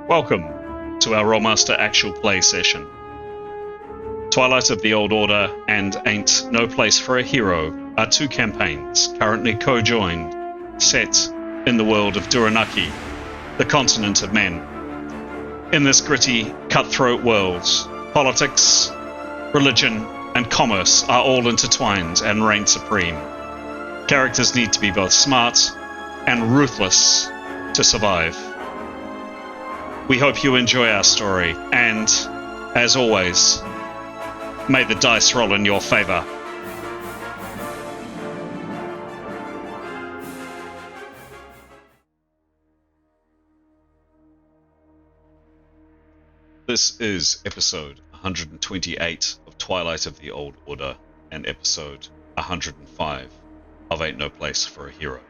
Welcome to our Rolemaster Actual play session. Twilight of the Old Order and Ain't No Place for a Hero are two campaigns currently co-joined, set in the world of Duranarki, the continent of men. In this gritty, cutthroat world, politics, religion, and commerce are all intertwined and reign supreme. Characters need to be both smart and ruthless to survive. We hope you enjoy our story, and, as always, may the dice roll in your favor. This is episode 128 of Twilight of the Old Order and episode 105 of Ain't No Place for a Hero.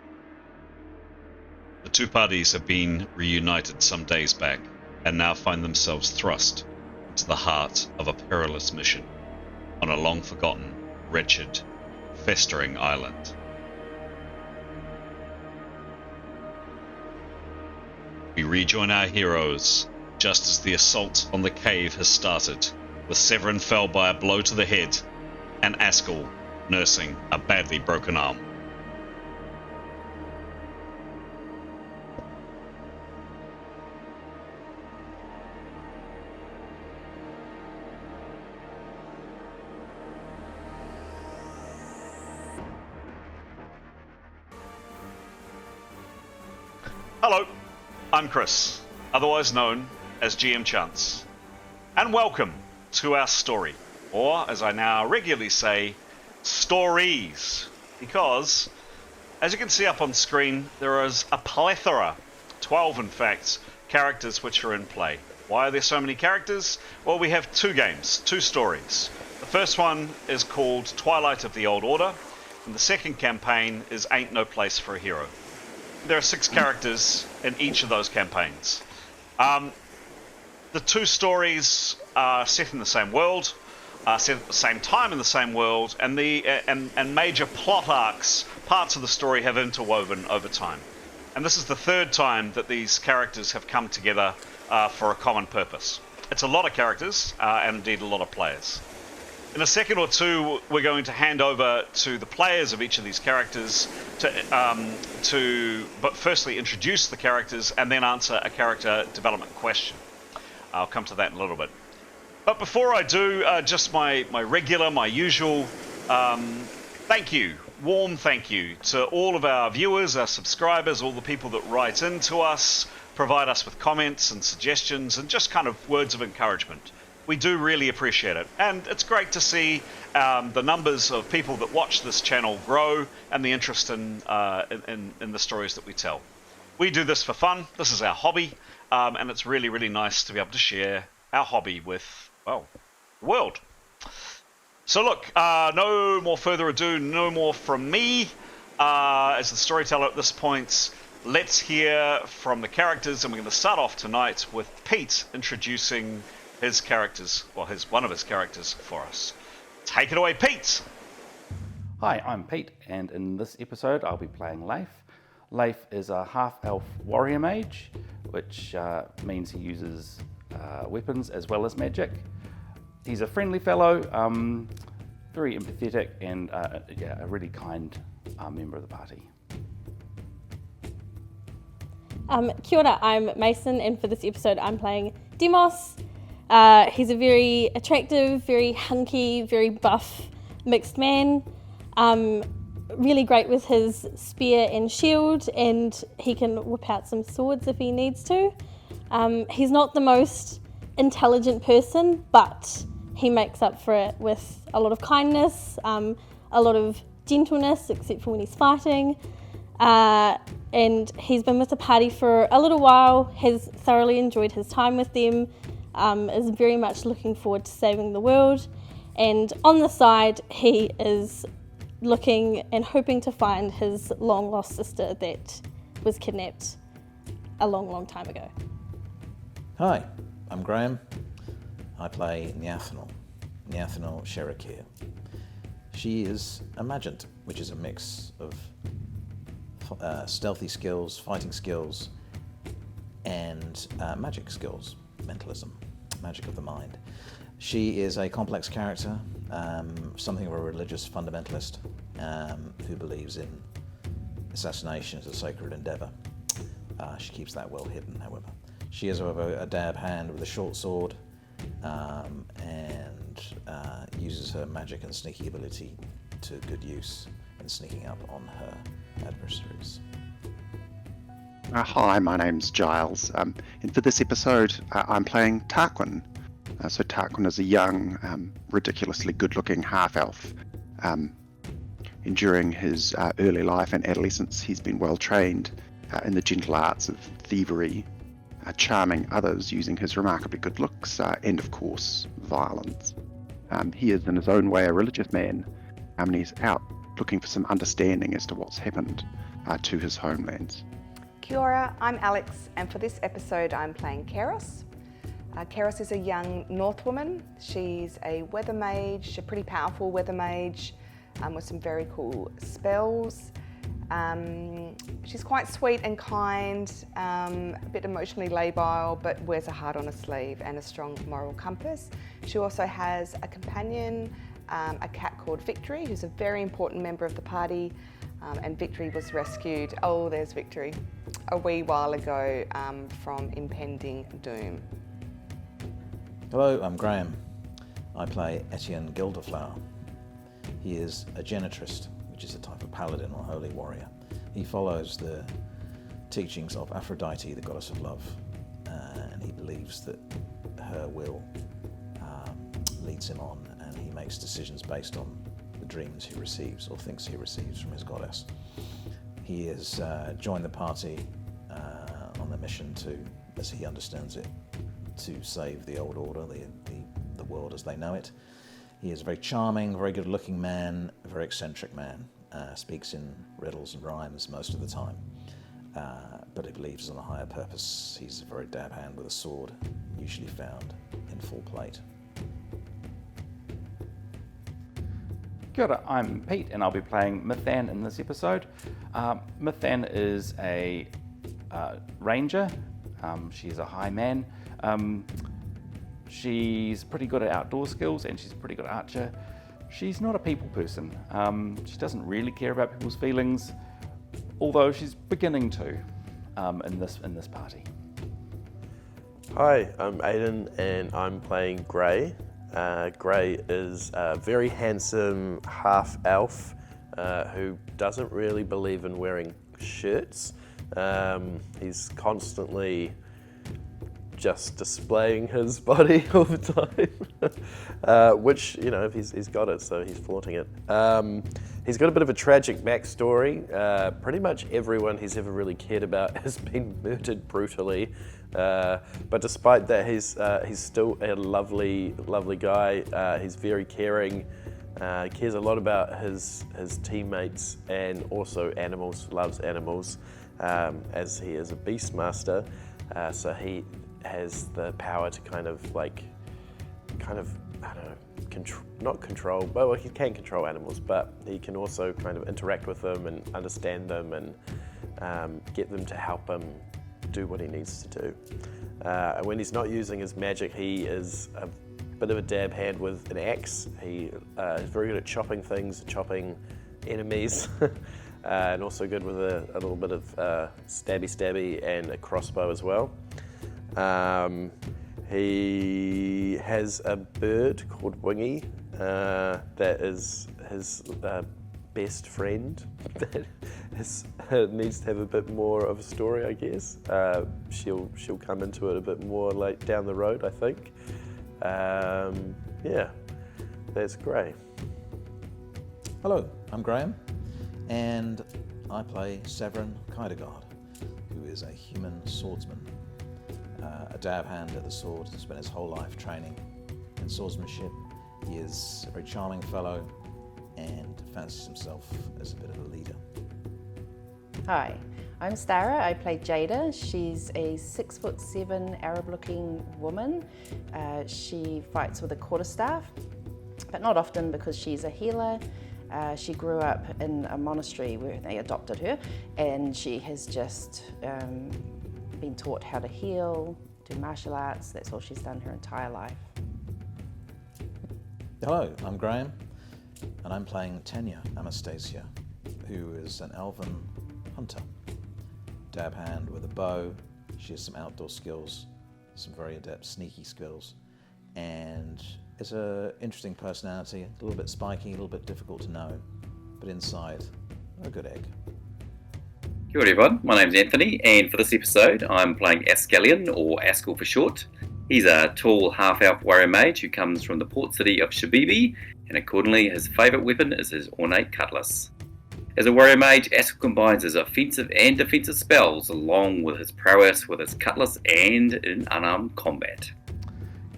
The two parties have been reunited some days back and now find themselves thrust into the heart of a perilous mission on a long-forgotten, wretched, festering island. We rejoin our heroes just as the assault on the cave has started, with Severin fell by a blow to the head and Askel nursing a badly broken arm. Hello, I'm Chris, otherwise known as GM Chance, and welcome to our story, or as I now regularly say, stories, because, as you can see up on screen, there is a plethora, 12 in fact, characters which are in play. Why are there so many characters? Well, we have two games, two stories. The first one is called Twilight of the Old Order, and the second campaign is Ain't No Place for a Hero. There are 6 characters in each of those campaigns. The two stories are set in the same world, set at the same time in the same world, and and major plot arcs, parts of the story have interwoven over time. And this is the third time that these characters have come together for a common purpose. It's a lot of characters, and indeed a lot of players. In a second or two, we're going to hand over to the players of each of these characters but firstly introduce the characters and then answer a character development question. I'll come to that in a little bit. But before I do, just my usual warm thank you to all of our viewers, our subscribers, all the people that write into us, provide us with comments and suggestions and just kind of words of encouragement. We do really appreciate it, and it's great to see the numbers of people that watch this channel grow and the interest in the stories that we tell. We do this for fun. This is our hobby, and it's really, really nice to be able to share our hobby with, well, the world. So look, no more further ado, no more from me as the storyteller at this point. Let's hear from the characters, and we're going to start off tonight with Pete introducing his characters, well, one of his characters for us. Take it away, Pete! Hi, I'm Pete, and in this episode I'll be playing Leif. Leif is a half-elf warrior mage, which means he uses weapons as well as magic. He's a friendly fellow, very empathetic, and a really kind member of the party. Kia ora, I'm Mason, and for this episode I'm playing Demos. He's a very attractive, very hunky, very buff mixed man. Really great with his spear and shield, and he can whip out some swords if he needs to. He's not the most intelligent person, but he makes up for it with a lot of kindness, a lot of gentleness, except for when he's fighting. And he's been with the party for a little while, has thoroughly enjoyed his time with them, is very much looking forward to saving the world, and on the side he is looking and hoping to find his long lost sister that was kidnapped a long time ago. Hi, I'm Graham. I play Nyathonal Sherakir. She is a Magent, which is a mix of stealthy skills, fighting skills, and magic skills, mentalism, magic of the mind. She is a complex character, something of a religious fundamentalist who believes in assassination as a sacred endeavour. She keeps that well hidden, however. She is, however, a dab hand with a short sword and uses her magic and sneaky ability to good use in sneaking up on her adversaries. Hi, my name's Giles, and for this episode I'm playing Tarquin. So Tarquin is a young, ridiculously good-looking half-elf. During his early life and adolescence, he's been well trained in the gentle arts of thievery, charming others using his remarkably good looks, and of course, violence. He is in his own way a religious man, and he's out looking for some understanding as to what's happened to his homelands. Kia ora, I'm Alex, and for this episode I'm playing Keros. Keros is a young North woman. She's a weather mage, a pretty powerful weather mage with some very cool spells. She's quite sweet and kind, a bit emotionally labile, but wears a heart on her sleeve and a strong moral compass. She also has a companion, a cat called Victory, who's a very important member of the party, and Victory was rescued, oh there's Victory, a wee while ago from impending doom. Hello, I'm Graham. I play Etienne Gilderflower. He is a genitrist, which is a type of paladin or holy warrior. He follows the teachings of Aphrodite, the goddess of love, and he believes that her will leads him on, and he makes decisions based on the dreams he receives or thinks he receives from his goddess. He has joined the party on the mission to, as he understands it, to save the old order, the world as they know it. He is a very charming, very good-looking man, a very eccentric man, speaks in riddles and rhymes most of the time, but he believes in a higher purpose. He's a very dab hand with a sword, usually found in full plate. Kia ora, I'm Pete, and I'll be playing Mithan in this episode. Mithan is a ranger. She's a high man. She's pretty good at outdoor skills, and she's a pretty good archer. She's not a people person. She doesn't really care about people's feelings, although she's beginning to in this party. Hi, I'm Aidan, and I'm playing Grey. Grey is a very handsome half-elf who doesn't really believe in wearing shirts. He's constantly just displaying his body all the time, which, you know, he's got it, so he's flaunting it. He's got a bit of a tragic backstory. Pretty much everyone he's ever really cared about has been murdered brutally. But despite that, he's still a lovely guy. He's very caring, cares a lot about his teammates and also animals, loves animals, as he is a beastmaster. So he has the power to kind of, I don't know, not control, well, he can control animals, but he can also kind of interact with them and understand them and get them to help him do what he needs to do. And when he's not using his magic, he is a bit of a dab hand with an axe. He is very good at chopping things, chopping enemies, and also good with a little bit of stabby and a crossbow as well. He has a bird called Wingy that is his best friend that needs to have a bit more of a story, I guess. She'll come into it a bit more like down the road, I think. Yeah, that's great. Hello, I'm Graham, and I play Severin Kydegard, who is a human swordsman, a dab hand at the sword, has spent his whole life training in swordsmanship. He is a very charming fellow and fancies himself as a bit of a leader. Hi, I'm Stara. I play Jada. She's a 6'7" Arab-looking woman. She fights with a quarterstaff, but not often because she's a healer. She grew up in a monastery where they adopted her, and she has just been taught how to heal, do martial arts. That's all she's done her entire life. Hello, I'm Graham, and I'm playing Tanya Anastasia, who is an elven hunter. Dab hand with a bow. She has some outdoor skills, some very adept sneaky skills, and is an interesting personality, a little bit spiky, a little bit difficult to know, but inside, a good egg. Kia ora everyone, my name's Anthony, and for this episode I'm playing Askelion, or Askel for short. He's a tall half-elf warrior mage who comes from the port city of Shabibi, and accordingly his favourite weapon is his ornate cutlass. As a warrior mage, Askel combines his offensive and defensive spells along with his prowess with his cutlass and in unarmed combat.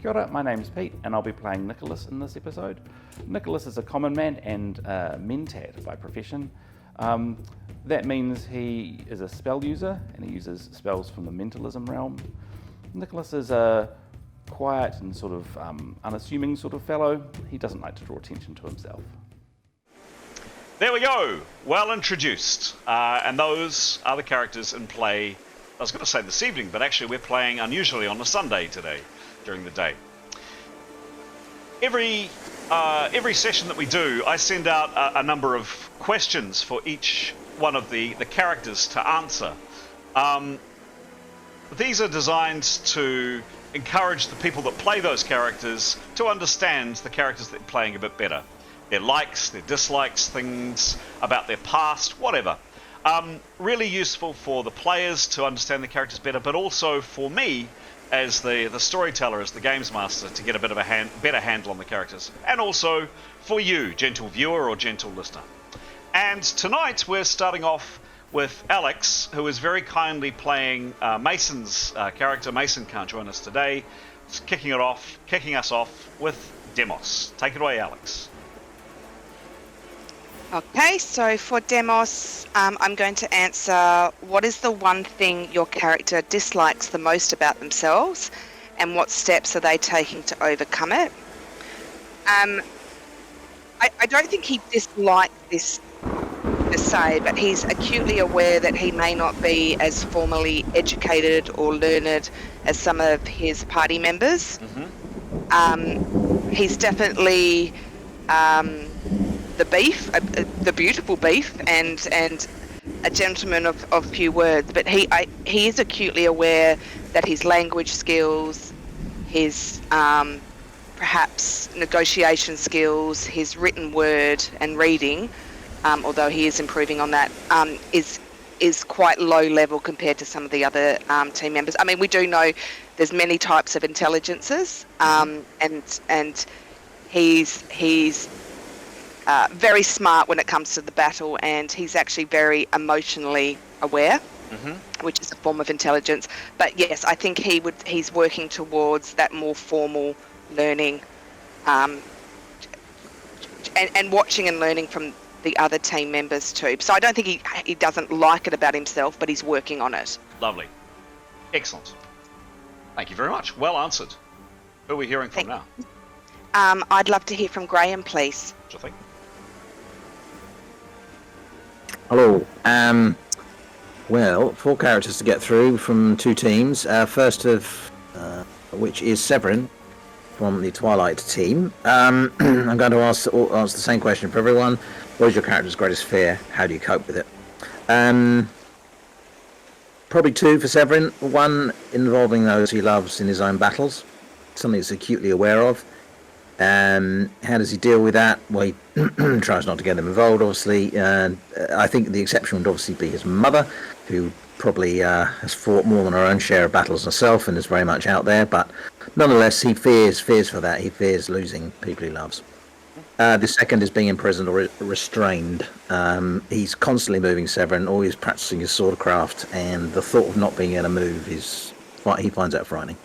Kia ora, my name's Pete, and I'll be playing Nicholas in this episode. Nicholas is a common man and a mentat by profession. That means he is a spell user, and he uses spells from the mentalism realm. Nicholas is a quiet and sort of unassuming sort of fellow. He doesn't like to draw attention to himself. There we go. Well introduced. And those are the characters in play. I was going to say this evening, but actually we're playing unusually on a Sunday today, during the day. Every session that we do, I send out a number of questions for each one of the characters to answer. These are designed to encourage the people that play those characters to understand the characters that they're playing a bit better. Their likes, their dislikes, things about their past, whatever. Really useful for the players to understand the characters better, but also for me as the storyteller, as the games master, to get a bit of a better handle on the characters. And also for you, gentle viewer or gentle listener. And tonight we're starting off with Alex, who is very kindly playing Mason's character. Mason can't join us today. It's kicking us off with Demos. Take it away, Alex. Okay, so for Demos, I'm going to answer what is the one thing your character dislikes the most about themselves, and what steps are they taking to overcome it? I don't think he dislikes this to say, but he's acutely aware that he may not be as formally educated or learned as some of his party members. Mm-hmm. He's definitely the beef, the beautiful beef, and a gentleman of few words. But he is acutely aware that his language skills, his perhaps negotiation skills, his written word and reading, although he is improving on that, is quite low level compared to some of the other team members. I mean, we do know there's many types of intelligences, and he's very smart when it comes to the battle, and he's actually very emotionally aware, which is a form of intelligence. But yes, I think he's working towards that more formal learning, and watching and learning from the other team members too. So I don't think he doesn't like it about himself, but he's working on it. Lovely. Excellent. Thank you very much. Well answered. Who are we hearing from now? I'd love to hear from Graham, please. What do you think? Hello. Well, 4 characters to get through from 2 teams. First of which is Severin from the Twilight team. I'm going to ask the same question for everyone. What is your character's greatest fear? How do you cope with it? Probably 2 for Severin. 1 involving those he loves in his own battles, something he's acutely aware of. How does he deal with that? Well, he tries not to get them involved, obviously. I think the exception would obviously be his mother, who probably has fought more than her own share of battles herself and is very much out there. But nonetheless, he fears for that. He fears losing people he loves. The second is being imprisoned or restrained. He's constantly moving Severin, always practicing his swordcraft, and the thought of not being able to move he finds that frightening.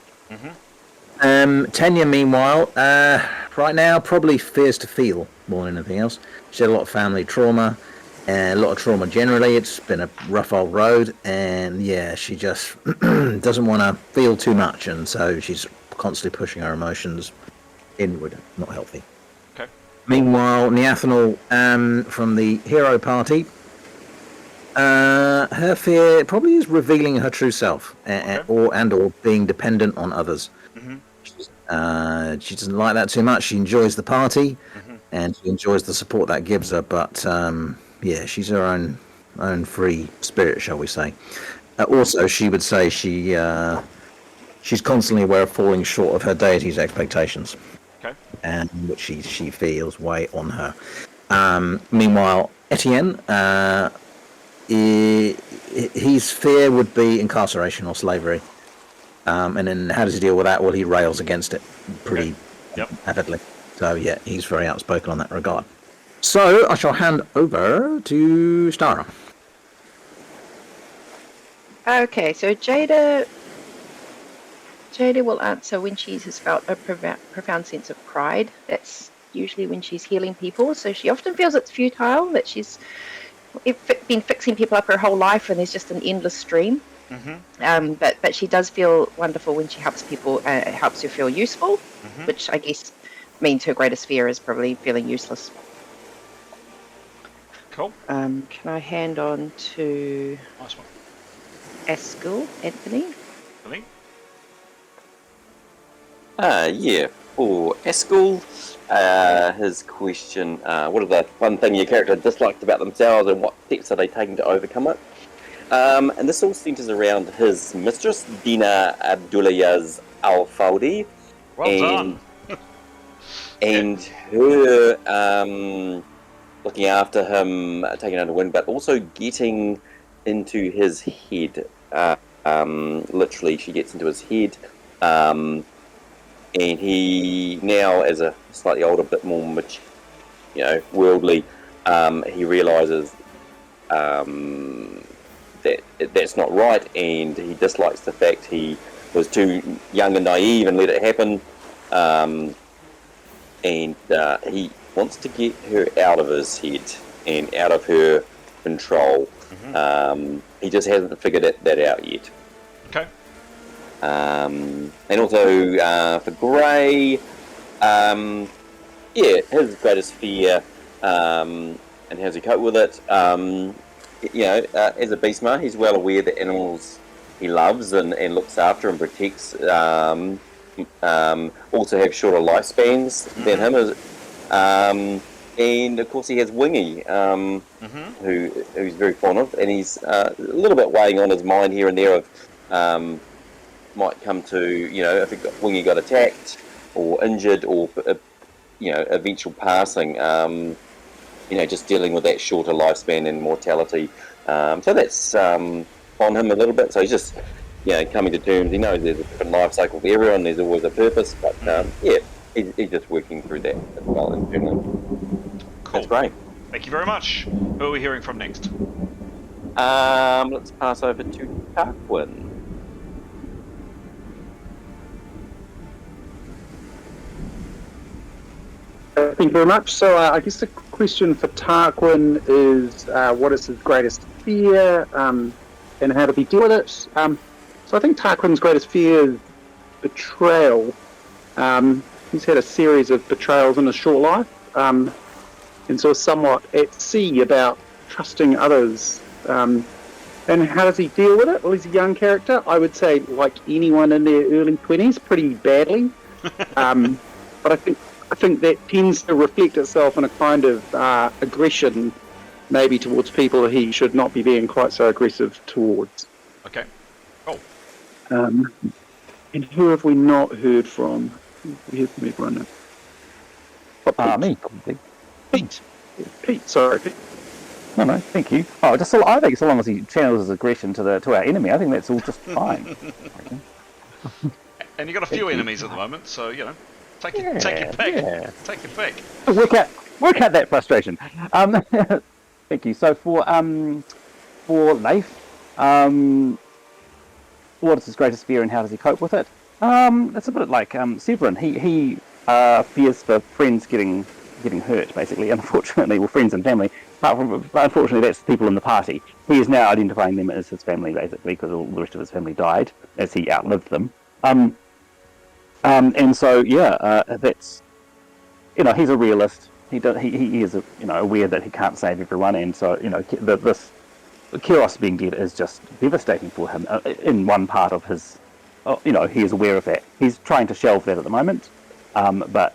Tanya, meanwhile, right now probably fears to feel more than anything else. She had a lot of family trauma, a lot of trauma generally. It's been a rough old road, and yeah, she just doesn't want to feel too much, and so she's constantly pushing her emotions inward. Not healthy. Okay. Meanwhile, Neathanal from the hero party, Her fear probably is revealing her true self, Okay. or being dependent on others. Mm-hmm. She doesn't like that too much. She enjoys the party, Mm-hmm. and she enjoys the support that gives her. But yeah, she's her own free spirit, shall we say? Also, she would say she's constantly aware of falling short of her deity's expectations, Okay. and which she feels weigh on her. Meanwhile, Etienne, his fear would be incarceration or slavery. And then how does he deal with that? Well, he rails against it pretty Yep. avidly. So yeah, he's very outspoken on that regard. So I shall hand over to Stara. Okay, so Jada will answer when she has felt a profound sense of pride. That's usually when she's healing people. So she often feels it's futile, that she's been fixing people up her whole life and there's just an endless stream. Mm-hmm. But she does feel wonderful when she helps people. It helps her feel useful, Mm-hmm. which I guess means her greatest fear is probably feeling useless. Cool. Can I hand on to Nice one. Askel, Anthony? I think. Yeah, for Askel, his question, what are the one thing your character disliked about themselves and what steps are they taking to overcome it? And this all centres around his mistress, Dina Abdullah's Al-Fawdi. Well done. And her looking after him, taking under wing, but also getting into his head. Literally, she gets into his head. And he now, as a slightly older, bit more mature, worldly, he realises that that's not right, and he dislikes the fact he was too young and naive and let it happen. And he wants to get her out of his head and out of her control. Mm-hmm. He just hasn't figured that out yet. Okay. And also for Gray, his greatest fear, and how does he cope with it? As a beastmaster, he's well aware that animals he loves and looks after and protects also have shorter lifespans than him. And of course he has Wingy, who he's very fond of, and he's a little bit weighing on his mind here and there of might come to, if Wingy got attacked or injured or eventual passing, just dealing with that shorter lifespan and mortality. So that's on him a little bit. So he's just coming to terms. He knows there's a different life cycle for everyone. There's always a purpose, but he's just working through that as well internally. Cool. That's great. Thank you very much. Who are we hearing from next? Let's pass over to Tarquin. Thank you very much. So I guess the question for Tarquin is what is his greatest fear and how do we deal with it? So I think Tarquin's greatest fear is betrayal. He's had a series of betrayals in his short life and so somewhat at sea about trusting others. And how does he deal with it? Well, he's a young character. I would say, like anyone in their early 20s, pretty badly. But I think that tends to reflect itself in a kind of aggression, maybe towards people he should not be being quite so aggressive towards. Okay. Cool. And who have we not heard from? We heard from everyone now. Me. Pete, sorry, Pete. No, thank you. I think so long as he channels his aggression to our enemy, I think that's all just fine. And you've got a few enemies at the moment, so, take your pick. Yeah. Take your pick. Work out that frustration. Thank you. So for Leif, what is his greatest fear and how does he cope with it? It's a bit like Severin. He fears for friends getting hurt, basically. Unfortunately, well, friends and family. But unfortunately, that's people in the party. He is now identifying them as his family, basically, because all the rest of his family died as he outlived them. And so, that's, he's a realist. He is, aware that he can't save everyone, and so, this Kiros being dead is just devastating for him. In one part of his, he is aware of that. He's trying to shelve that at the moment, but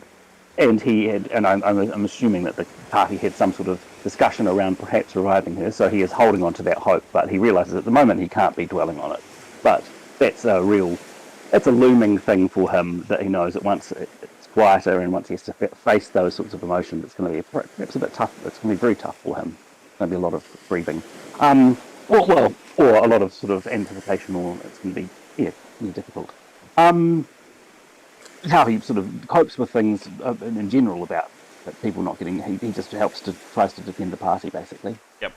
he had, and I'm assuming that the party had some sort of discussion around perhaps reviving her, so he is holding on to that hope. But he realizes at the moment he can't be dwelling on it. But that's it's a looming thing for him that he knows that once it's quieter and once he has to face those sorts of emotions, it's going to be perhaps a bit tough. It's going to be very tough for him. It's going to be a lot of grieving, or a lot of sort of anticipation, or it's going to be difficult. How he sort of copes with things in general about people not getting. He just tries to defend the party basically. Yep.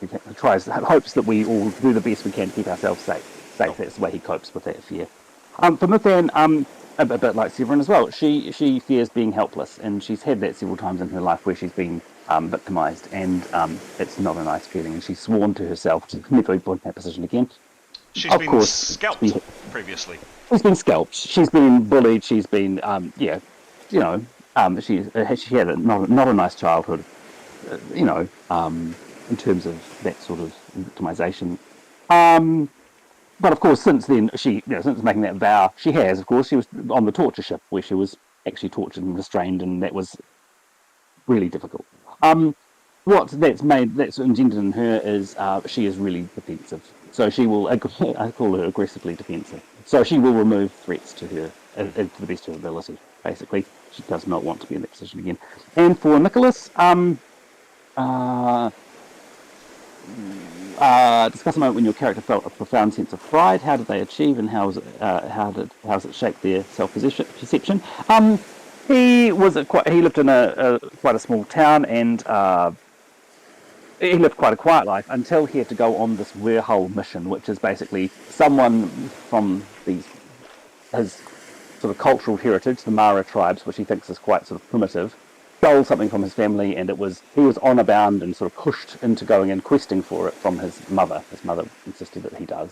He hopes that we all do the best we can to keep ourselves safe. That's the way he copes with that fear. For Muthan, a bit like Severin as well, she fears being helpless, and she's had that several times in her life where she's been victimised, and it's not a nice feeling, and she's sworn to herself to never be put in that position again. She's been scalped previously. She's been scalped. She's been bullied. She's been, she had not a nice childhood, in terms of that sort of victimisation. But of course, since then, since making that vow, she was on the torture ship where she was actually tortured and restrained, and that was really difficult. What that's engendered in her is she is really defensive. So she will, I call her aggressively defensive. So she will remove threats to her to the best of her ability, basically. She does not want to be in that position again. And for Nicholas, discuss a moment when your character felt a profound sense of pride. How did they achieve, and how has it shaped their self-perception? He lived in quite a small town, and he lived quite a quiet life until he had to go on this Werehole mission, which is basically someone from his sort of cultural heritage, the M.E.R.P tribes, which he thinks is quite sort of primitive, stole something from his family, and he was honor bound and sort of pushed into going and questing for it from his mother. His mother insisted that he did.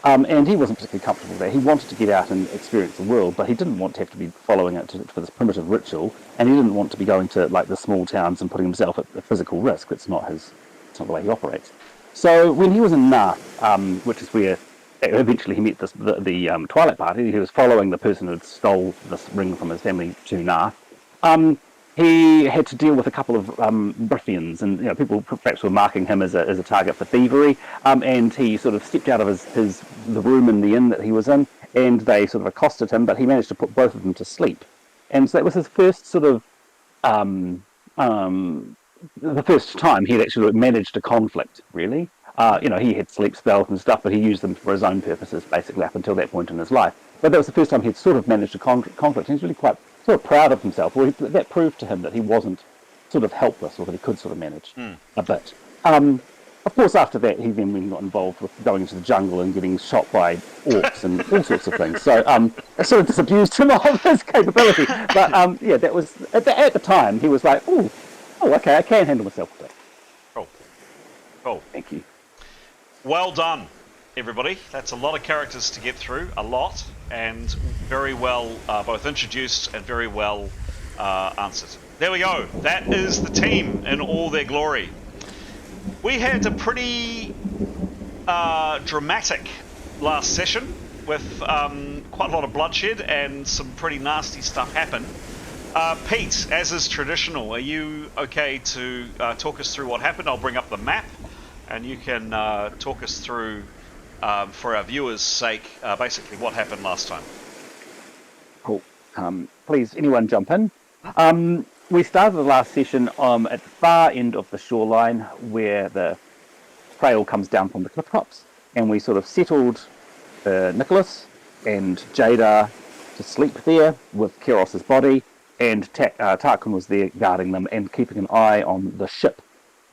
And he wasn't particularly comfortable there. He wanted to get out and experience the world, but he didn't want to have to be following it for this primitive ritual, and he didn't want to be going to like the small towns and putting himself at a physical risk. It's not the way he operates. So when he was in M.E.R.P, which is where eventually he met the Twilight party, he was following the person who stole this ring from his family to M.E.R.P. He had to deal with a couple of ruffians, and people perhaps were marking him as a target for thievery. And he sort of stepped out of the room in the inn that he was in, and they sort of accosted him. But he managed to put both of them to sleep, and so that was his first sort of the first time he had actually managed a conflict. Really, he had sleep spells and stuff, but he used them for his own purposes, basically up until that point in his life. But that was the first time he'd sort of managed a conflict. He's really quite sort of proud of himself. Well, that proved to him that he wasn't sort of helpless, or that he could sort of manage a bit. Of course, after that, he then got involved with going into the jungle and getting shot by orcs and all sorts of things. So it sort of disabused him of his capability. But that was at the time he was like, oh, okay, I can handle myself with that. Cool. Thank you. Well done, everybody. That's a lot of characters to get through, and very well both introduced and very well answered. There we go. That is the team in all their glory. We had a pretty dramatic last session with quite a lot of bloodshed and some pretty nasty stuff happen. Pete, as is traditional, are you okay to talk us through what happened? I'll bring up the map, and you can talk us through, for our viewers' sake, basically what happened last time. Cool. Please, anyone jump in. We started the last session at the far end of the shoreline where the trail comes down from the cliff tops, and we sort of settled Nicholas and Jada to sleep there with Keros's body, and Tarquin was there guarding them and keeping an eye on the ship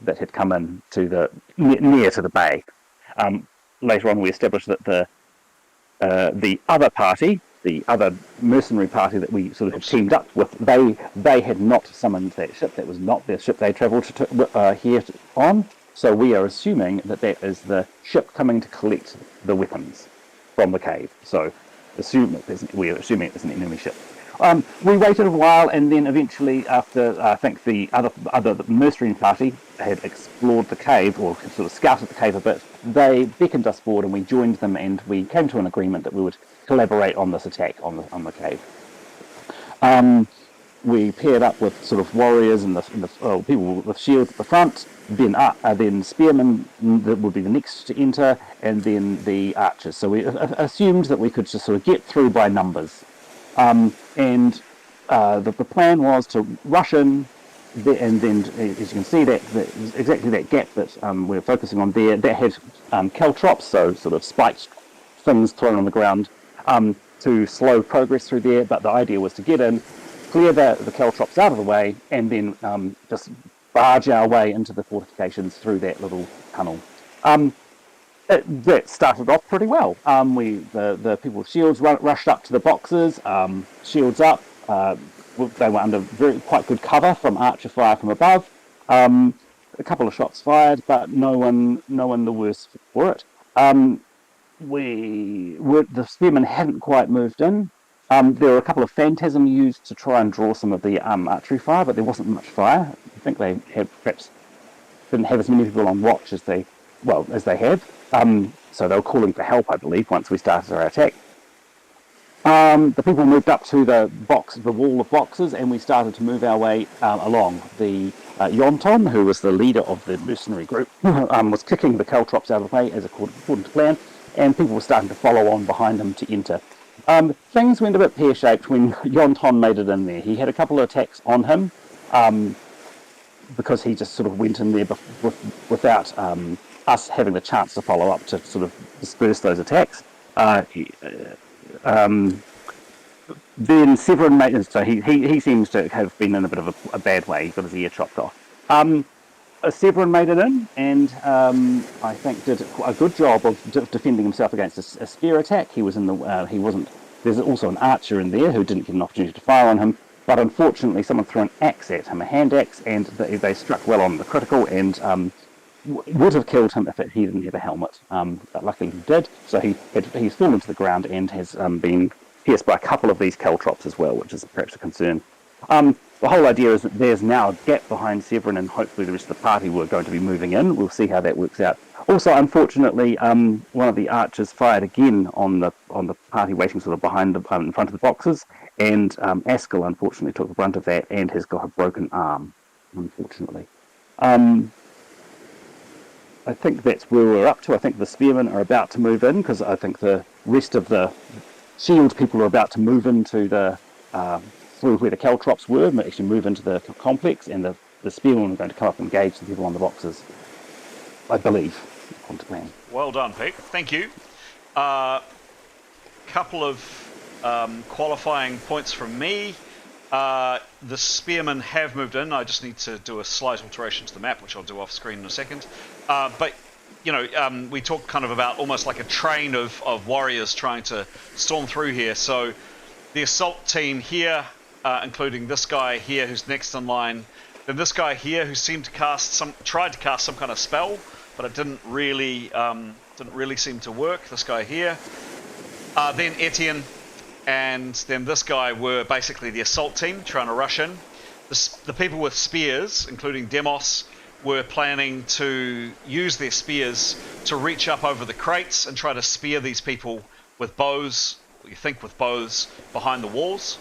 that had come in to near to the bay. Later on, we established that the other party, the other mercenary party that we sort of had teamed up with, they had not summoned that ship. That was not their ship they travelled here on. So we are assuming that is the ship coming to collect the weapons from the cave. So we're assuming it is an enemy ship. We waited a while, and then eventually, after I think the other mercenary party had explored the cave, or sort of scouted the cave a bit, they beckoned us forward, and we joined them, and we came to an agreement that we would collaborate on this attack on the cave. We paired up with sort of warriors and the people with shields at the front, then spearmen that would be the next to enter, and then the archers. So we assumed that we could just sort of get through by numbers. The plan was to rush in, and then, as you can see, that exactly that gap that we're focusing on there, that had caltrops, so sort of spiked things thrown on the ground, to slow progress through there. But the idea was to get in, clear the caltrops out of the way, and then just barge our way into the fortifications through that little tunnel. That started off pretty well. The people with shields rushed up to the boxes, shields up. They were under quite good cover from archer fire from above. A couple of shots fired, but no one the worse for it. The spearmen hadn't quite moved in. There were a couple of phantasm used to try and draw some of the archery fire, but there wasn't much fire. I think they perhaps didn't have as many people on watch as they had. So they were calling for help, I believe, once we started our attack. The people moved up to the wall of boxes, and we started to move our way along. The Yonton, who was the leader of the mercenary group, was kicking the caltrops out of the way as according to plan, and people were starting to follow on behind him to enter. Things went a bit pear-shaped when Yonton made it in there. He had a couple of attacks on him, because he just sort of went in there without us having the chance to follow up to sort of disperse those attacks. Then Severin made it, so he seems to have been in a bit of a bad way. He got his ear chopped off. Severin made it in, and I think did a good job of defending himself against a spear attack. He wasn't. There's also an archer in there who didn't get an opportunity to fire on him, but unfortunately someone threw an axe at him, a hand axe, and they struck well on the critical, and would have killed him if he didn't have a helmet. But luckily he did, so he's fallen to the ground and has been pierced by a couple of these caltrops as well, which is perhaps a concern. The whole idea is that there's now a gap behind Severin, and hopefully the rest of the party were going to be moving in. We'll see how that works out. Also, unfortunately, one of the archers fired again on the party waiting sort of behind in front of the boxes, and Askel unfortunately took the brunt of that and has got a broken arm, unfortunately. I think that's where we're up to. I think the spearmen are about to move in, because I think the rest of the shield people are about to move into the through where the caltrops were, and actually move into the complex, and the spearmen are going to come up and engage the people on the boxes, I believe, according to plan. Well done, Pete. Thank you. Couple of qualifying points from me. The spearmen have moved in. I just need to do a slight alteration to the map, which I'll do off screen in a second. But we talked kind of about almost like a train of warriors trying to storm through here. So the assault team here, including this guy here who's next in line, then this guy here who seemed to tried to cast some kind of spell, but it didn't really seem to work. This guy here, then Etienne, and then this guy were basically the assault team trying to rush in. The people with spears, including Demos, were planning to use their spears to reach up over the crates and try to spear these people with bows, what you think with bows, behind the walls.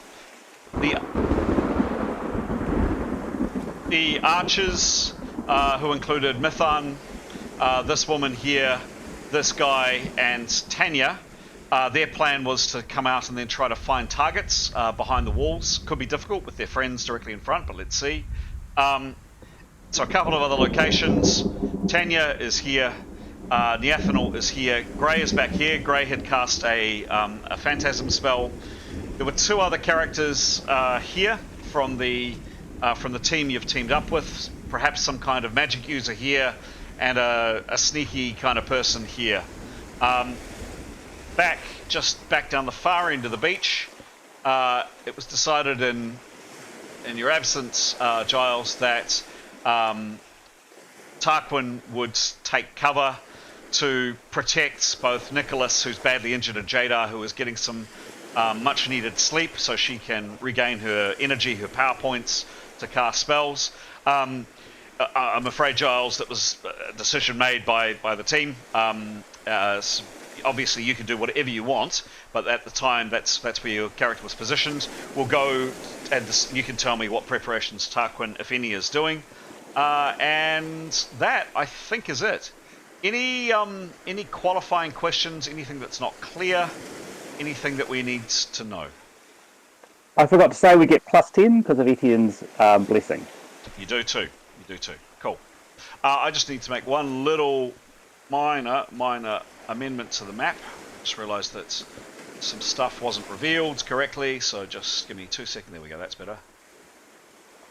The archers, who included Mithan, this woman here, this guy, and Tanya, their plan was to come out and then try to find targets behind the walls. Could be difficult with their friends directly in front, but let's see. So a couple of other locations. Tanya is here. Niathanal is here. Grey is back here. Grey had cast a phantasm spell. There were two other characters here from the team you've teamed up with. Perhaps some kind of magic user here, and a sneaky kind of person here. Back down the far end of the beach, it was decided in your absence, Giles, that Tarquin would take cover to protect both Nicholas, who's badly injured, and Jadar, who is getting some much needed sleep so she can regain her energy, her power points to cast spells. I'm afraid, Giles, that was a decision made by the team. Obviously, you can do whatever you want, but at the time, that's where your character was positioned. We'll go, and you can tell me what preparations Tarquin, if any, is doing. And that, I think, is it. Any qualifying questions? Anything that's not clear? Anything that we need to know? I forgot to say we get +10 because of Etienne's blessing. You do too. Cool. I just need to make one little minor amendment to the map. Just realised that some stuff wasn't revealed correctly, so just give me 2 seconds. There we go, that's better.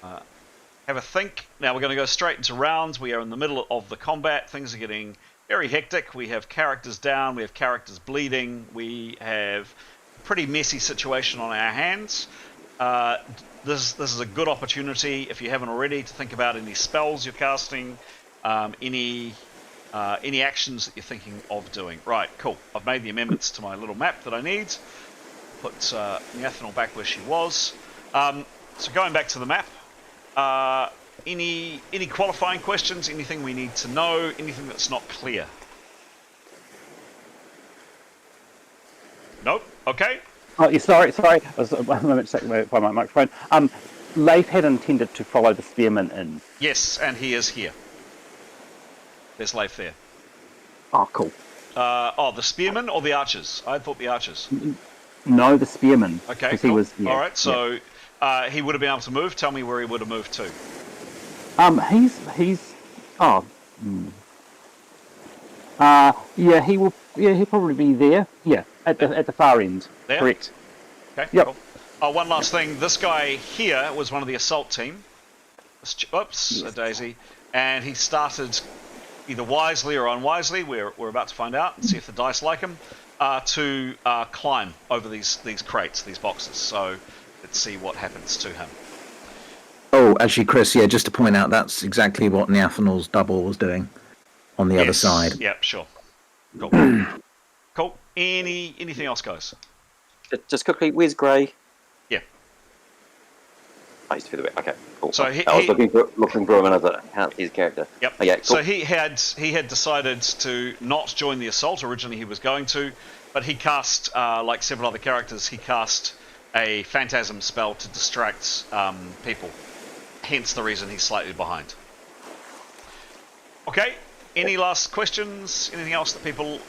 Have a think. Now we're going to go straight into rounds. We are in the middle of the combat. Things are getting very hectic. We have characters down, we have characters bleeding, we have a pretty messy situation on our hands. This is a good opportunity, if you haven't already, to think about any spells you're casting, any actions that you're thinking of doing. Right, cool. I've made the amendments to my little map that I need. Put Neathanel back where she was. So going back to the map, any qualifying questions? Anything we need to know? Anything that's not clear? Nope. Okay. Oh, yeah, sorry. I was a moment second by my microphone. Leif had intended to follow the spearman in. Yes, and he is here. There's Leif there. Oh, cool. The spearmen or the archers? I thought the archers. No, the spearman. Okay, cool. He was, yeah, all right, so he would have been able to move. Tell me where he would have moved to. He will. Yeah, he'll probably be there. Yeah, at the far end. There? Correct. Okay. Yep. Cool. One last thing. This guy here was one of the assault team. Oops, a daisy. And he started, either wisely or unwisely, we're about to find out and see if the dice like him, to climb over these crates, these boxes. So let's see what happens to him. Oh, actually, Chris, yeah, just to point out, that's exactly what Neathanel's double was doing on the other side. Yep, sure. Cool. Cool. Anything else, guys? Just quickly, where's Gray? Yeah. Oh, he's further away. Okay, cool. So I was looking for him and I thought, I can't see his character. Yep. Okay, cool. So he had decided to not join the assault. Originally he was going to, but he cast, like several other characters, he cast a phantasm spell to distract people. Hence the reason he's slightly behind. Okay. Any last questions? Anything else that people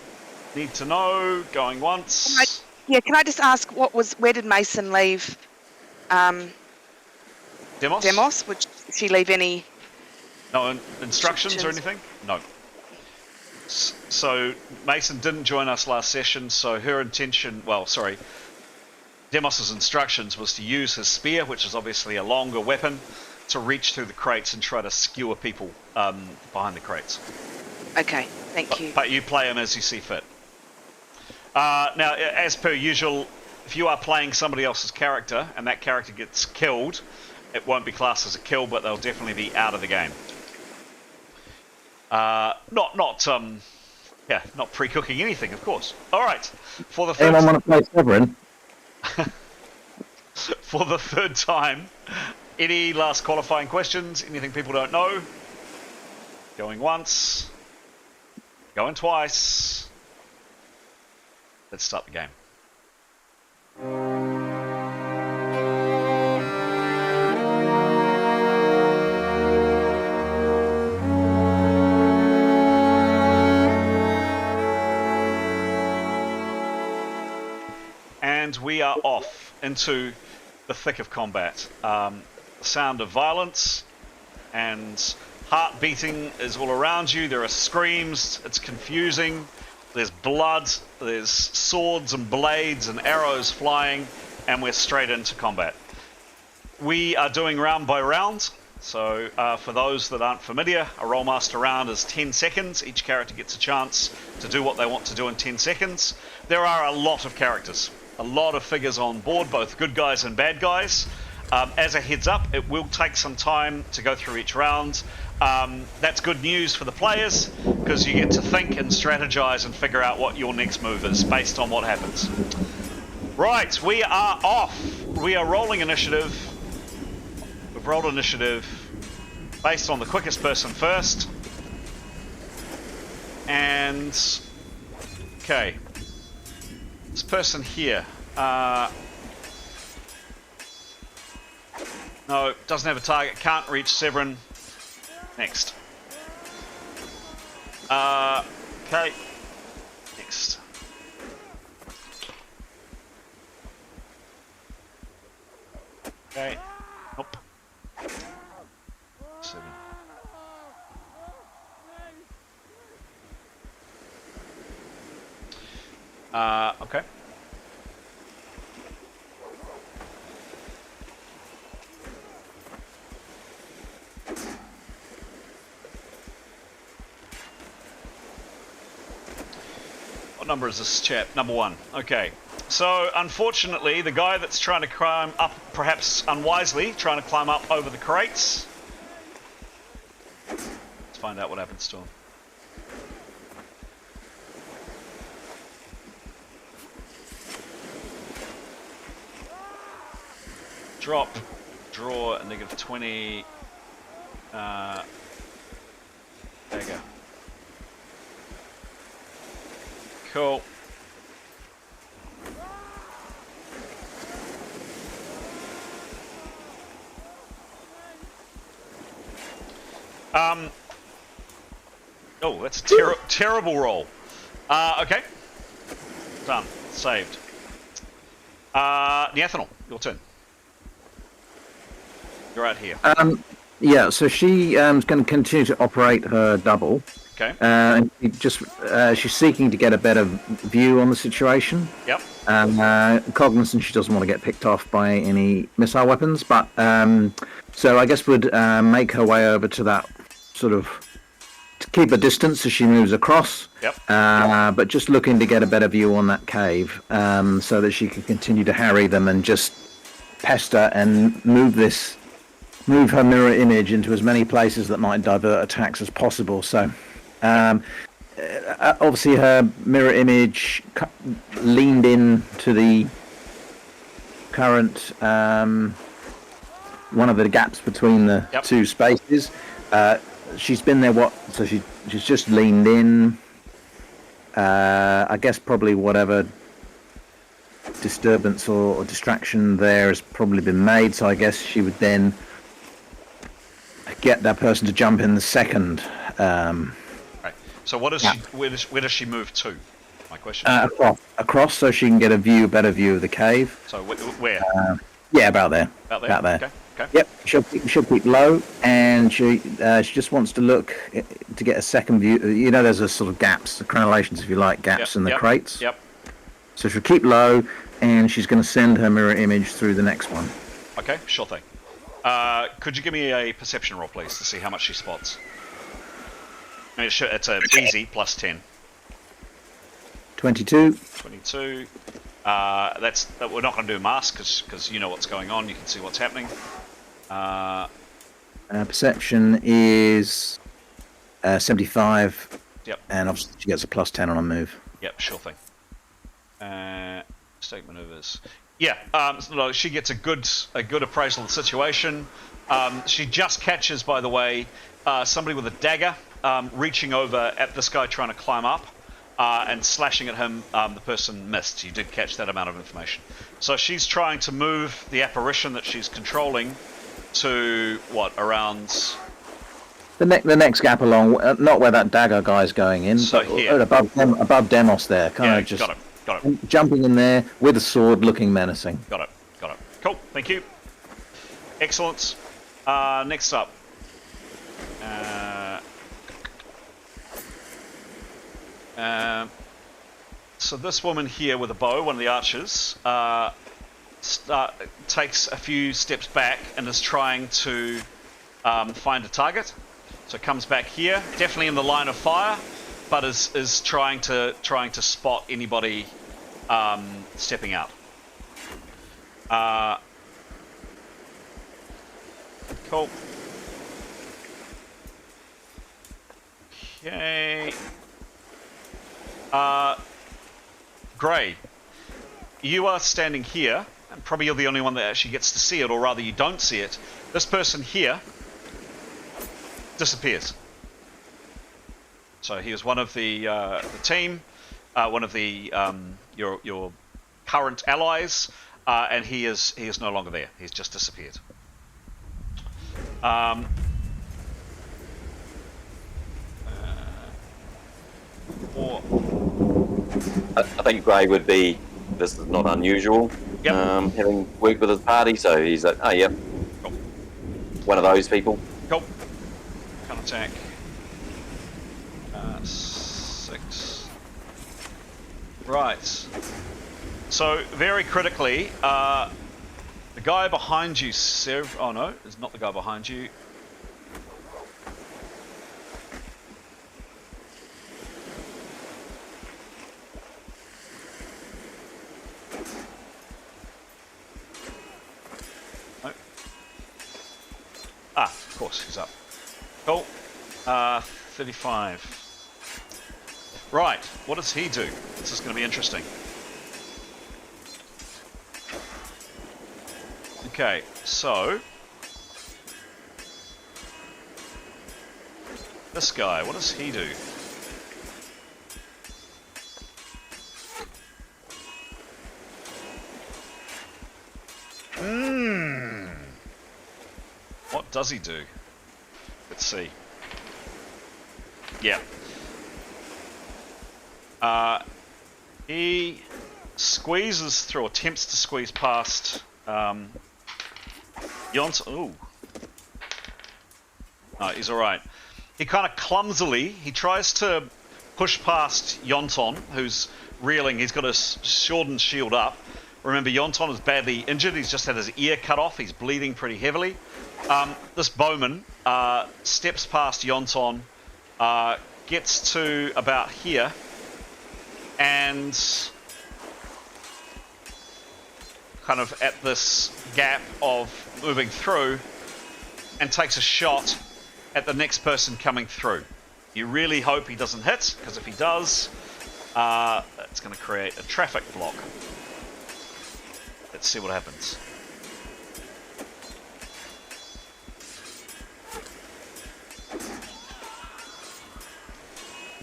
need to know? Going once. Can I just ask where did Mason leave? Demos? Did she leave any? No instructions or anything? No. So Mason didn't join us last session, so her intention, Demos's instructions was to use his spear, which is obviously a longer weapon, to reach through the crates and try to skewer people behind the crates. Okay, thank you. But you play him as you see fit. Now, as per usual, if you are playing somebody else's character and that character gets killed, it won't be classed as a kill, but they'll definitely be out of the game. Not pre-cooking anything, of course. All right, for the third. Anyone want to play Severin? For the third time, any last qualifying questions? Anything people don't know? Going once. Going twice. Let's start the game. And we are off into the thick of combat. The sound of violence and heart beating is all around you. There are screams. It's confusing. There's blood. There's swords and blades and arrows flying, and we're straight into combat. We are doing round by round. So for those that aren't familiar, a Rolemaster round is 10 seconds. Each character gets a chance to do what they want to do in 10 seconds. There are a lot of characters, a lot of figures on board, both good guys and bad guys. As a heads up, it will take some time to go through each round. That's good news for the players, because you get to think and strategize and figure out what your next move is based on what happens. Right, we are off. We are rolling initiative. We've rolled initiative based on the quickest person first. And okay, this person here. No, doesn't have a target. Can't reach Severin. Next. Okay. Next. Okay. Nope. 7. Okay. What number is this chap? Number 1. Okay. So, unfortunately, the guy that's trying to climb up, perhaps unwisely, trying to climb up over the crates. Let's find out what happens to him. Drop, draw a negative 20, dagger. Cool. Oh, that's a terrible roll. Okay. Done. Saved. Neathanol, your turn. You're out here. Yeah, so she is going to continue to operate her double. Okay. And she's seeking to get a better view on the situation. Yep. Cognizant she doesn't want to get picked off by any missile weapons, but so I guess would make her way over to that sort of to keep a distance as she moves across. Yep. But just looking to get a better view on that cave, so that she can continue to harry them and just pester and move her mirror image into as many places that might divert attacks as possible. So, obviously, her mirror image leaned in to the current one of the gaps between the two spaces. She's been there. So she's just leaned in. I guess probably whatever disturbance or distraction there has probably been made. So I guess she would then get that person to jump in the second. Right. So what is she? Where does she move to? My question. Across, so she can get a better view of the cave. So where? Yeah, about there. About there. Okay. Yep. She'll keep low, and she just wants to look to get a second view. You know, there's a sort of gaps, crenellations, if you like, gaps in the crates. Yep. So she'll keep low, and she's going to send her mirror image through the next one. Okay, sure thing. Could you give me a perception roll, please, to see how much she spots? I mean, it's a easy plus 10. 22. 22. We're not going to do mask because you know what's going on. You can see what's happening. Perception is 75. Yep. And obviously she gets a plus 10 on a move. Yep, sure thing. Mistake maneuvers. Yeah, so she gets a good appraisal of the situation. She just catches, by the way, somebody with a dagger reaching over at this guy trying to climb up and slashing at him. The person missed. You did catch that amount of information. So she's trying to move the apparition that she's controlling to around the next gap along, not where that dagger guy's going in, so but here. above Demos there, kind of just got it. jumping in there with a sword, looking menacing. Got it. Cool. Thank you. Excellent. Next up. So this woman here with a bow, one of the archers, takes a few steps back and is trying to find a target. So comes back here, definitely in the line of fire, but is trying to spot anybody stepping out. Cool. Okay. Gray. you are standing here, and probably you're the only one that actually gets to see it, or rather you don't see it. This person here disappears. So he was one of the team, one of the your current allies, and he is no longer there. He's just disappeared. Or I think Gray would be. This is not unusual. Yep. Having worked with his party, so he's like, oh yep, Cool. one of those people. Cool. Can't attack. 6. Right. So very critically, the guy behind you, oh no, it's not the guy behind you. No. Ah, of course, he's up. Cool. 35. Right, what does he do? This is going to be interesting. Okay, so this guy, what does he do? What does he do? Let's see. Yeah. He squeezes through, attempts to squeeze past Yonton. Ooh. No, he's alright. He kind of clumsily, he tries to push past Yonton, who's reeling. He's got his sword and shield up. Remember, Yonton is badly injured. He's just had his ear cut off. He's bleeding pretty heavily. This bowman steps past Yonton, gets to about here, and kind of at this gap of moving through, and takes a shot at the next person coming through. You really hope he doesn't hit, because if he does, it's going to create a traffic block. Let's see what happens.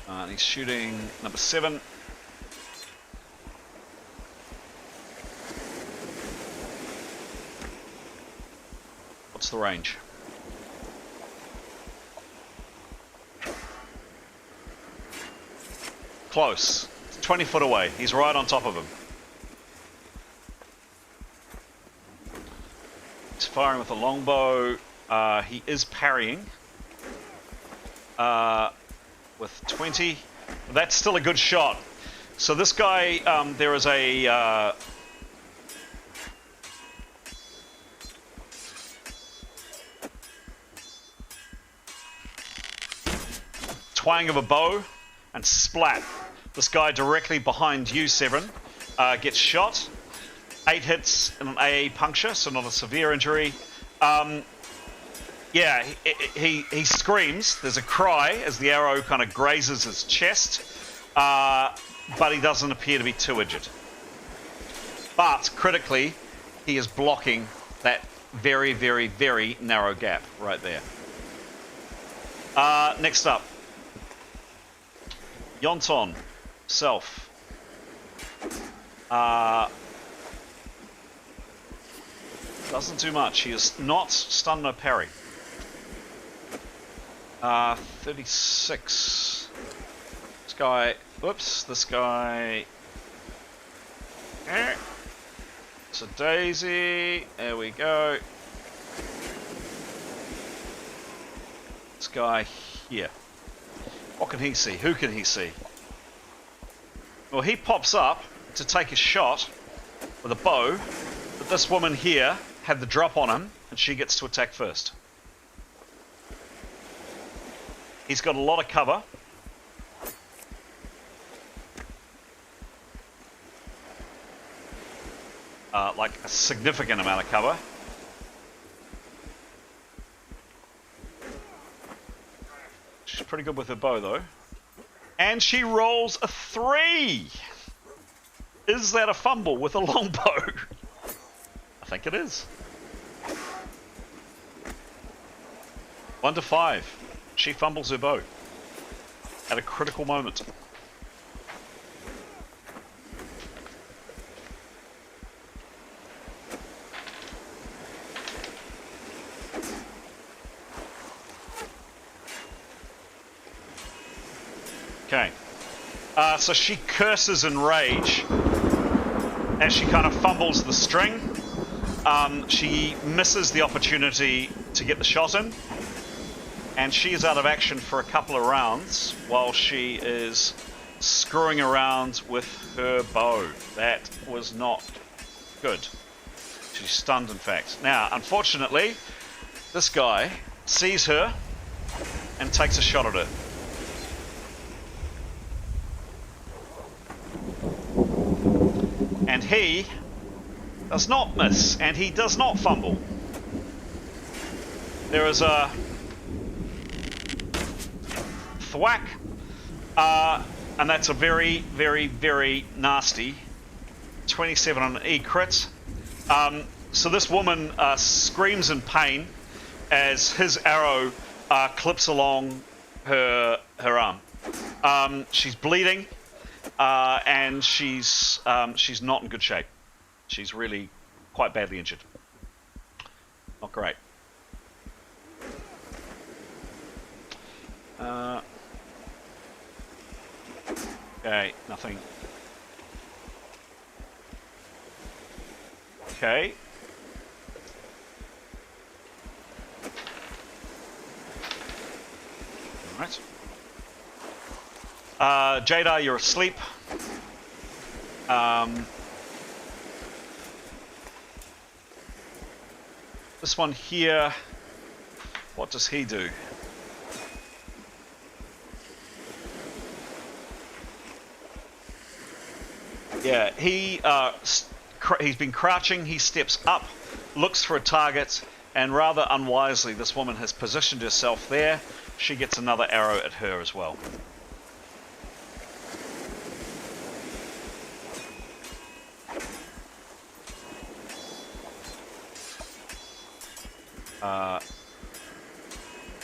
And he's shooting number 7. What's the range? Close. It's 20 foot away. He's right on top of him. He's firing with a longbow. He is parrying. With 20. That's still a good shot. So this guy, there is a... twang of a bow, and splat. This guy directly behind you, Severin, gets shot. 8 hits and an AA puncture, so not a severe injury. Yeah, he screams. There's a cry as the arrow kind of grazes his chest, but he doesn't appear to be too injured. But critically, he is blocking that very, very, very narrow gap right there. Next up, Yonton, self. Doesn't do much. He is not stun no parry. 36. This guy. Whoops. This guy. It's a daisy. There we go. This guy here. What can he see? Who can he see? Well, he pops up to take a shot with a bow, but this woman here had the drop on him, and she gets to attack first. He's got a lot of cover. Like a significant amount of cover. She's pretty good with her bow, though. And she rolls a 3! Is that a fumble with a longbow? I think it is. 1 to 5. She fumbles her bow at a critical moment. Okay. So she curses in rage as she kind of fumbles the string. She misses the opportunity to get the shot in, and she is out of action for a couple of rounds while she is screwing around with her bow. That was not good. She's stunned, in fact. Now, unfortunately, this guy sees her and takes a shot at her. And he does not miss, and he does not fumble. There is a thwack, and that's a very, very, very nasty 27 on an E crit. So this woman screams in pain as his arrow clips along her arm. She's bleeding. And she's not in good shape. She's really quite badly injured. Not great. Okay, nothing. Okay. All right. Jada, you're asleep. This one here, what does he do? Yeah, he's been crouching, he steps up, looks for a target, and rather unwisely, this woman has positioned herself there. She gets another arrow at her as well.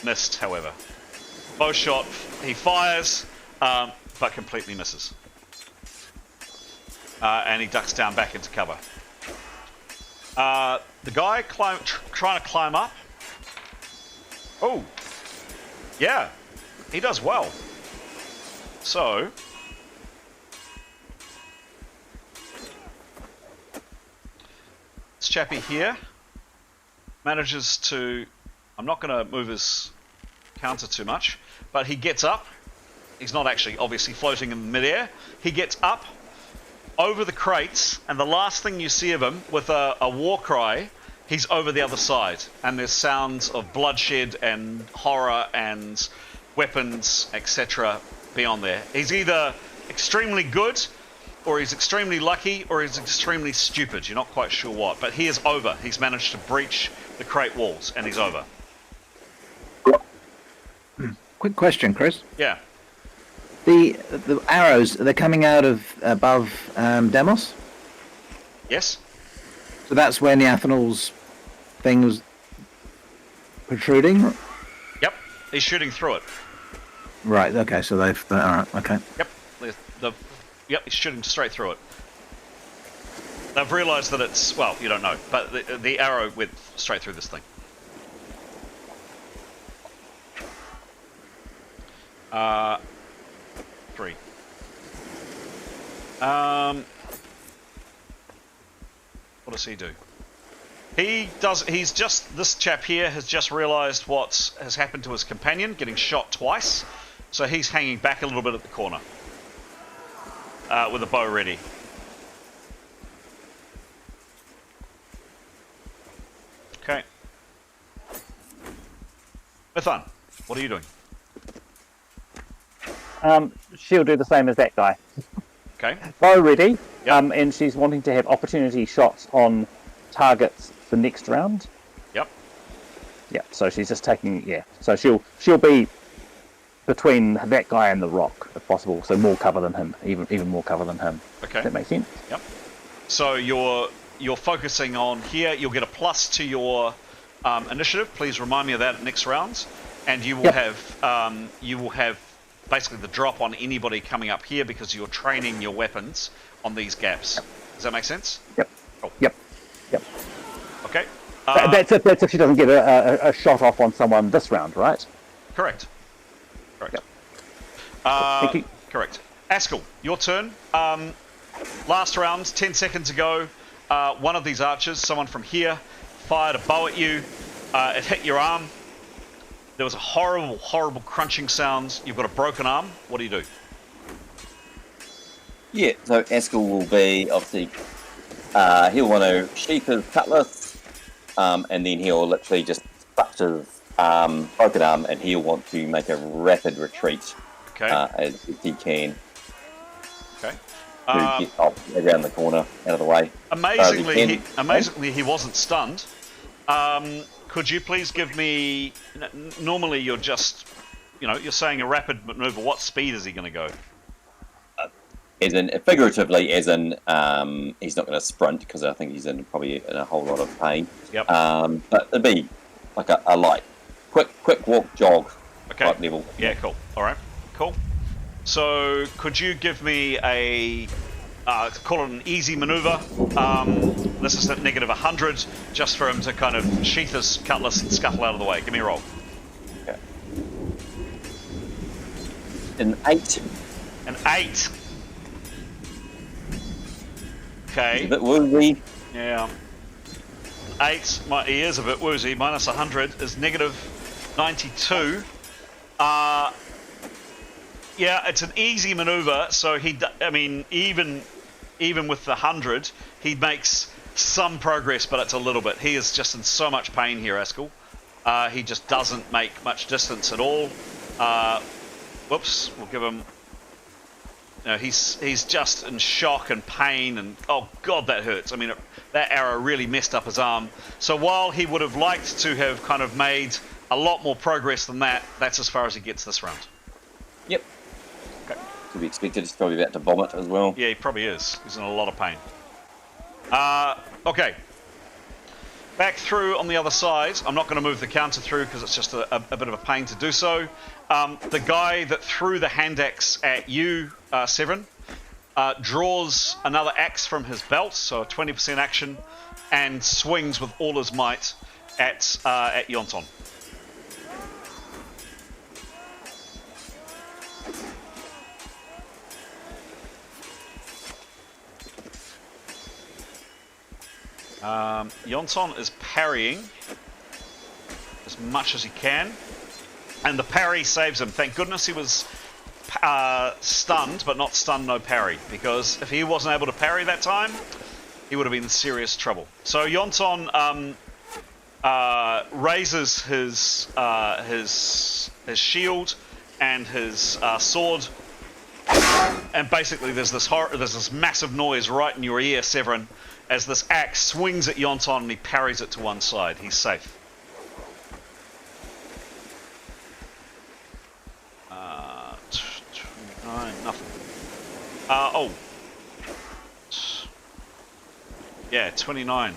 Missed, however. Bow shot, he fires, but completely misses. And he ducks down back into cover. The guy trying to climb up. Oh, yeah, he does well. So, this chappie here manages to, I'm not going to move his counter too much, but he gets up. He's not actually obviously floating in midair. He gets up over the crates, and the last thing you see of him with a war cry, he's over the other side, and there's sounds of bloodshed and horror and weapons, etc. beyond there. He's either extremely good, or he's extremely lucky, or he's extremely stupid. You're not quite sure what, but he is over. He's managed to breach the crate walls, and he's over. Quick question, Chris. Yeah. The arrows, they're coming out of above Demos? Yes. So that's where Neathanel's thing was protruding? Yep. He's shooting through it. Right, okay, so they've... Alright, okay. Yep. Yep, he's shooting straight through it. They've realised that it's... Well, you don't know, but the arrow went straight through this thing. Three. What does he do? This chap here has just realised what has happened to his companion, getting shot twice. So he's hanging back a little bit at the corner. With a bow ready. Okay. Mithan, what are you doing? She'll do the same as that guy. Okay. Bow ready, Yep. and she's wanting to have opportunity shots on targets the next round. Yep. Yeah, so she's just taking, so she'll be between that guy and the rock, if possible. So more cover than him, even more cover than him. Okay. Does that make sense? Yep. So you're focusing on here. You'll get a plus to your initiative. Please remind me of that next round, and you will have basically the drop on anybody coming up here because you're training your weapons on these gaps. Does that make sense? Yep. Cool. Yep. Okay. That's if she doesn't get a shot off on someone this round, right? Correct. Yep. Thank you. Correct. Askel, your turn. Last round, 10 seconds ago, one of these archers, someone from here, fired a bow at you. It hit your arm. There was a horrible, horrible crunching sound. You've got a broken arm. What do you do? Yeah, so Askel will be, obviously, he'll want to sheath his cutlass, and then he'll literally just clutch his broken arm, and he'll want to make a rapid retreat as best he can. Okay. To get around the corner, out of the way. Amazingly, he wasn't stunned. Could you please give me? Normally, you're just, you're saying a rapid maneuver. What speed is he going to go? As in, figuratively, as in, he's not going to sprint because I think he's probably in a whole lot of pain. Yep. But it'd be like a light, quick walk, jog type level. Yeah, cool. All right, cool. So, could you give me a call it an easy maneuver? This is at -100, just for him to kind of sheath his cutlass and scuttle out of the way. Give me a roll. Okay. An 8. An 8. Okay. He's a bit woozy. Yeah. 8. He is a bit woozy. -100 is -92. Yeah, it's an easy maneuver. So even with the 100, he makes some progress, but it's a little bit. He is just in so much pain here, Askel. He just doesn't make much distance at all. Whoops, we'll give him. He's just in shock and pain, and oh god, that hurts. I mean, that arrow really messed up his arm. So while he would have liked to have kind of made a lot more progress than that, that's as far as he gets this round. Yep. Okay. To be expected. He's probably about to vomit as well. Yeah, he probably is. He's in a lot of pain. Okay. Back through on the other side. I'm not going to move the counter through because it's just a bit of a pain to do so. The guy that threw the hand axe at you, Severin, draws another axe from his belt, so a 20% action, and swings with all his might at Yonton. Yonton is parrying as much as he can, and the parry saves him. Thank goodness he was stunned, but not stunned no parry, because if he wasn't able to parry that time, he would have been in serious trouble. So Yonton raises his shield and his sword, and basically there's this massive noise right in your ear, Severin, as this axe swings at Yonton and he parries it to one side. He's safe. Nothing. Yeah, 29.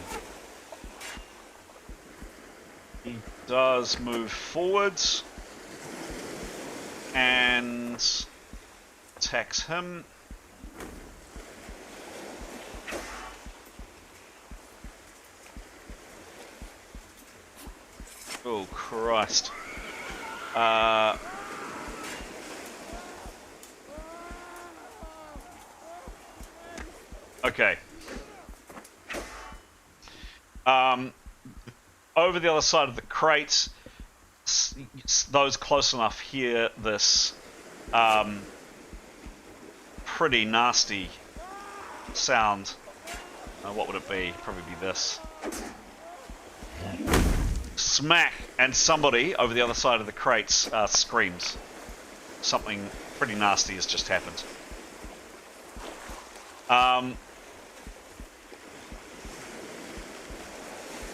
He does move forwards and attacks him. Oh, Christ. Okay. Over the other side of the crate, those close enough hear this pretty nasty sound. What would it be? Probably be this. Smack, and somebody over the other side of the crates screams. Something pretty nasty has just happened.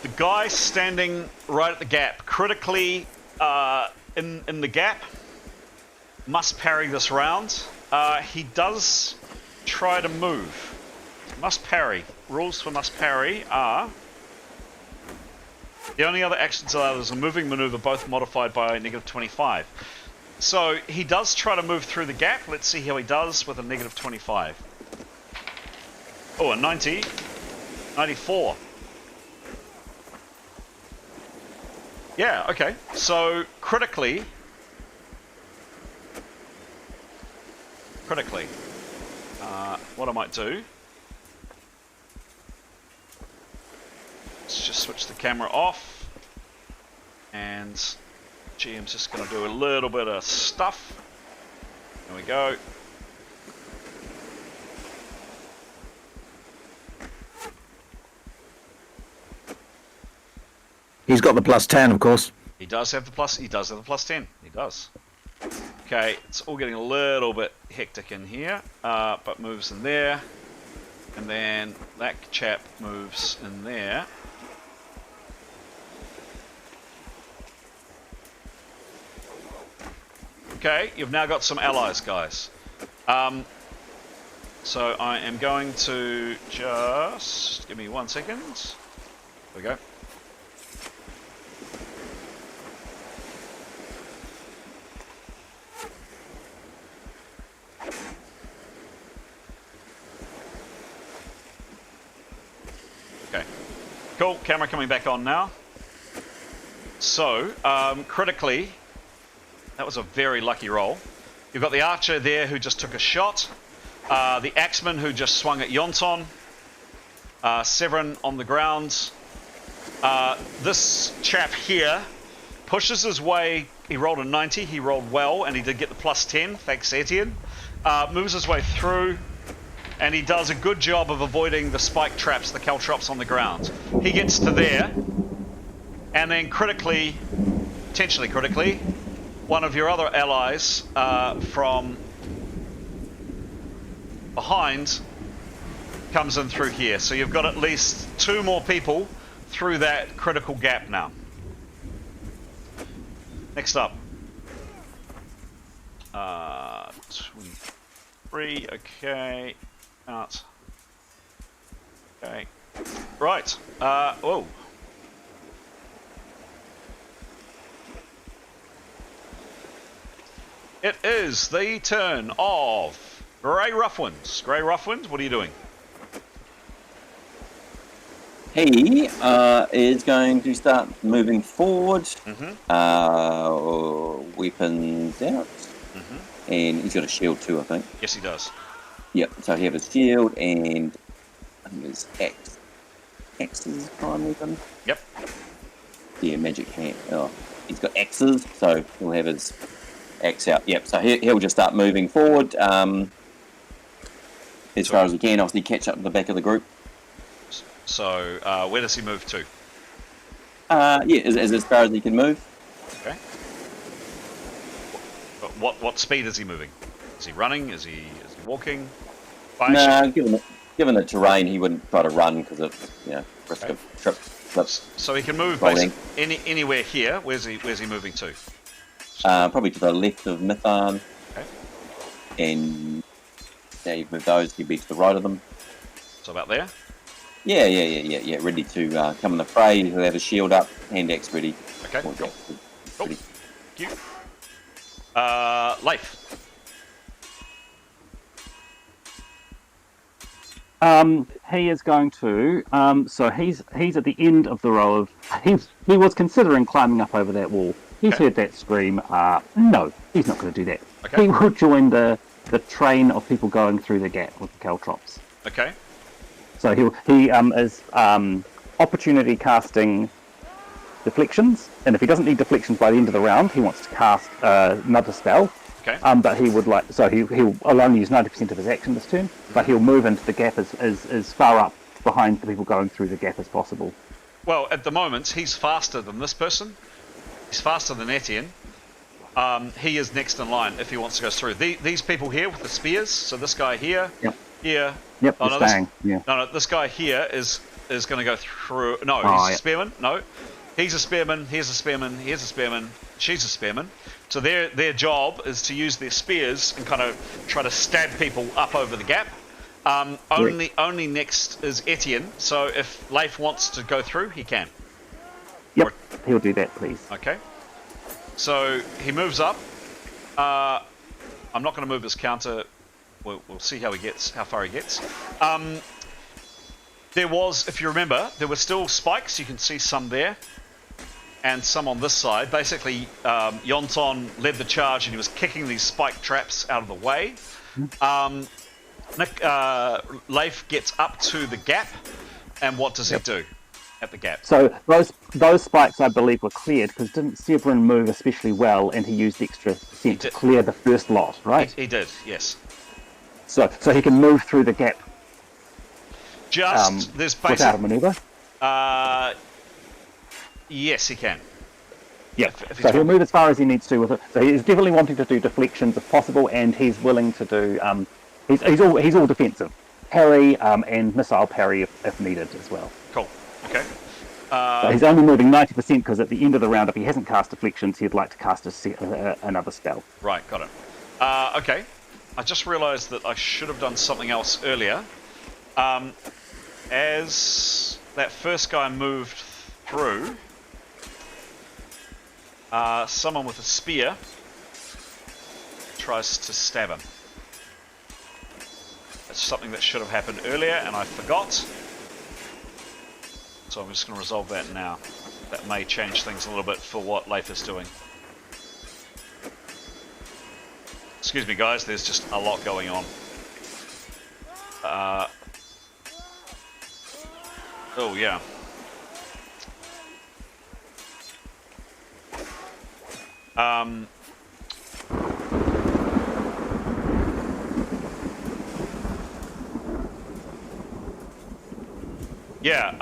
The guy standing right at the gap, critically in the gap, must parry this round. He does try to move. Must parry. Rules for must parry are... The only other actions allowed is a moving maneuver, both modified by -25. So he does try to move through the gap. Let's see how he does with a -25. Oh, a 90. 94. Yeah, okay. So critically, what I might do, let's just switch the camera off, and GM's just going to do a little bit of stuff. There we go. He's got the +10, of course. He does have the plus. He does have the +10. He does. Okay, it's all getting a little bit hectic in here, but moves in there, and then that chap moves in there. Okay, you've now got some allies, guys. So I am going to just give me 1 second. There we go. Okay, cool. Camera coming back on now. So, critically, that was a very lucky roll. You've got the archer there who just took a shot. The axeman who just swung at Yonton. Severin on the ground. This chap here pushes his way. He rolled a 90. He rolled well, and he did get the +10. Thanks, Etienne. Moves his way through. And he does a good job of avoiding the spike traps, the caltrops on the ground. He gets to there, and then critically, potentially critically, one of your other allies from behind comes in through here. So you've got at least 2 more people through that critical gap now. Next up. 23, okay. Out. Okay. Right. Whoa. It is the turn of Grey Roughwinds. Grey Roughwind, what are you doing? He is going to start moving forward. Weapons out. And he's got a shield too, I think. Yes, he does. Yep, so he has a shield and I think his axe. Axe is his prime weapon. Yep. Yeah, magic hand. Oh, he's got axes, so he'll have his axe out. Yep, so he'll just start moving forward as far as he can, obviously catch up to the back of the group. So, where does he move to? Yeah, as far as he can move. Okay. What speed is he moving? Is he running? Is he walking? No, given the terrain, he wouldn't try to run because of risk of trip flips. So he can move basically anywhere here. Where's he moving to? Probably to the left of Mytharn. Okay. And now you've moved those, he'd be to the right of them. So about there? Yeah. Ready to come in the fray. He'll have a shield up, hand axe ready. Okay, cool. Ready. Thank you. Leif. He is going to. So he's at the end of the row of. He was considering climbing up over that wall. He's heard that scream. No, he's not going to do that. Okay. He will join the train of people going through the gap with the caltrops. Okay. So he is opportunity casting deflections, and if he doesn't need deflections by the end of the round, he wants to cast another spell. Okay. But he would like, so he'll only use 90% of his action this turn, but he'll move into the gap as far up behind the people going through the gap as possible. Well, at the moment, he's faster than this person. He's faster than Etienne. He is next in line if he wants to go through. These people here with the spears, so this guy here, here. Yep, Oh, no, this guy here is going to go through. No, he's a spearman. No, he's a spearman. Here's a spearman. Here's a spearman. she's a spearman. So their job is to use their spears and kind of try to stab people up over the gap. Only next is Etienne. So if Leif wants to go through, he can. Yep, he'll do that, please. Okay. So he moves up. I'm not going to move his counter. We'll see how far he gets. There was, if you remember, there were still spikes. You can see some there, and some on this side. Basically, Yonton led the charge, and he was kicking these spike traps out of the way. Leif gets up to the gap, and what does he do at the gap? So those spikes, I believe, were cleared because didn't Severin move especially well, and he used extra percent to clear the first lot, right? He did, yes. So he can move through the gap. There's without a maneuver. Yes, he can. Yeah. So he'll move as far as he needs to with it. So he's definitely wanting to do deflections if possible, and he's willing to do. He's all defensive, parry and missile parry if needed as well. Cool. Okay. So he's only moving 90% because at the end of the round, if he hasn't cast deflections, he'd like to cast another spell. Right. Got it. Okay. I just realised that I should have done something else earlier. As that first guy moved through, someone with a spear tries to stab him. That's something that should have happened earlier, and I forgot. So I'm just going to resolve that now. That may change things a little bit for what Leif is doing. Excuse me, guys, there's just a lot going on. Oh, yeah. Yeah,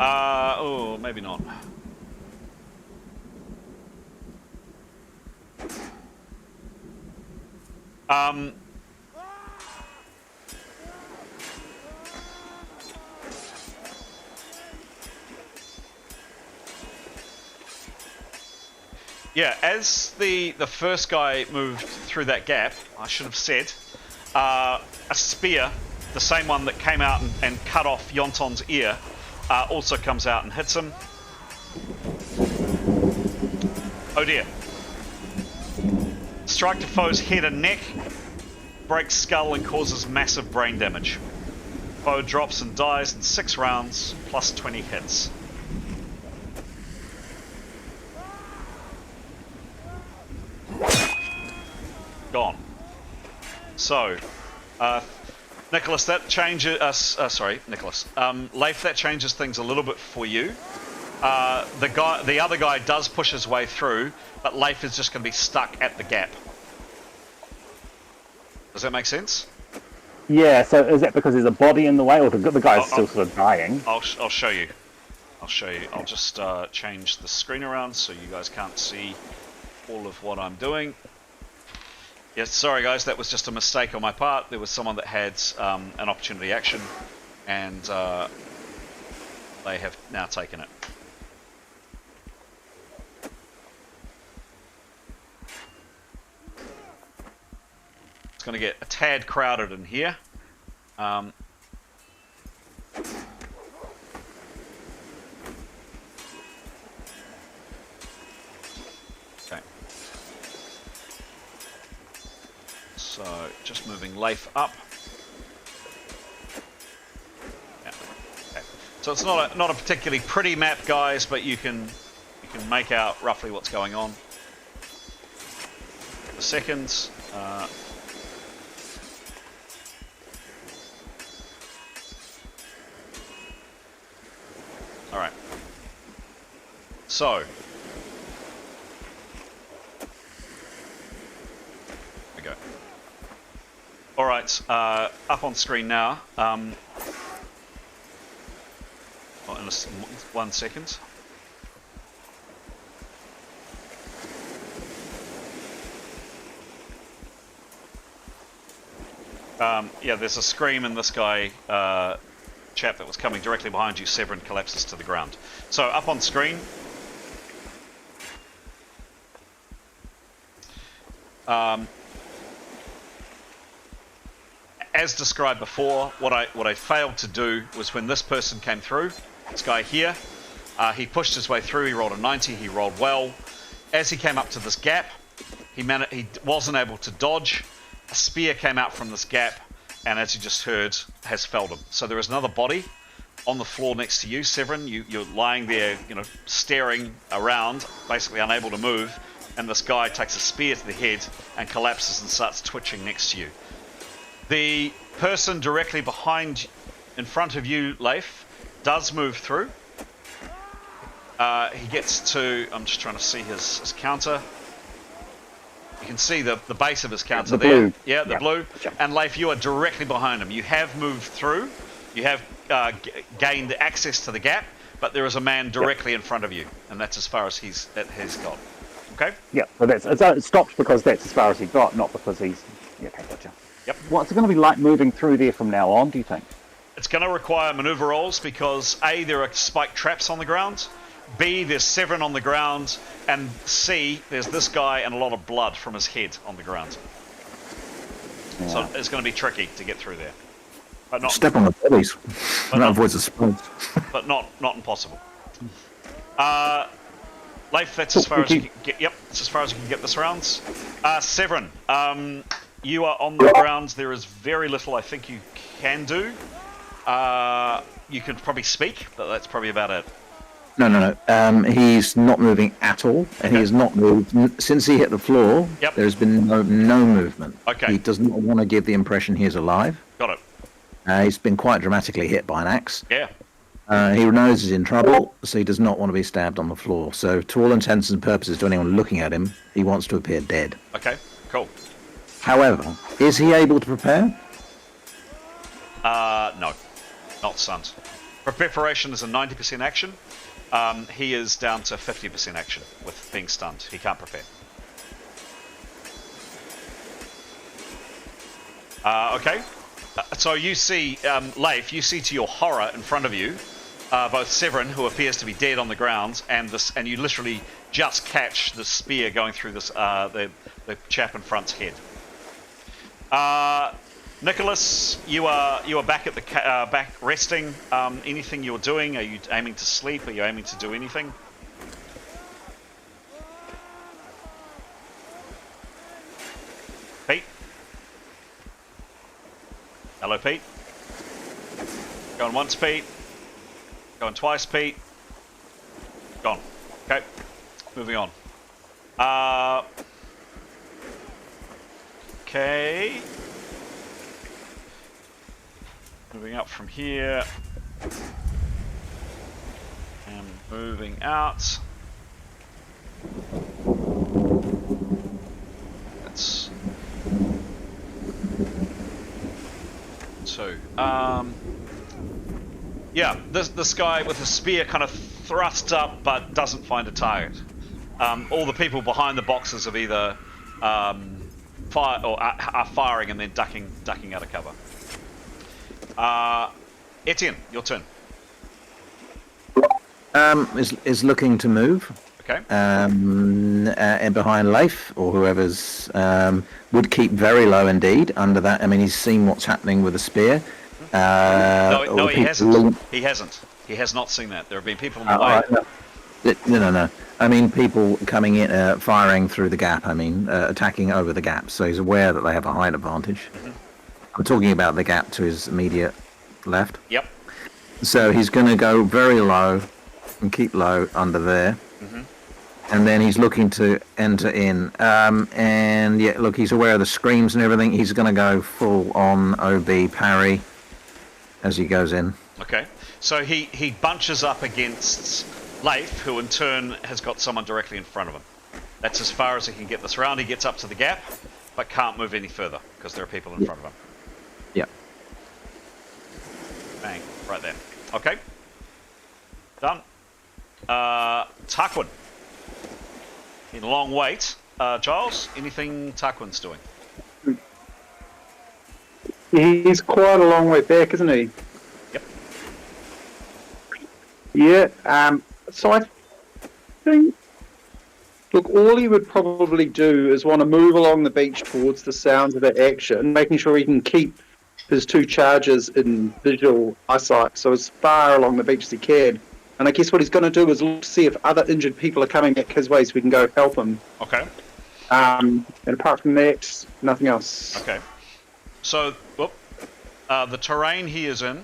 oh, maybe not. Yeah, as the first guy moved through that gap, I should have said, a spear, the same one that came out and cut off Yonton's ear, also comes out and hits him. Oh dear. Strike to foe's head and neck, breaks skull and causes massive brain damage. Foe drops and dies in 6 rounds, plus 20 hits. Gone. So, Nicholas, that changes Nicholas. Leif, that changes things a little bit for you. The other guy does push his way through, but Leif is just going to be stuck at the gap. Does that make sense? Yeah. So is that because there's a body in the way, or the guy's still sort of dying? I'll show you. I'll just change the screen around so you guys can't see all of what I'm doing. Yes, sorry guys, that was just a mistake on my part. There was someone that had an opportunity action, and they have now taken it. It's going to get a tad crowded in here. Okay. So, just moving Leif up. Yeah. Okay. So it's not a particularly pretty map, guys, but you can make out roughly what's going on. The seconds. All right. So. We go. All right, up on screen now. In 1 second. Yeah, there's a scream, and this guy, chap that was coming directly behind you, Severin, collapses to the ground. So up on screen. As described before, what I failed to do was when this person came through, this guy here, he pushed his way through, he rolled a 90, he rolled well. As he came up to this gap, he wasn't able to dodge. A spear came out from this gap, and as you just heard, has felled him. So there is another body on the floor next to you, Severin. You're lying there, staring around, basically unable to move, and this guy takes a spear to the head and collapses and starts twitching next to you. The person directly in front of you, Leif, does move through. He gets to... I'm just trying to see his counter. You can see the base of his counter there. Blue. Yeah, the blue. And Leif, you are directly behind him. You have moved through. You have gained access to the gap, but there is a man directly in front of you, and that's as far as he's got. Okay? Yeah, so it stopped because that's as far as he got, not because he's... Yeah, okay, gotcha. Yep. What's it going to be like moving through there from now on, do you think? It's going to require maneuver rolls because A, there are spike traps on the ground, B, there's Severin on the ground, and C, there's this guy and a lot of blood from his head on the ground. Yeah. So it's going to be tricky to get through there. But not, step on the bodies. That avoids the spikes. But not impossible. Leif, that's as far as you can get. Yep, that's as far as you can get this round. Severin, you are on the ground. There is very little I think you can do. You could probably speak, but that's probably about it. No. He's not moving at all, and he has not moved since he hit the floor. Yep. There's been no movement. Okay. He does not want to give the impression he is alive. Got it. He's been quite dramatically hit by an axe. Yeah. He knows he's in trouble, so he does not want to be stabbed on the floor. So, to all intents and purposes, to anyone looking at him, he wants to appear dead. Okay. Cool. However, is he able to prepare? No, not stunned. Preparation is a 90% action. He is down to 50% action with being stunned. He can't prepare. Okay. So you see, Leif, you see to your horror in front of you, both Severin, who appears to be dead on the ground, and you literally just catch the spear going through this the chap in front's head. Nicholas, you are back at the back resting. Anything you're doing? Are you aiming to sleep? Are you aiming to do anything? Pete? Hello, Pete. Going once, Pete. Going twice, Pete. Gone. Okay. Moving on. Okay. Moving up from here. And moving out. That's... So, yeah, this guy with a spear kind of thrusts up but doesn't find a target. All the people behind the boxes have either fire or are firing and then ducking out of cover. Etienne, your turn. Is looking to move. Okay. And behind Leif or whoever's would keep very low indeed under that. I mean, he's seen what's happening with the spear. No, he hasn't. He hasn't. He has not seen that. There have been people in the way. No. I mean, people coming in, firing through the gap. I mean, attacking over the gap. So he's aware that they have a height advantage. Mm-hmm. I'm talking about the gap to his immediate left. Yep. So he's going to go very low and keep low under there. Mm-hmm. And then he's looking to enter in. And yeah, look, he's aware of the screams and everything. He's going to go full on OB parry as he goes in. Okay. So he bunches up against Leif, who in turn has got someone directly in front of him. That's as far as he can get this round. He gets up to the gap, but can't move any further because there are people in front of him. Yeah. Bang. Right there. Okay. Done. Tarquin. In a long wait. Giles, anything Tarquin's doing? He's quite a long way back, isn't he? Yep. Yeah. So I think Look, all he would probably do is want to move along the beach towards the sounds of that action, making sure he can keep his 2 charges in visual eyesight, so as far along the beach as he can. And I guess what he's going to do is look to see if other injured people are coming back his way so we can go help him. Okay. And apart from that, nothing else. Okay. So, the terrain he is in.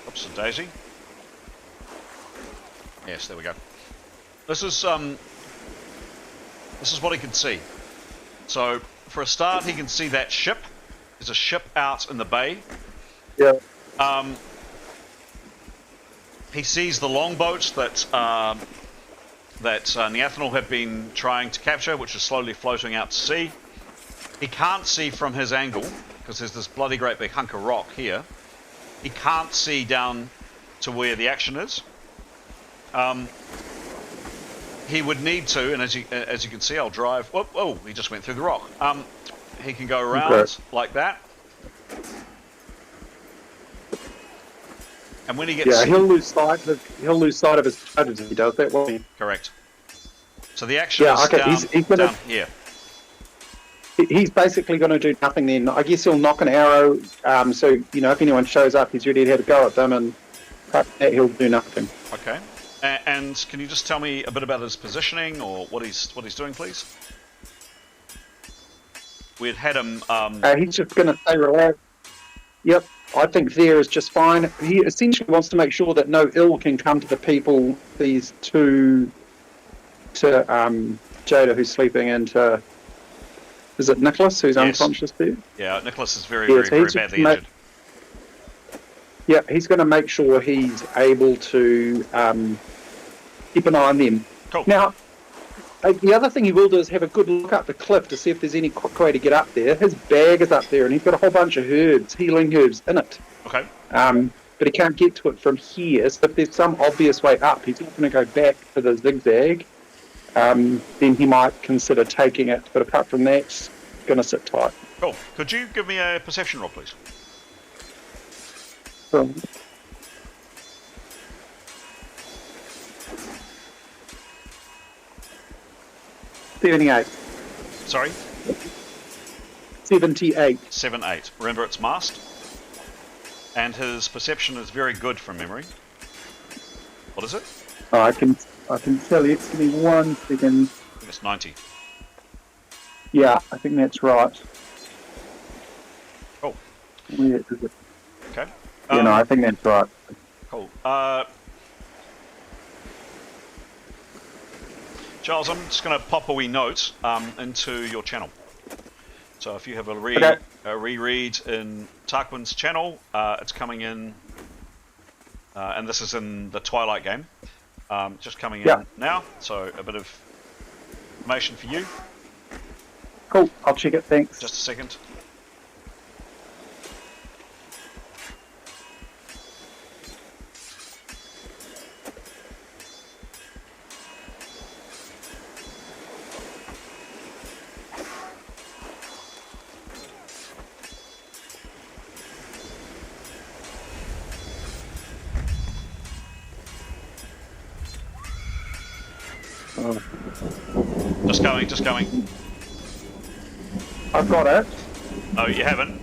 Oops, a daisy. Yes, there we go. This is what he can see. So, for a start, he can see that ship. There's a ship out in the bay. Yeah. He sees the longboat that Neathanel have been trying to capture, which is slowly floating out to sea. He can't see from his angle, because there's this bloody great big hunk of rock here. He can't see down to where the action is. He would need to, and as you can see, I'll drive. Oh, he just went through the rock. He can go around like that. And when he gets... Yeah, he'll lose sight of his charges if he does that, won't he? Correct. So the action is down, he's gonna, down here. He's basically going to do nothing then. I guess he'll knock an arrow, so, you know, if anyone shows up, he's ready to have a go at them, and he'll do nothing. Okay. And can you just tell me a bit about his positioning, or what he's doing, please? We'd had him... he's just going to stay relaxed. Yep. I think there is just fine. He essentially wants to make sure that no ill can come to the people, these two, to Jada, who's sleeping, and to, is it Nicholas, who's unconscious there? Yeah, Nicholas is very badly injured. Yeah, he's going to make sure he's able to keep an eye on them. Cool. Now, the other thing he will do is have a good look up the cliff to see if there's any quick way to get up there. His bag is up there, and he's got a whole bunch of herbs, healing herbs, in it. Okay. But he can't get to it from here, so if there's some obvious way up, he's not going to go back to the zigzag. Then he might consider taking it, but apart from that, he's going to sit tight. Cool. Could you give me a perception roll, please? 78. Sorry? 78. 78. Remember, it's masked. And his perception is very good from memory. What is it? Oh, I can tell you. Give me 1 second. I think it's 90. Yeah, I think that's right. Cool. Where is it? Okay. I think that's right. Cool. Charles, I'm just going to pop a wee note into your channel. So if you have a reread in Tarquin's channel, it's coming in, and this is in the Twilight game, just coming in now. So a bit of information for you. Cool, I'll check it, thanks. Just a second. Just going. I've got it. Oh, you haven't?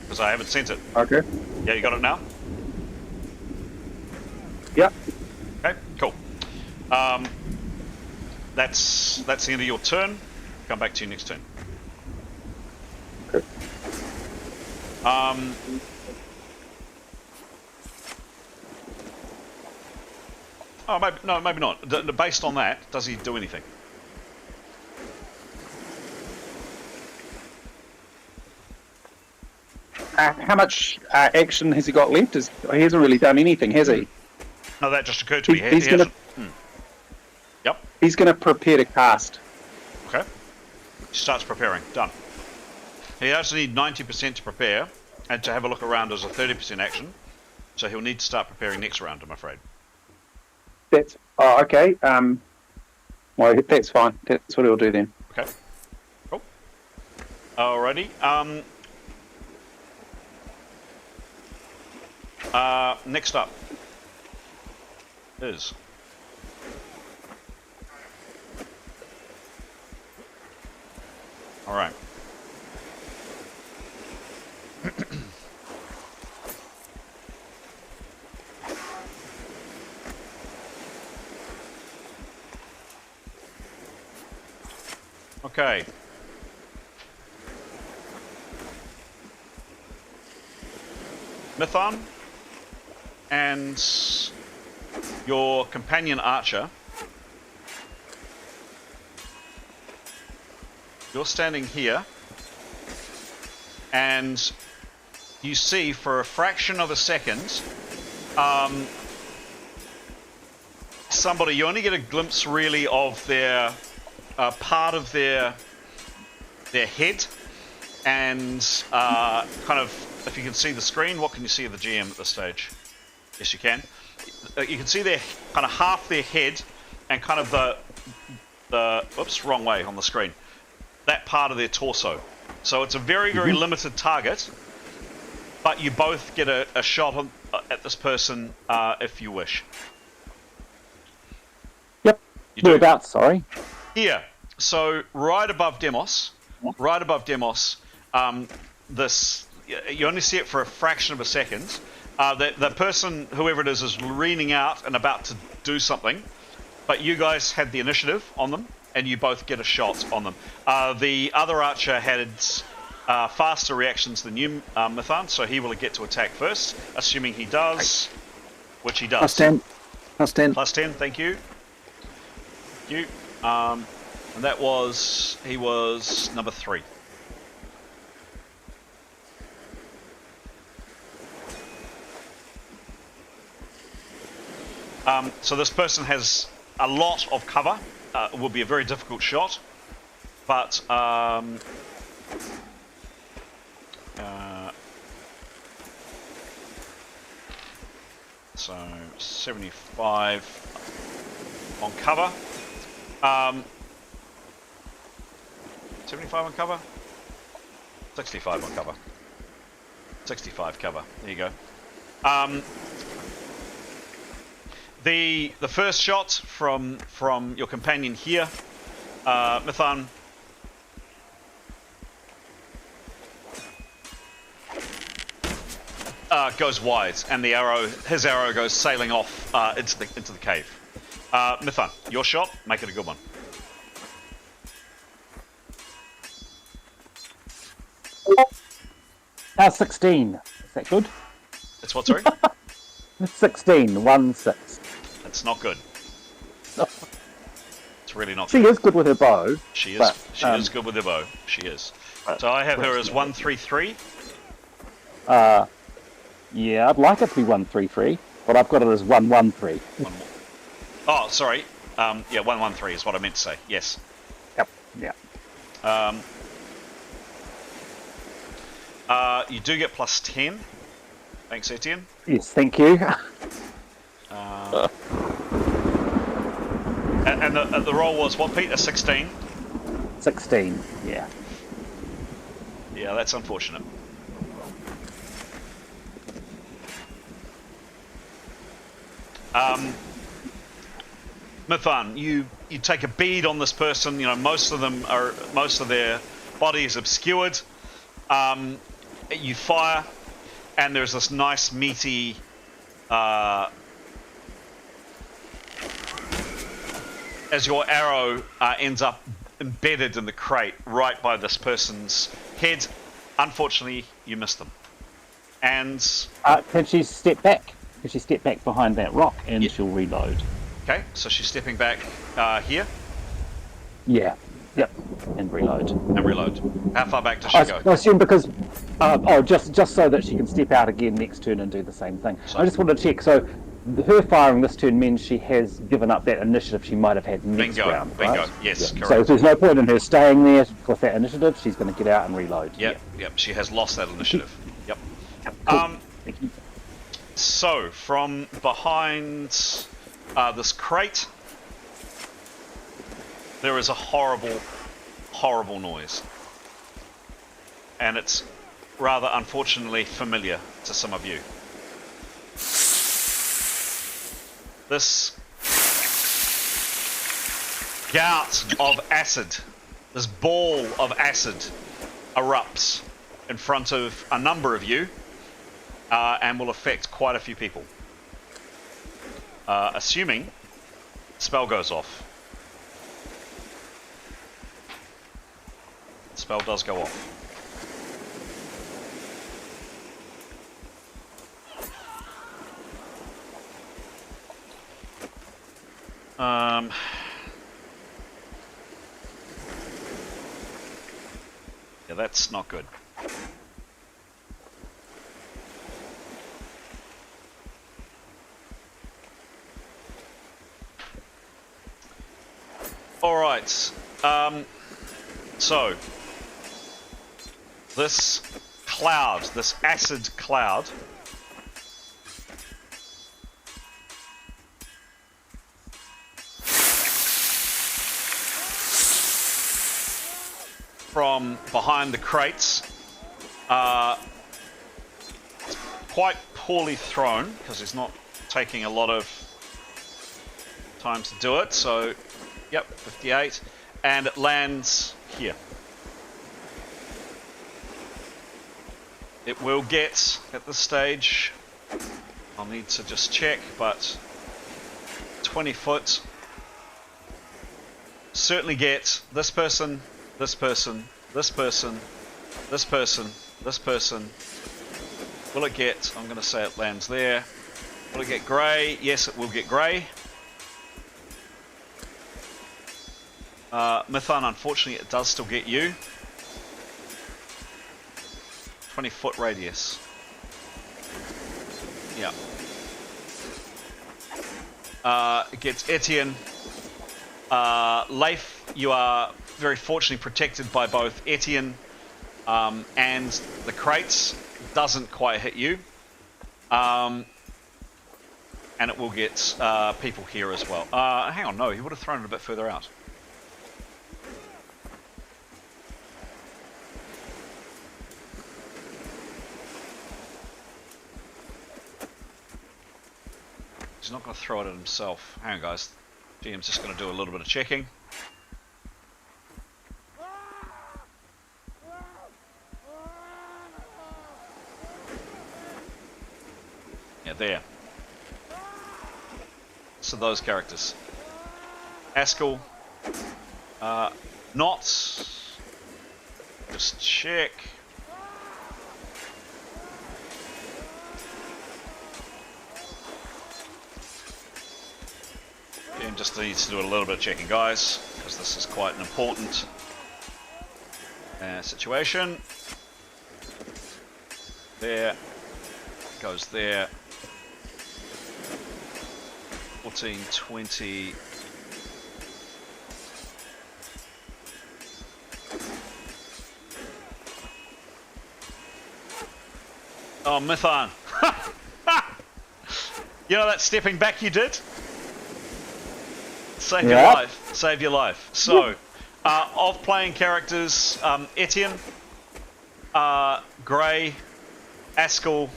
Because I haven't sent it. Okay. Yeah, you got it now? Yep. Okay, cool. That's the end of your turn. Come back to you next turn. Okay. Oh, maybe not. Based on that, does he do anything? How much action has he got left? He hasn't really done anything, has he? No, that just occurred to me. He's going to. Yep. He's going to prepare to cast. Okay. He starts preparing. Done. He does need 90% to prepare, and to have a look around is a 30% action. So he'll need to start preparing next round, I'm afraid. That's okay. Well, that's fine. That's what he'll do then. Okay. Cool. Alrighty. Next up is All right. Okay. Mython and your companion archer. You're standing here, and you see for a fraction of a second, somebody, you only get a glimpse really of their, part of their head, and kind of, if you can see the screen, what can you see of the GM at this stage? Yes, you can. You can see their, kind of half their head, and kind of the, oops, wrong way on the screen. That part of their torso. So it's a very, very limited target, but you both get a shot on, at this person if you wish. Yep. Whereabouts, sorry? Here. So right above Demos, this, you only see it for a fraction of a second. The person, whoever it is leaning out and about to do something, but you guys had the initiative on them, and you both get a shot on them. The other archer had faster reactions than you, Mython, so he will get to attack first, assuming he does, which he does. Plus 10. Plus 10. Plus 10, thank you. Thank you. And that was, he was number 3. So this person has a lot of cover. It will be a very difficult shot, but so 75 on cover. 75 on cover. 65 on cover. 65 cover. There you go. The first shot from your companion here, Mython, goes wide, and his arrow goes sailing off into the cave. Mython, your shot, make it a good one. How's 16? Is that good? It's what, sorry? 16, 1, 6. That's not good. It's really not She good. is good with her bow. She is. But, she is good with her bow. She is. So I have her as 133. Yeah, I'd like it to be 133, but I've got it as 113. Oh, sorry. Yeah, 113 is what I meant to say. Yes. Yep. Yeah. You do get plus 10. Thanks, Etienne. Yes, thank you. And the roll was what, Pete? A 16? 16, yeah. Yeah, that's unfortunate. Mython, you take a bead on this person. You know, most of their body is obscured. You fire, and there's this nice meaty as your arrow ends up embedded in the crate right by this person's head. Unfortunately, you missed them. And can she step back? Can she step back behind that rock and she'll reload? Okay, so she's stepping back here. Yeah. Yep. And reload. And reload. How far back does she go? I assume because just so that she can step out again next turn and do the same thing. So, I just wanted to check. So her firing this turn means she has given up that initiative she might have had next round. Bingo. Right? Yes, correct. So there's no point in her staying there with that initiative. She's going to get out and reload. Yep. She has lost that initiative. Yep. Cool. Thank you. So from behind this crate, there is a horrible, horrible noise. And it's rather unfortunately familiar to some of you. This gout of acid this ball of acid erupts in front of a number of you and will affect quite a few people. Assuming spell goes off. Spell does go off. Yeah, that's not good. All right. So this cloud, this acid cloud, from behind the crates, quite poorly thrown because he's not taking a lot of time to do it. So, yep, 58, and it lands here. It will get at this stage. I'll need to just check, but 20 foot. Certainly get this person. This person, this person, this person, this person. Will it get, I'm going to say it lands there. Will it get grey? Yes, it will get grey. Mython, unfortunately, it does still get you. 20 foot radius. Yeah. It gets Etienne. Leif, you are very fortunately protected by both Etienne and the crates. Doesn't quite hit you. And it will get people here as well. Hang on, no, he would have thrown it a bit further out. He's not going to throw it at himself. Hang on, guys. GM's just going to do a little bit of checking. Yeah, there. So those characters. Askel. Not. Just check. GM just needs to do a little bit of checking, guys, because this is quite an important situation. There. Goes there. 14, 20. Oh, Mython. You know that stepping back you did? Save your life. Save your life. So, of playing characters, Etienne, Grey, Askel,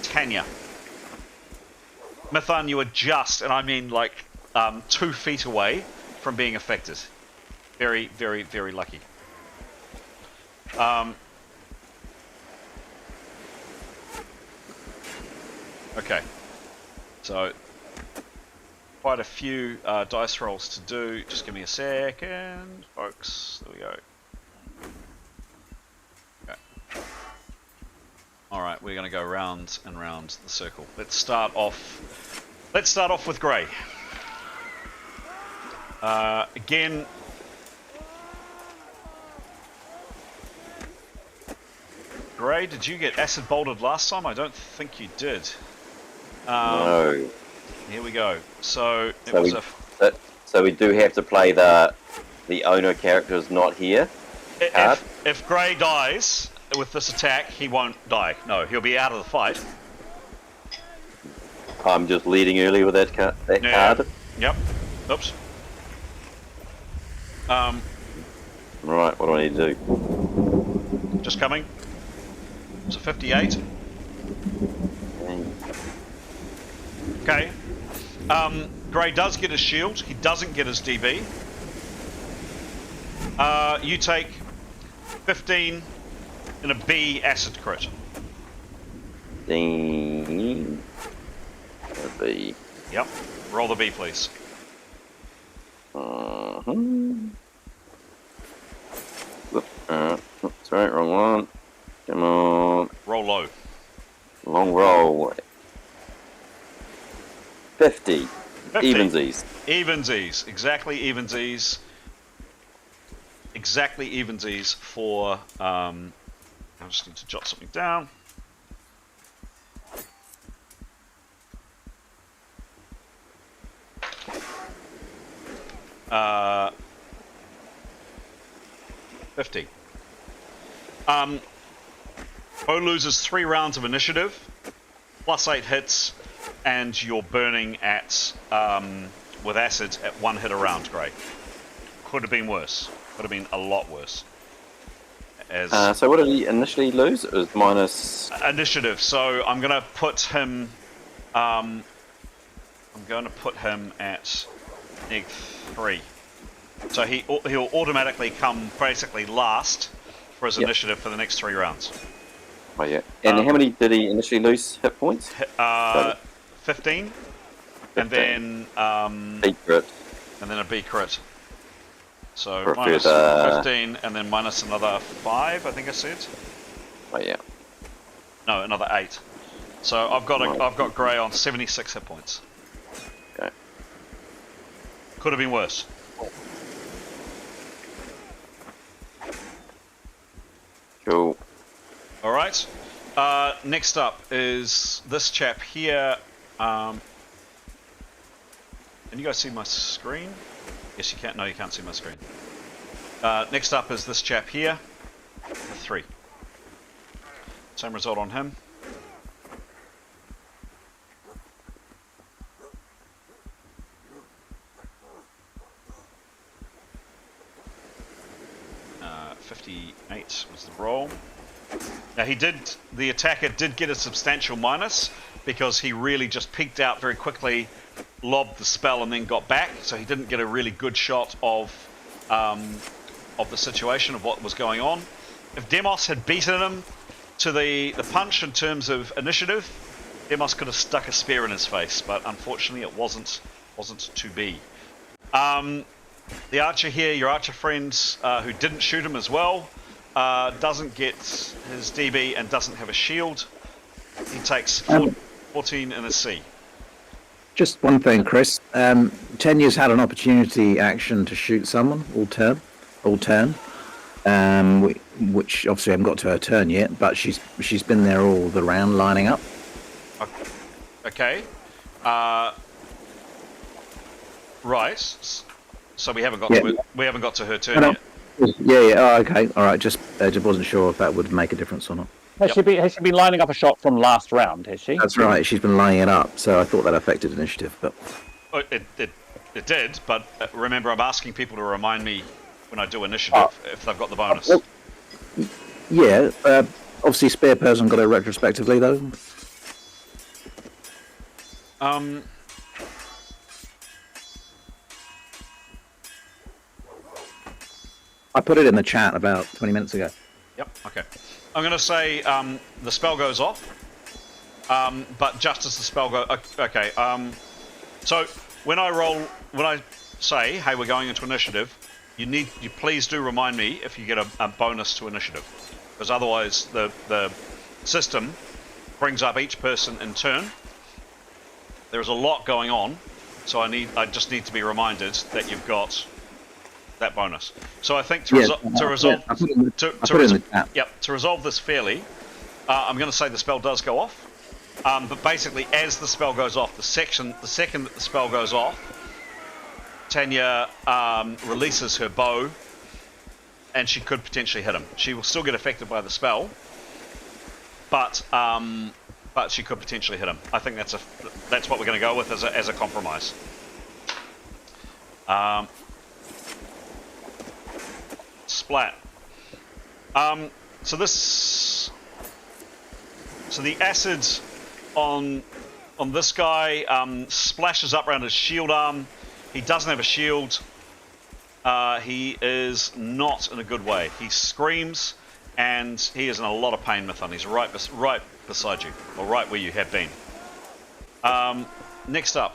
Tanya. Mython, you are just, and I mean like 2 feet away from being affected. Very, very, very lucky. Okay. So, quite a few dice rolls to do. Just give me a second, folks. There we go. Okay. Alright, we're going to go round and round the circle. Let's start off with Grey. Again, Grey, did you get acid bolted last time? I don't think you did. No. Here we go. So we do have to play the owner character is not here. If Grey dies with this attack, he won't die. No, he'll be out of the fight. I'm just leading early with that card. Yep. Oops. Right, what do I need to do? Just coming. It's a 58. Okay. Grey does get his shield. He doesn't get his DB. You take 15 in a B acid crit. Ding. B. Yep. Roll the B, please. Sorry, wrong one. Come on. Roll low. Long roll. 50. 50. Evensies. Evensies. Exactly evensies. Exactly evensies for... I just need to jot something down. Uh, 50. Bo loses 3 rounds of initiative, plus 8 hits, and you're burning at with acid at 1 hit a round, Grey. Could have been worse. Could have been a lot worse. So what did he initially lose? It was minus... Initiative. So I'm going to put him... I'm going to put him at -3. So he'll automatically come basically last for his initiative for the next 3 rounds. Oh yeah. And how many did he initially lose hit points? 15. And then B crit. And then a B crit. So For minus further... 15 and then minus another 5, I think I said. Oh yeah. No, another 8. So I've got Grey on 76 hit points. Okay. Could have been worse. Cool. All right. Next up is this chap here. Can you guys see my screen? Yes, you can't. No, you can't see my screen. Next up is this chap here. 3. Same result on him. .58 was the roll. Now the attacker did get a substantial minus because he really just peeked out very quickly, lobbed the spell and then got back, so he didn't get a really good shot of the situation, of what was going on. If Demos had beaten him to the punch in terms of initiative, Demos could have stuck a spear in his face, but unfortunately it wasn't to be. The archer here, your archer friend, who didn't shoot him as well, doesn't get his DB and doesn't have a shield. He takes 14 in a C. Just one thing, Chris. Tenya's had an opportunity action to shoot someone all turn, which obviously haven't got to her turn yet, but she's been there all the round lining up. Okay. Right. So we haven't got to her turn yet. Yeah. Oh, okay. All right. Just wasn't sure if that would make a difference or not. Has she been lining up a shot from last round? Has she? That's right. She's been lining it up, so I thought that affected initiative, but It did. But remember, I'm asking people to remind me when I do initiative if they've got the bonus. Yeah. Obviously, spare person got it retrospectively though. I put it in the chat about 20 minutes ago. Yep, okay. I'm going to say the spell goes off, but just as the spell goes... Okay, so when I say, hey, we're going into initiative, you please do remind me if you get a bonus to initiative, because otherwise the system brings up each person in turn. There's a lot going on, so I just need to be reminded that you've got that bonus. So I think to resolve this fairly, I'm going to say the spell does go off. But basically, as the spell goes off, the second that the spell goes off, Tanya releases her bow, and she could potentially hit him. She will still get affected by the spell, but she could potentially hit him. I think that's what we're going to go with as a compromise. Splat. So the acid on this guy splashes up around his shield arm. He doesn't have a shield. he is not in a good way. He screams, and he is in a lot of pain, Mython. He's right beside you, or right where you have been. Next up,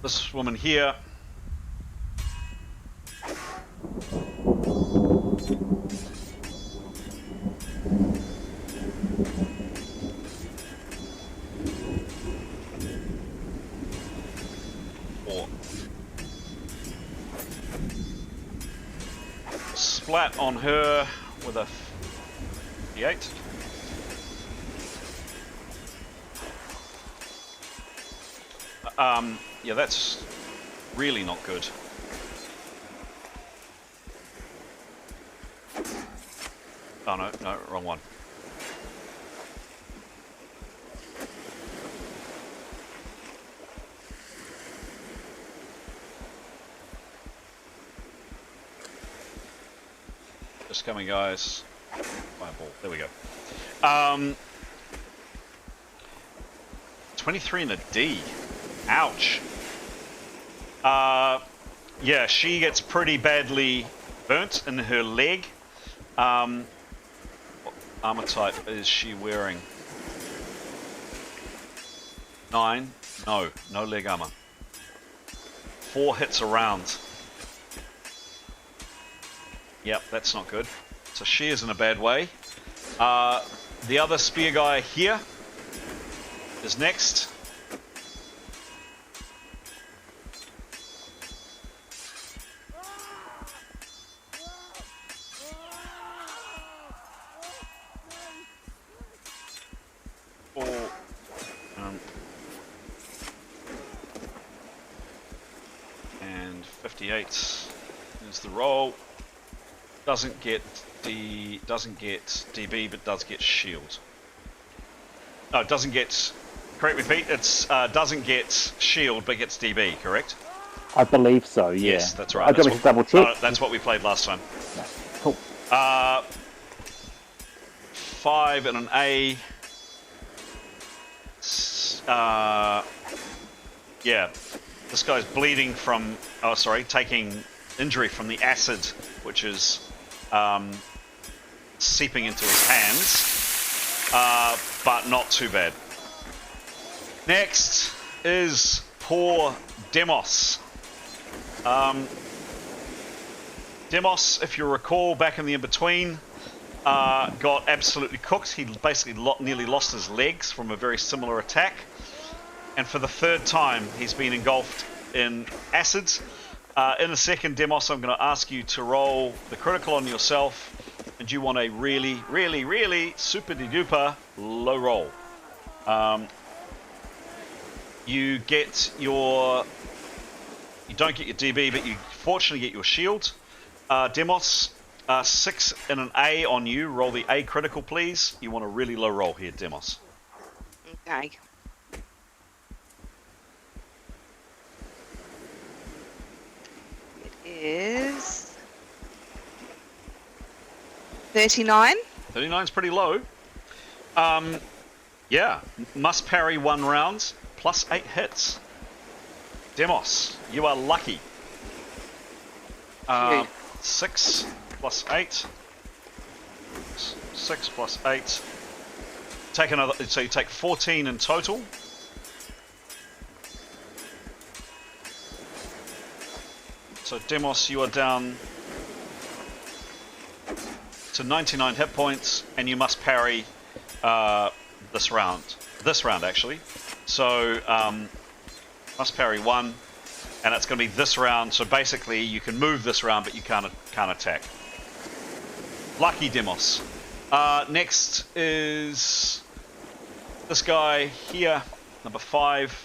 this woman here. Splat on her with a 58. Yeah, that's really not good. Oh no, wrong one. Just coming, guys. Fireball. There we go. 23 and a D. Ouch. Yeah, she gets pretty badly burnt in her leg. What armor type is she wearing? 9. No leg armor. 4 hits a round. Yep, that's not good. So she is in a bad way. The other spear guy here is next. And 58 is the roll. Doesn't get DB, but does get shield. No, it doesn't get. Correct me, Pete. It's doesn't get shield, but gets DB. Correct? I believe so. Yeah. Yes, that's right. I've got to double check. That's what we played last time. Yeah. Cool. 5 and an A. Yeah, this guy's bleeding from. Oh, sorry, taking injury from the acid, which is seeping into his hands, but not too bad. Next is poor Demos. Demos, if you recall, back in the in-between, got absolutely cooked. He basically nearly lost his legs from a very similar attack. And for the third time, he's been engulfed in acids. In a second, Demos, I'm going to ask you to roll the critical on yourself, and you want a really, really, really super-de-duper low roll. You don't get your DB, but you fortunately get your shield. Demos, 6 and an A on you. Roll the A critical, please. You want a really low roll here, Demos. Okay. Is 39. 39 is pretty low. Yeah, must parry 1 round plus 8 hits. Demos, you are lucky. 6 plus 8. 6 plus 8. Take another. So you take 14 in total. So Demos, you are down to 99 hit points, and you must parry this round. This round, actually. So must parry 1, and it's going to be this round. So basically, you can move this round, but you can't attack. Lucky Demos. Next is this guy here, number 5.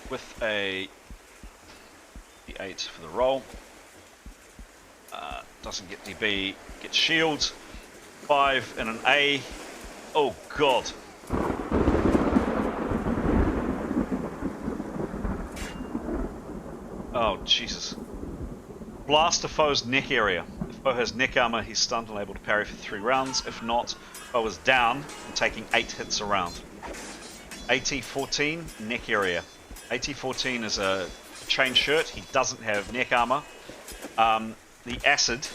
With a D8 for the roll. Doesn't get DB, gets shield. 5 and an A. Oh god. Oh Jesus. Blast a foe's neck area. Foe has neck armor, he's stunned and able to parry for 3 rounds. If not, Foe is down and taking 8 hits a round. AT-14, neck area. AT-14 is a chain shirt, he doesn't have neck armor. The acid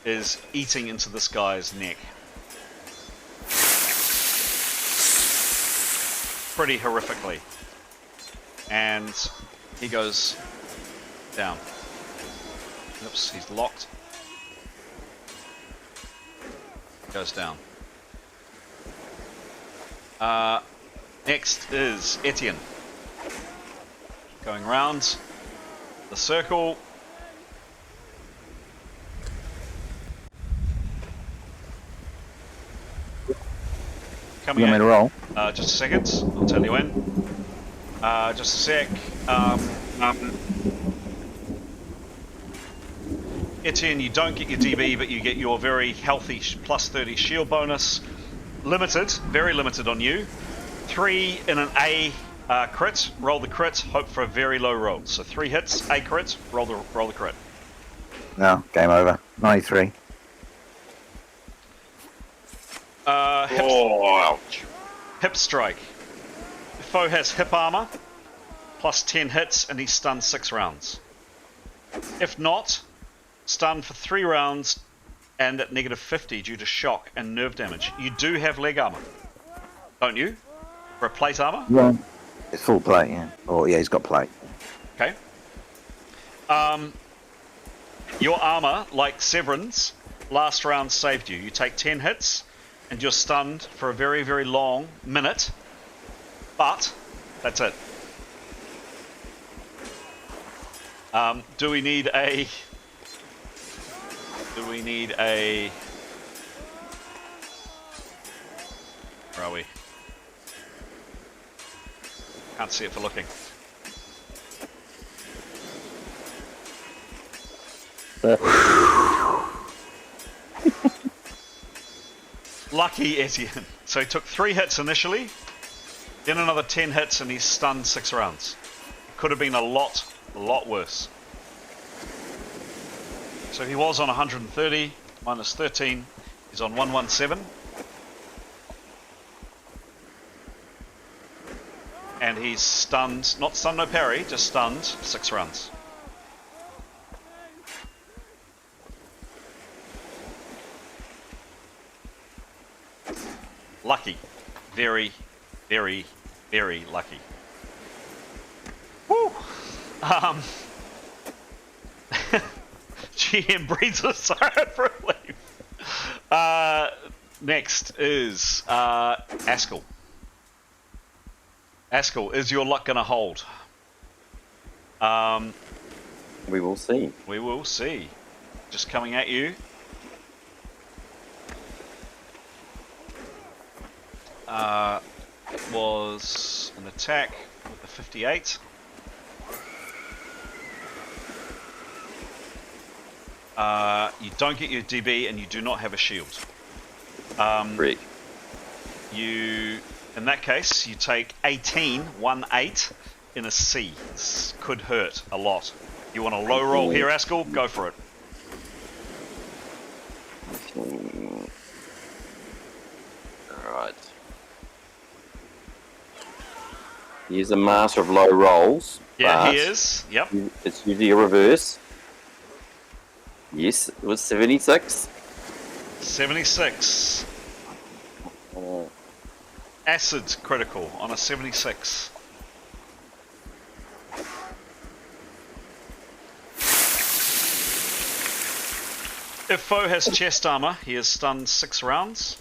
is eating into this guy's neck. Pretty horrifically. And he goes down. Oops, he's locked. Goes down. Next is Etienne. Going round the circle. Coming You want me to roll? Just a second, I'll tell you when. Just a sec. Etienne, you don't get your DB, but you get your very healthy plus 30 shield bonus. Limited, very limited on you. 3 in an A crit, roll the crit, hope for a very low roll. So 3 hits, A crit, roll the crit. No, game over. 93. Ouch. Hip strike. Foe has hip armor, plus 10 hits, and he's stunned 6 rounds. If not, stunned for 3 rounds and at negative 50 due to shock and nerve damage. You do have leg armor, don't you? For a plate armor? Yeah. It's full plate, yeah. Oh, yeah, he's got plate. Okay. Your armor, like Severin's, last round saved you. You take 10 hits, and you're stunned for a very, very long minute. But, that's it. Do we need a... Where are we? Can't see it for looking. Lucky Etienne. So he took 3 hits initially, then another 10 hits, and he's stunned 6 rounds. It could have been a lot worse. So he was on 130, minus 13, he's on 117. And he's stunned, not stunned no parry, just stunned 6 rounds. Lucky. Very, very, very lucky. Woo! GM breathes a sigh of relief. Next is Askel. Askel, is your luck going to hold? We will see. We will see. Just coming at you. It was an attack with the 58. You don't get your DB and you do not have a shield. Rick. You, in that case, you take 18, 1-8 in a C. This could hurt a lot. You want a low roll here, Askel? Go for it. Alright. He's a master of low rolls. Yeah, he is. Yep. It's usually a reverse. Yes, it was 76. 76. Acid critical on a 76. If foe has chest armor, he is stunned 6 rounds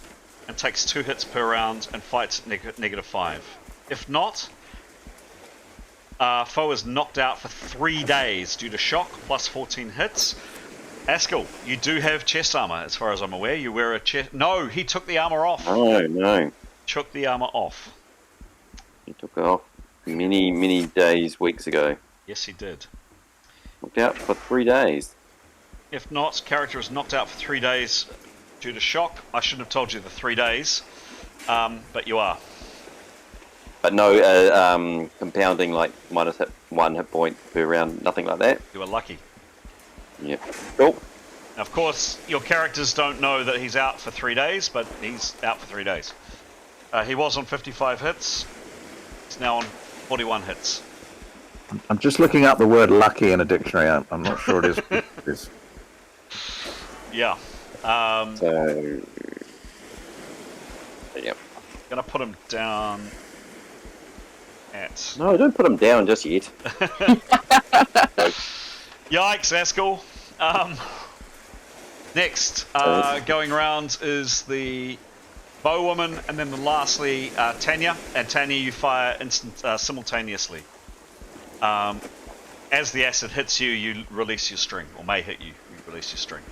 and takes 2 hits per round and fights at negative 5. If not, foe is knocked out for 3 days due to shock plus 14 hits. Askel, you do have chest armor, as far as I'm aware. You wear a chest... No, he took the armor off. Oh, no. Took the armor off. He took it off many days, weeks ago. Yes, he did. Knocked out for 3 days. If not, character is knocked out for 3 days due to shock. I shouldn't have told you the 3 days, but you are. But no compounding, like -1 hit point per round, nothing like that? You are lucky. Yep. Cool. Of course, your characters don't know that he's out for 3 days, but he's out for 3 days. He was on 55 hits. He's now on 41 hits. I'm just looking up the word lucky in a dictionary. I'm not sure it is. Yeah. So, yep. Gonna put him down at... No, don't put him down just yet. Yikes, Askel. Next, going around is the bowwoman, and then lastly, Tanya. And Tanya, you fire simultaneously. As the acid hits you, you release your string, or may hit you, you release your string.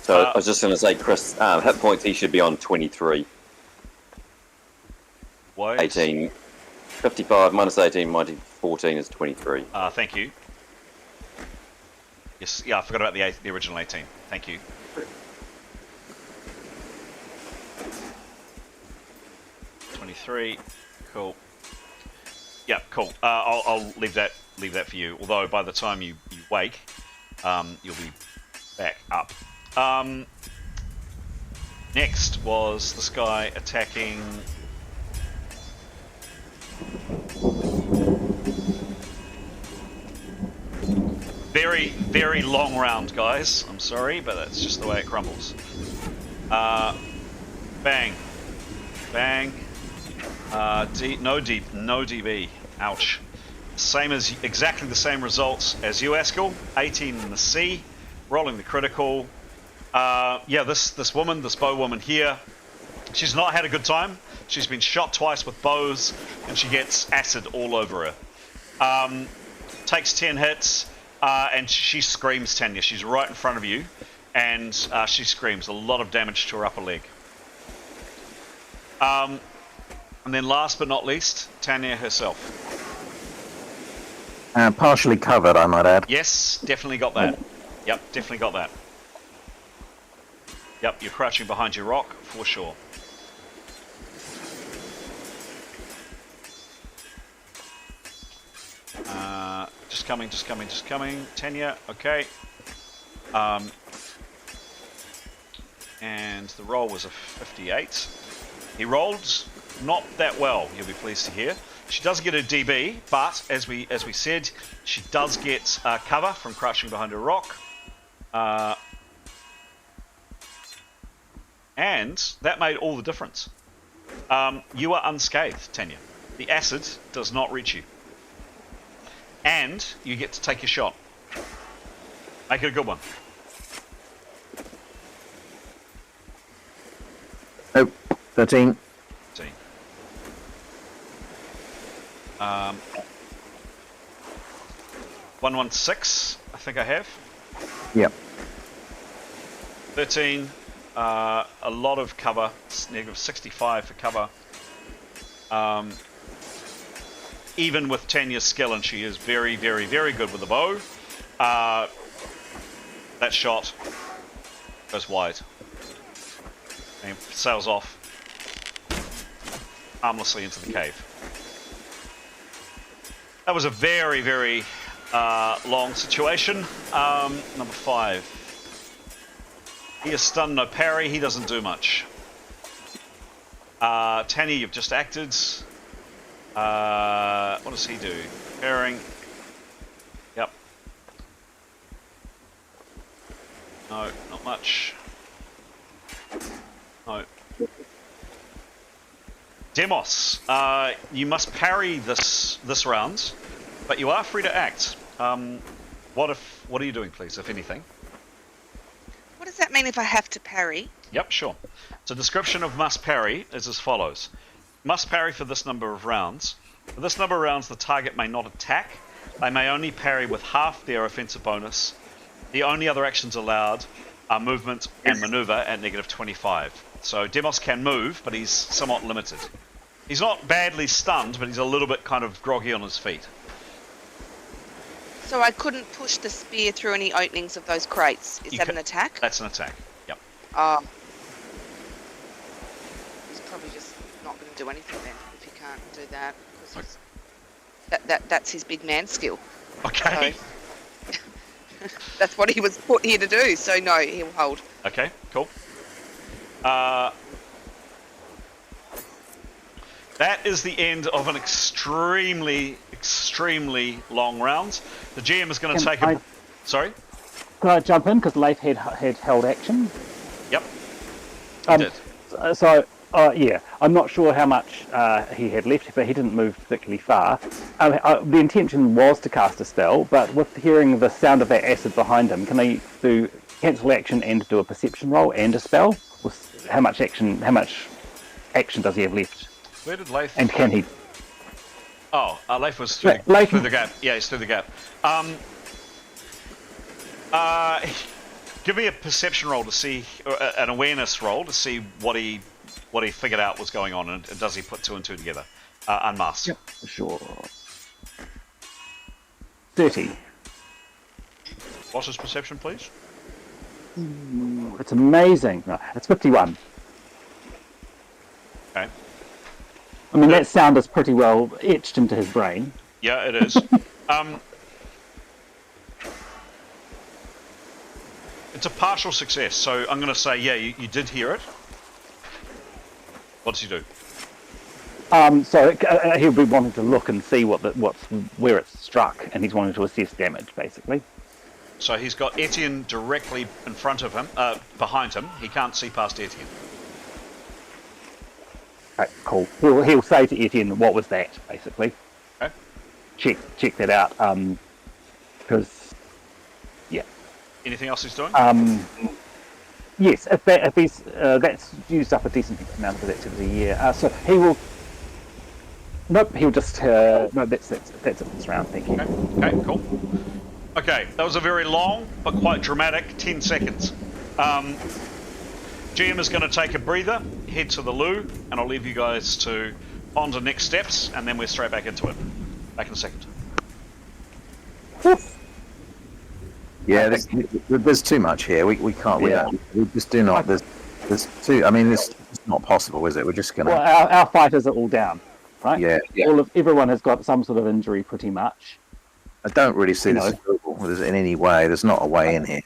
So I was just going to say, Chris, hit points, he should be on 23. Why? 18. 55 minus 18 minus 14 is 23. Thank you. Yes, yeah, I forgot about the original 18. Thank you. $23. Cool. Yeah, cool. I'll leave that for you. Although by the time you wake, you'll be back up. Next was this guy attacking. Very, very long round, guys. I'm sorry, but that's just the way it crumbles. Bang. Bang. No DB. Ouch. Exactly the same results as you, Askel. 18 in the C. Rolling the critical. Yeah, this woman, this bow woman here, she's not had a good time. She's been shot twice with bows, and she gets acid all over her. Takes 10 hits. And she screams, Tanya. She's right in front of you, and she screams. A lot of damage to her upper leg. And then last but not least, Tanya herself. Partially covered, I might add. Yes, definitely got that. Yep, definitely got that. Yep, you're crouching behind your rock, for sure. Just coming. Tanya, okay. And the roll was a 58. He rolled not that well, you'll be pleased to hear. She does get a DB, but as we said, she does get cover from crouching behind a rock. And that made all the difference. You are unscathed, Tanya. The acid does not reach you. And you get to take your shot. Make it a good one. Oh, 13. 13. 116, I think I have. Yep. 13. A lot of cover. Negative 65 for cover. Even with Tanya's skill, and she is very, very, very good with the bow, that shot goes wide and sails off harmlessly into the cave. That was a very, very long situation. Number 5. He is stunned, no parry. He doesn't do much. Tanya, you've just acted. What does he do? Pairing. Yep. No, not much. No. Demos, you must parry this round, but you are free to act. What are you doing, please, if anything? What does that mean if I have to parry? Yep, sure. So description of must parry is as follows. Must parry for this number of rounds. For this number of rounds, the target may not attack. They may only parry with half their offensive bonus. The only other actions allowed are movement and maneuver at negative 25. So Demos can move, but he's somewhat limited. He's not badly stunned, but he's a little bit kind of groggy on his feet. So I couldn't push the spear through any openings of those crates. Is that an attack? That's an attack, yep. He's probably just not going to do anything then if he can't do that. Because that's his big man skill. Okay. So, That's what he was put here to do. So no, he'll hold. Okay, cool. That is the end of an extremely long round. The GM is going to take a... Sorry? Can I jump in? Because Leif had held action. Yep. He did. So, yeah, I'm not sure how much he had left, but he didn't move particularly far. The intention was to cast a spell, but with hearing the sound of that acid behind him, can I do cancel action and do a perception roll and a spell? How much action does he have left? Where did Leif... And can he... Oh, Leif was through the gap. Yeah, he's through the gap. Give me a perception roll to see, an awareness roll to see what he figured out was going on, and does he put two and two together? Unmasked. Yep, sure. 30. What's his perception, please? It's amazing. No, it's 51. Okay. I mean, that sound is pretty well etched into his brain. Yeah, it is. It's a partial success, so I'm going to say, yeah, you did hear it. What does he do? So he'll be wanting to look and see where it's struck, and he's wanting to assess damage, basically. So he's got Etienne directly in front of him, behind him. He can't see past Etienne. Okay, cool. He'll say to Etienne, "What was that?" Basically. Okay. Check that out. Because, yeah. Anything else he's doing? Yes. If he's that's used up a decent amount of his activity. Yeah. So he will. Nope. He'll just. No. That's it for this round. Thank you. Okay. Cool. Okay. That was a very long but quite dramatic 10 seconds. GM is going to take a breather, head to the loo, and I'll leave you guys to ponder next steps, and then we're straight back into it. Back in a second. Yeah, there's too much here. We can't. Yeah. We just do not. There's too. I mean, it's not possible, is it? We're just gonna. Well, our fighters are all down, right? Yeah. Everyone has got some sort of injury, pretty much. I don't really see this in any way. There's not a way in here.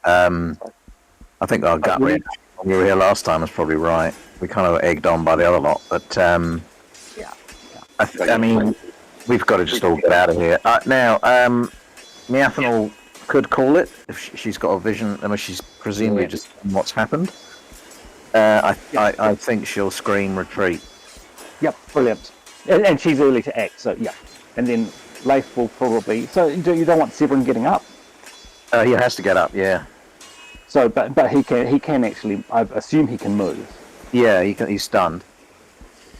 I think our gut reaction when we were here last time was probably right. We kind of egged on by the other lot, but I mean, we've got to just all get out of here now. Miathanal could call it if she's got a vision. I mean, she's presumably just seen what's happened. I think she'll scream retreat. Yep, brilliant. And she's early to act, so yeah. And then Leif will probably. So you don't want Severin getting up? He has to get up, yeah. So, but he can actually. I assume he can move. Yeah, he's stunned.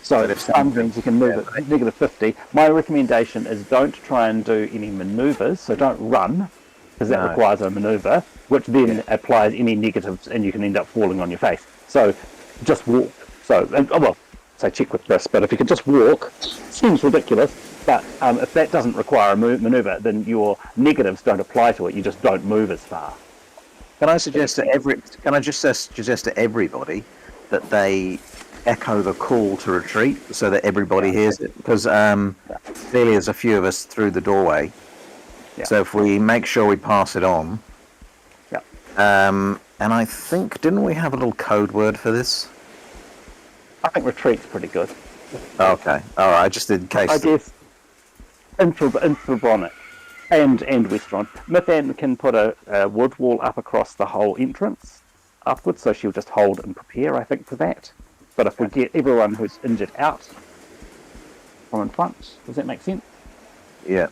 So if stunned means he can move at negative 50. My recommendation is don't try and do any manoeuvres. So don't run, because that requires a manoeuvre, which then applies any negatives, and you can end up falling on your face. So just walk. So check with this. But if you could just walk, seems ridiculous. But if that doesn't require a manoeuvre, then your negatives don't apply to it. You just don't move as far. Can I suggest to everybody that they echo the call to retreat so that everybody hears it? Because clearly there's a few of us through the doorway. Yeah. So if we make sure we pass it on. Yeah. And I think, didn't we have a little code word for this? I think retreat's pretty good. Okay. All right. Just in case. I guess infrabronic and Westron. Mithan can put a wood wall up across the whole entrance upwards, so she'll just hold and prepare, I think, for that. But if we get everyone who's injured out from in front, does that make sense? Yeah.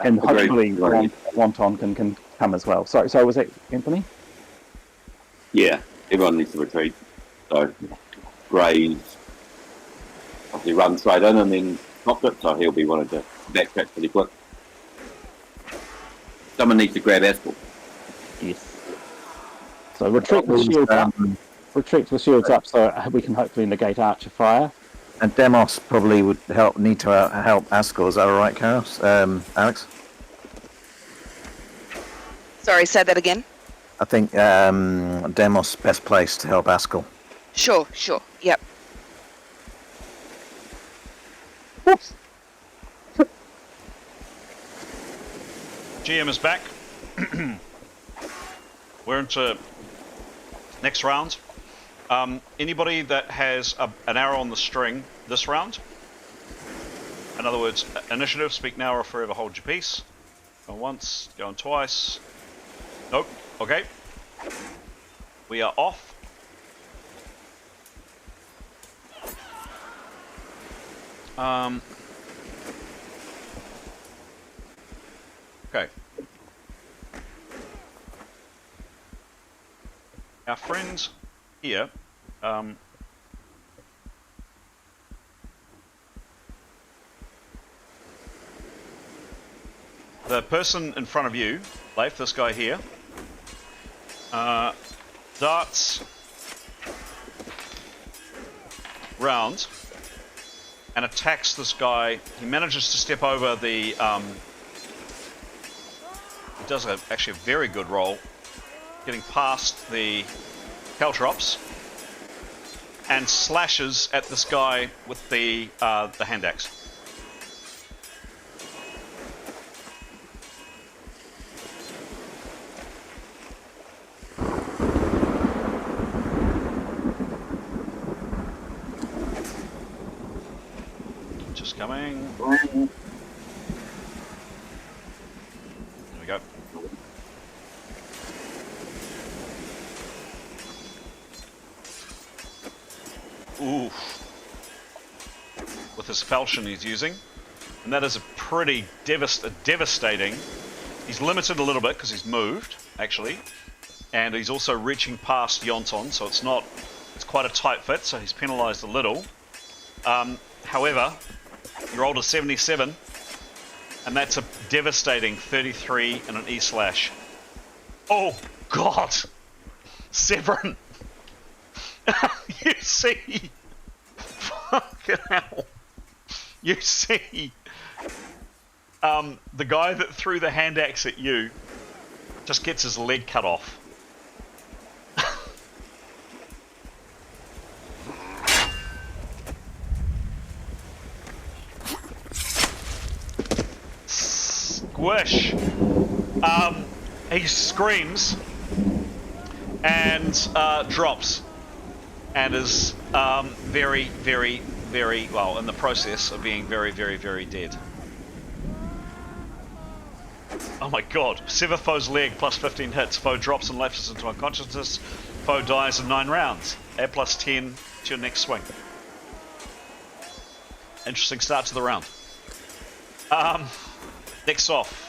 And hopefully Wonton can come as well. So was that Anthony? Yeah, everyone needs to retreat. So Gray's obviously run straight in and then stopped it, so he'll be wanting to backtrack pretty quick. Someone needs to grab Askel. Yes. So retreat with shields up. Retreat with shields up, so we can hopefully negate archer fire. And Demos probably would need to help Askel. Is that all right, Chaos? Alex? Sorry, say that again. I think Demos best placed to help Askel. Sure. Yep. Oops. GM is back. We're into next round. Anybody that has an arrow on the string this round, in other words, initiative, speak now or forever hold your peace. Going once, going twice. Nope. Okay. We are off. Okay. Our friends here, the person in front of you, Leif, this guy here, darts round and attacks this guy. He manages to step over the... he does actually a very good roll, getting past the caltrops, and slashes at this guy with the hand axe. Just coming. There we go. Oof. With his falchion he's using. And that is a pretty devastating. He's limited a little bit because he's moved, actually. And he's also reaching past Yonton, so it's quite a tight fit, so he's penalised a little. However, you rolled a 77, and that's a devastating 33 and an E/. Oh, God! Severin! You see... Fucking hell. You see... the guy that threw the hand axe at you just gets his leg cut off. Squish! He screams and drops and is very, very, very, well, in the process of being very, very, very dead. Oh my god. Sever foe's leg plus 15 hits. Foe drops and lapses into unconsciousness. Foe dies in 9 rounds. Add plus 10 to your next swing. Interesting start to the round. Next off.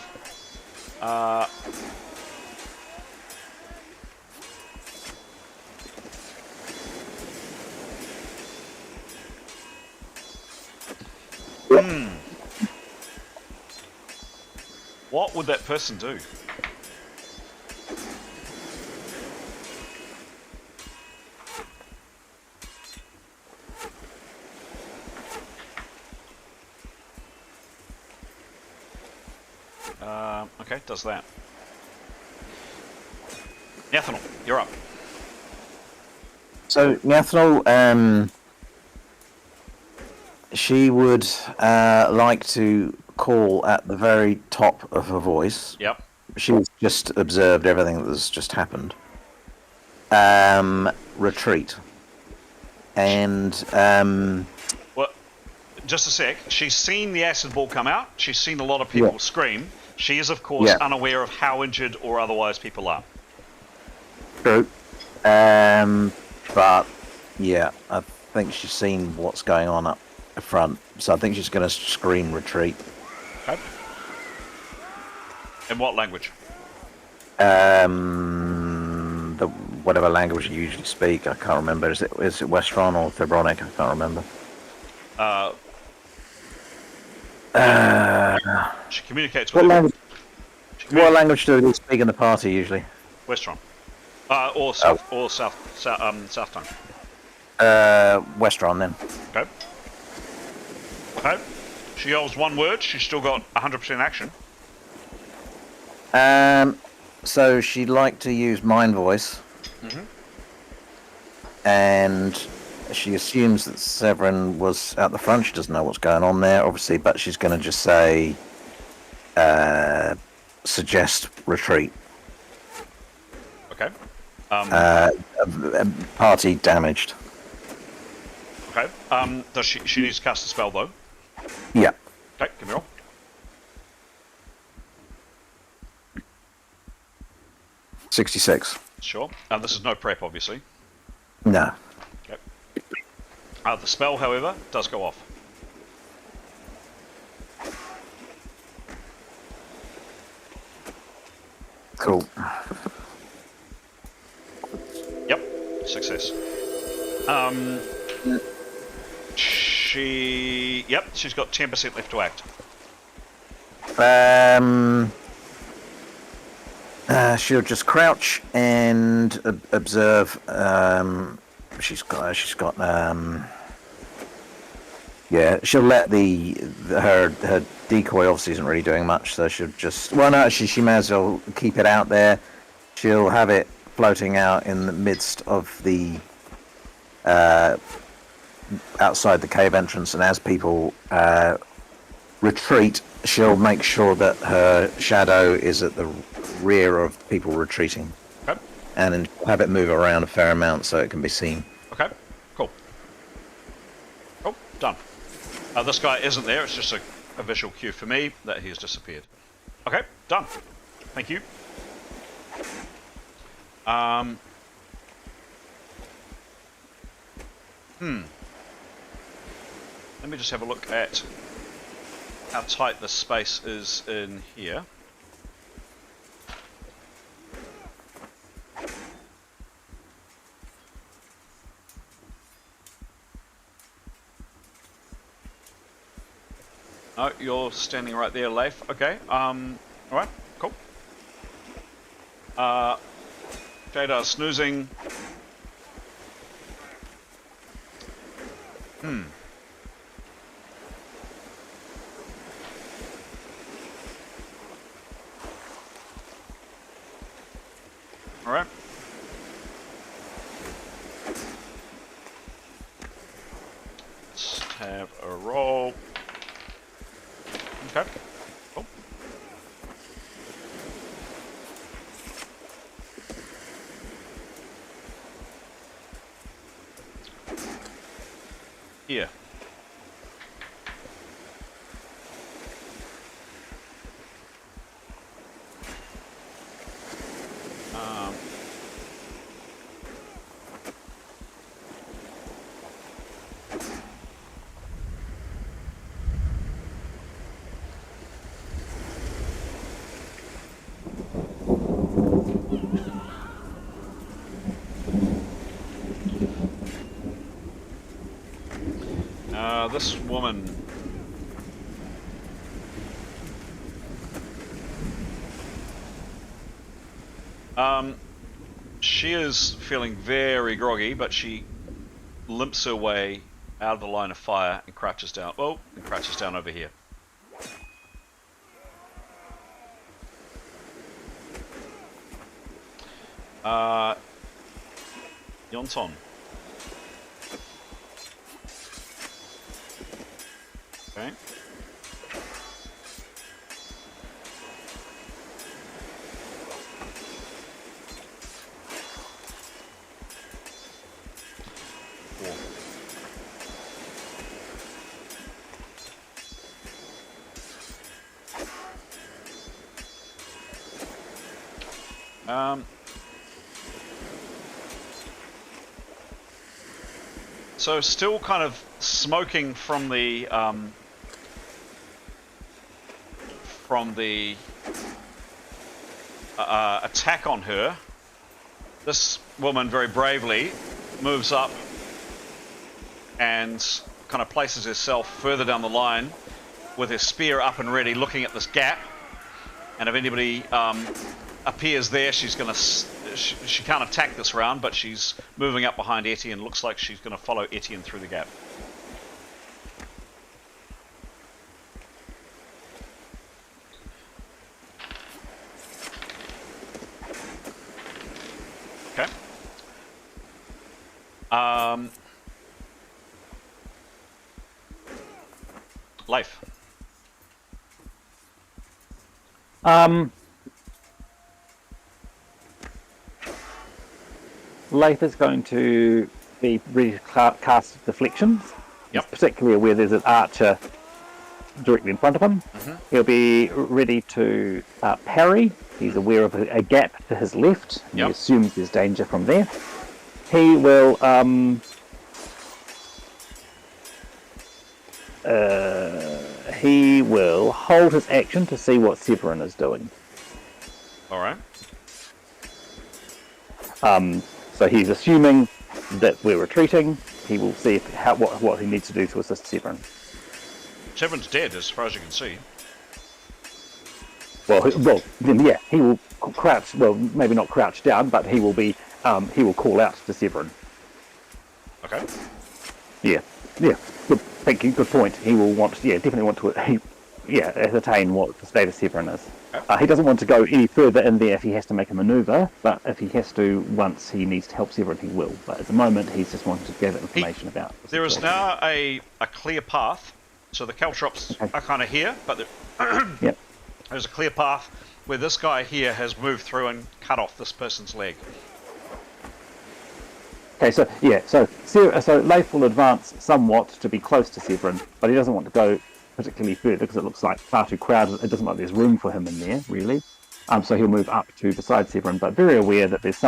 What would that person do? Okay, does that. Nathanel, you're up. So Nathanel, she would like to call at the very top of her voice. Yep. She's just observed everything that's just happened. Retreat. And well, just a sec. She's seen the acid ball come out. She's seen a lot of people scream. She is, of course, unaware of how injured or otherwise people are. True. But yeah, I think she's seen what's going on up the front, so I think she's going to scream retreat. Okay. In what language? Whatever language you usually speak, I can't remember. Is it Westron or Thebronic? I can't remember. She communicates what with language? What language do they speak in the party usually? Westron. Or South tongue. Westron then. Okay. Okay. She yells one word. She's still got 100% action. So she'd like to use Mind Voice. And she assumes that Severin was out the front. She doesn't know what's going on there, obviously, but she's going to just say, suggest retreat. Okay. Party damaged. Okay. Does she needs to cast a spell though? Yeah. Okay, give me a roll. 66. Sure. This is no prep, obviously. No. Okay. The spell, however, does go off. Cool. Yep. Success. She's got 10% left to act. She'll just crouch and observe. Yeah, she'll let her decoy obviously isn't really doing much, so she'll just. Well, no, actually, she may as well keep it out there. She'll have it floating out in the midst of the outside the cave entrance, and as people retreat, she'll make sure that her shadow is at the rear of people retreating. Okay. And then have it move around a fair amount so it can be seen. Okay. Cool. Oh, done. This guy isn't there. It's just a visual cue for me that he has disappeared. Okay, done. Thank you. Let me just have a look at how tight the space is in here. No, you're standing right there, Leif. Okay. Alright, cool. Jada snoozing. Alright. Let's have a roll. Okay. Cool. Here. This woman. She is feeling very groggy, but she limps her way out of the line of fire and crouches down. Oh, and crouches down over here. Yonton. Okay. So still kind of smoking from the attack on her. This woman very bravely moves up and kind of places herself further down the line with her spear up and ready, looking at this gap. And if anybody appears there, she's going to... She can't attack this round, but she's moving up behind Etienne. Looks like she's going to follow Etienne through the gap. Okay. Leif. Leif is going to be ready to cast deflections. He's particularly aware there's an archer directly in front of him. He'll be ready to parry. He's aware of a gap to his left. He assumes there's danger from there. He will hold his action to see what Severin is doing. All right. So he's assuming that we're retreating. He will see what he needs to do to assist Severin. Severin's dead, as far as you can see. Well, then yeah, he will crouch. Well, maybe not crouch down, but he will be. He will call out to Severin. Okay. Yeah. Good, thank you. Good point. He will want. Yeah, definitely want to. Ascertain what the state of Severin is. Okay. He doesn't want to go any further in there if he has to make a manoeuvre, but if he has to, once he needs to help Severin, he will. But at the moment, he's just wanting to gather information about. There is now a clear path. So the caltrops are kind of here, but there's a clear path where this guy here has moved through and cut off this person's leg. Okay, so Leif will advance somewhat to be close to Severin, but he doesn't want to go particularly further because it looks like far too crowded. It doesn't look like there's room for him in there, really. So he'll move up to beside Severin, but very aware that there's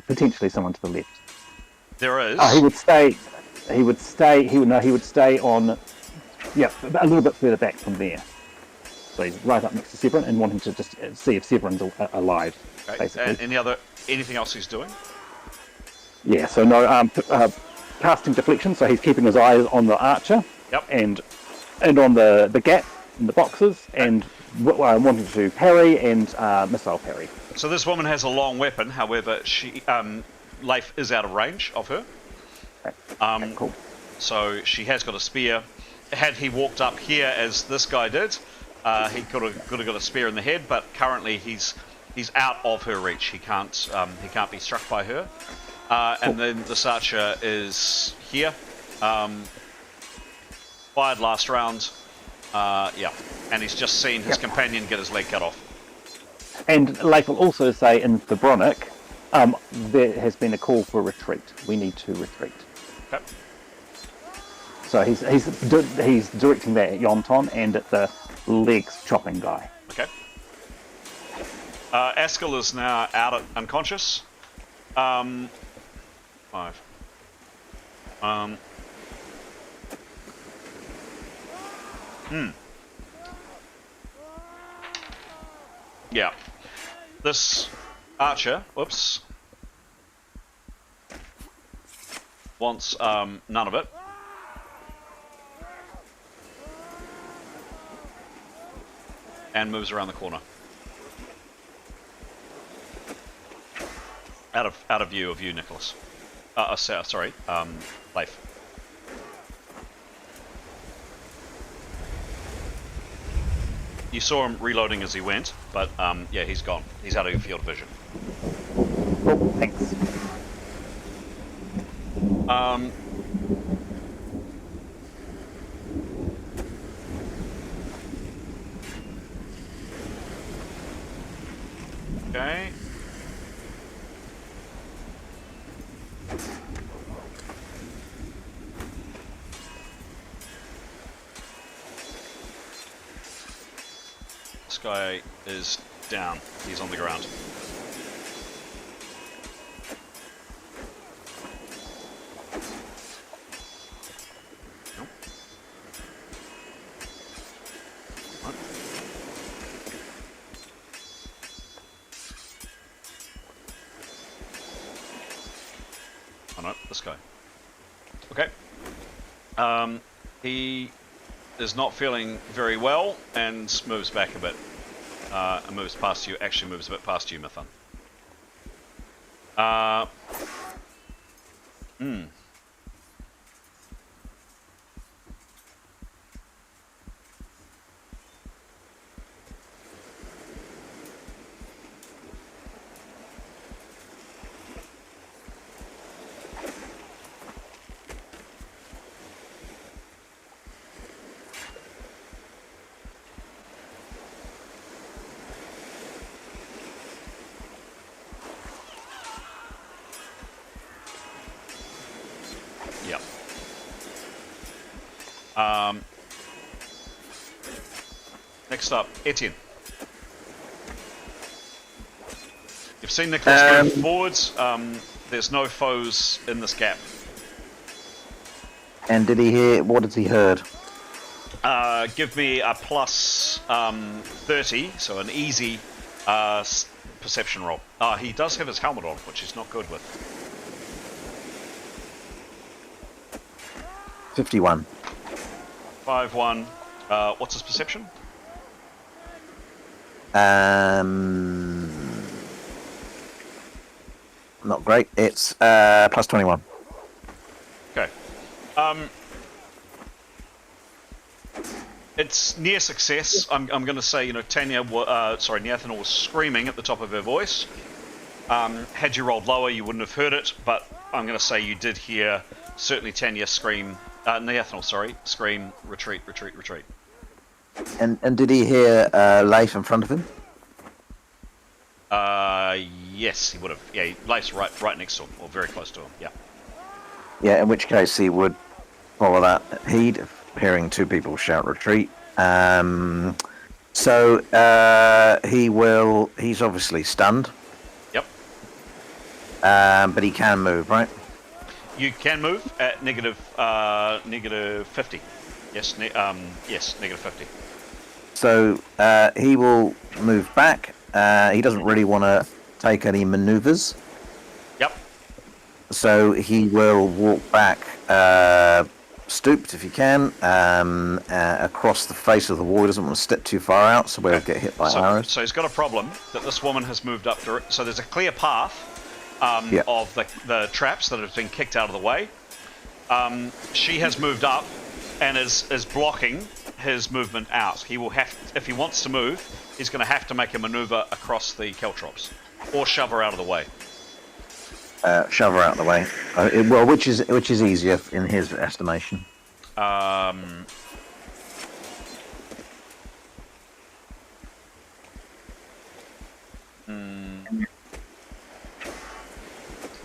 potentially someone to the left. There is. He would stay on. Yeah, a little bit further back from there. So he's right up next to Severin and wanting to just see if Severin's alive. Okay. Basically. And anything else he's doing? Yeah. So no, casting deflection. So he's keeping his eyes on the archer. Yep. And on the gap in the boxes, and wanting to parry and missile parry. So this woman has a long weapon. However, Leif is out of range of her. Okay, cool. So she has got a spear. Had he walked up here as this guy did, he could have got a spear in the head. But currently he's out of her reach. He can't be struck by her. And then the archer is here. Fired last round. And he's just seen his companion get his leg cut off. And Leif will also say in the Bronick, there has been a call for retreat. We need to retreat. Okay. So he's directing that at Yonton and at the legs chopping guy. Okay. Askel is now out unconscious. 5. Yeah. This archer, wants none of it. And moves around the corner. Out of view of you, Nicholas. Sorry, Leif. You saw him reloading as he went, but he's gone. He's out of your field of vision. Cool, thanks. Okay. This guy is down. He's on the ground. Nope. What? Oh no, this guy. Okay. He is not feeling very well and moves back a bit. And moves past you. Actually moves a bit past you, Mython. Next up, Etienne. You've seen Nicholas move forwards. There's no foes in this gap. And did he hear? What has he heard? Give me a plus 30, so an easy perception roll. He does have his helmet on, which he's not good with. 51. 5-1. What's his perception? Not great. It's plus 21. Okay. It's near success. I'm going to say, Nathan was screaming at the top of her voice. Had you rolled lower, you wouldn't have heard it, but I'm going to say you did hear certainly Tanya scream, scream, retreat, retreat, retreat. And did he hear Leif in front of him? Yes, he would have. Yeah, Leif's right next to him, or very close to him. Yeah. Yeah, in which case he would follow that heed, hearing two people shout retreat. So he's obviously stunned. Yep. But he can move, right? You can move at negative 50. Yes, yes, negative 50. So he will move back. He doesn't really want to take any maneuvers. Yep. So he will walk back, stooped if he can, across the face of the wall. He doesn't want to step too far out, so we'll get hit by arrows. So he's got a problem that this woman has moved up. So there's a clear path of the traps that have been kicked out of the way. She has moved up and is blocking his movement out. He will have, if he wants to move, he's going to have to make a maneuver across the caltrops, or shove her out of the way. Shove her out of the way. Well, which is easier in his estimation?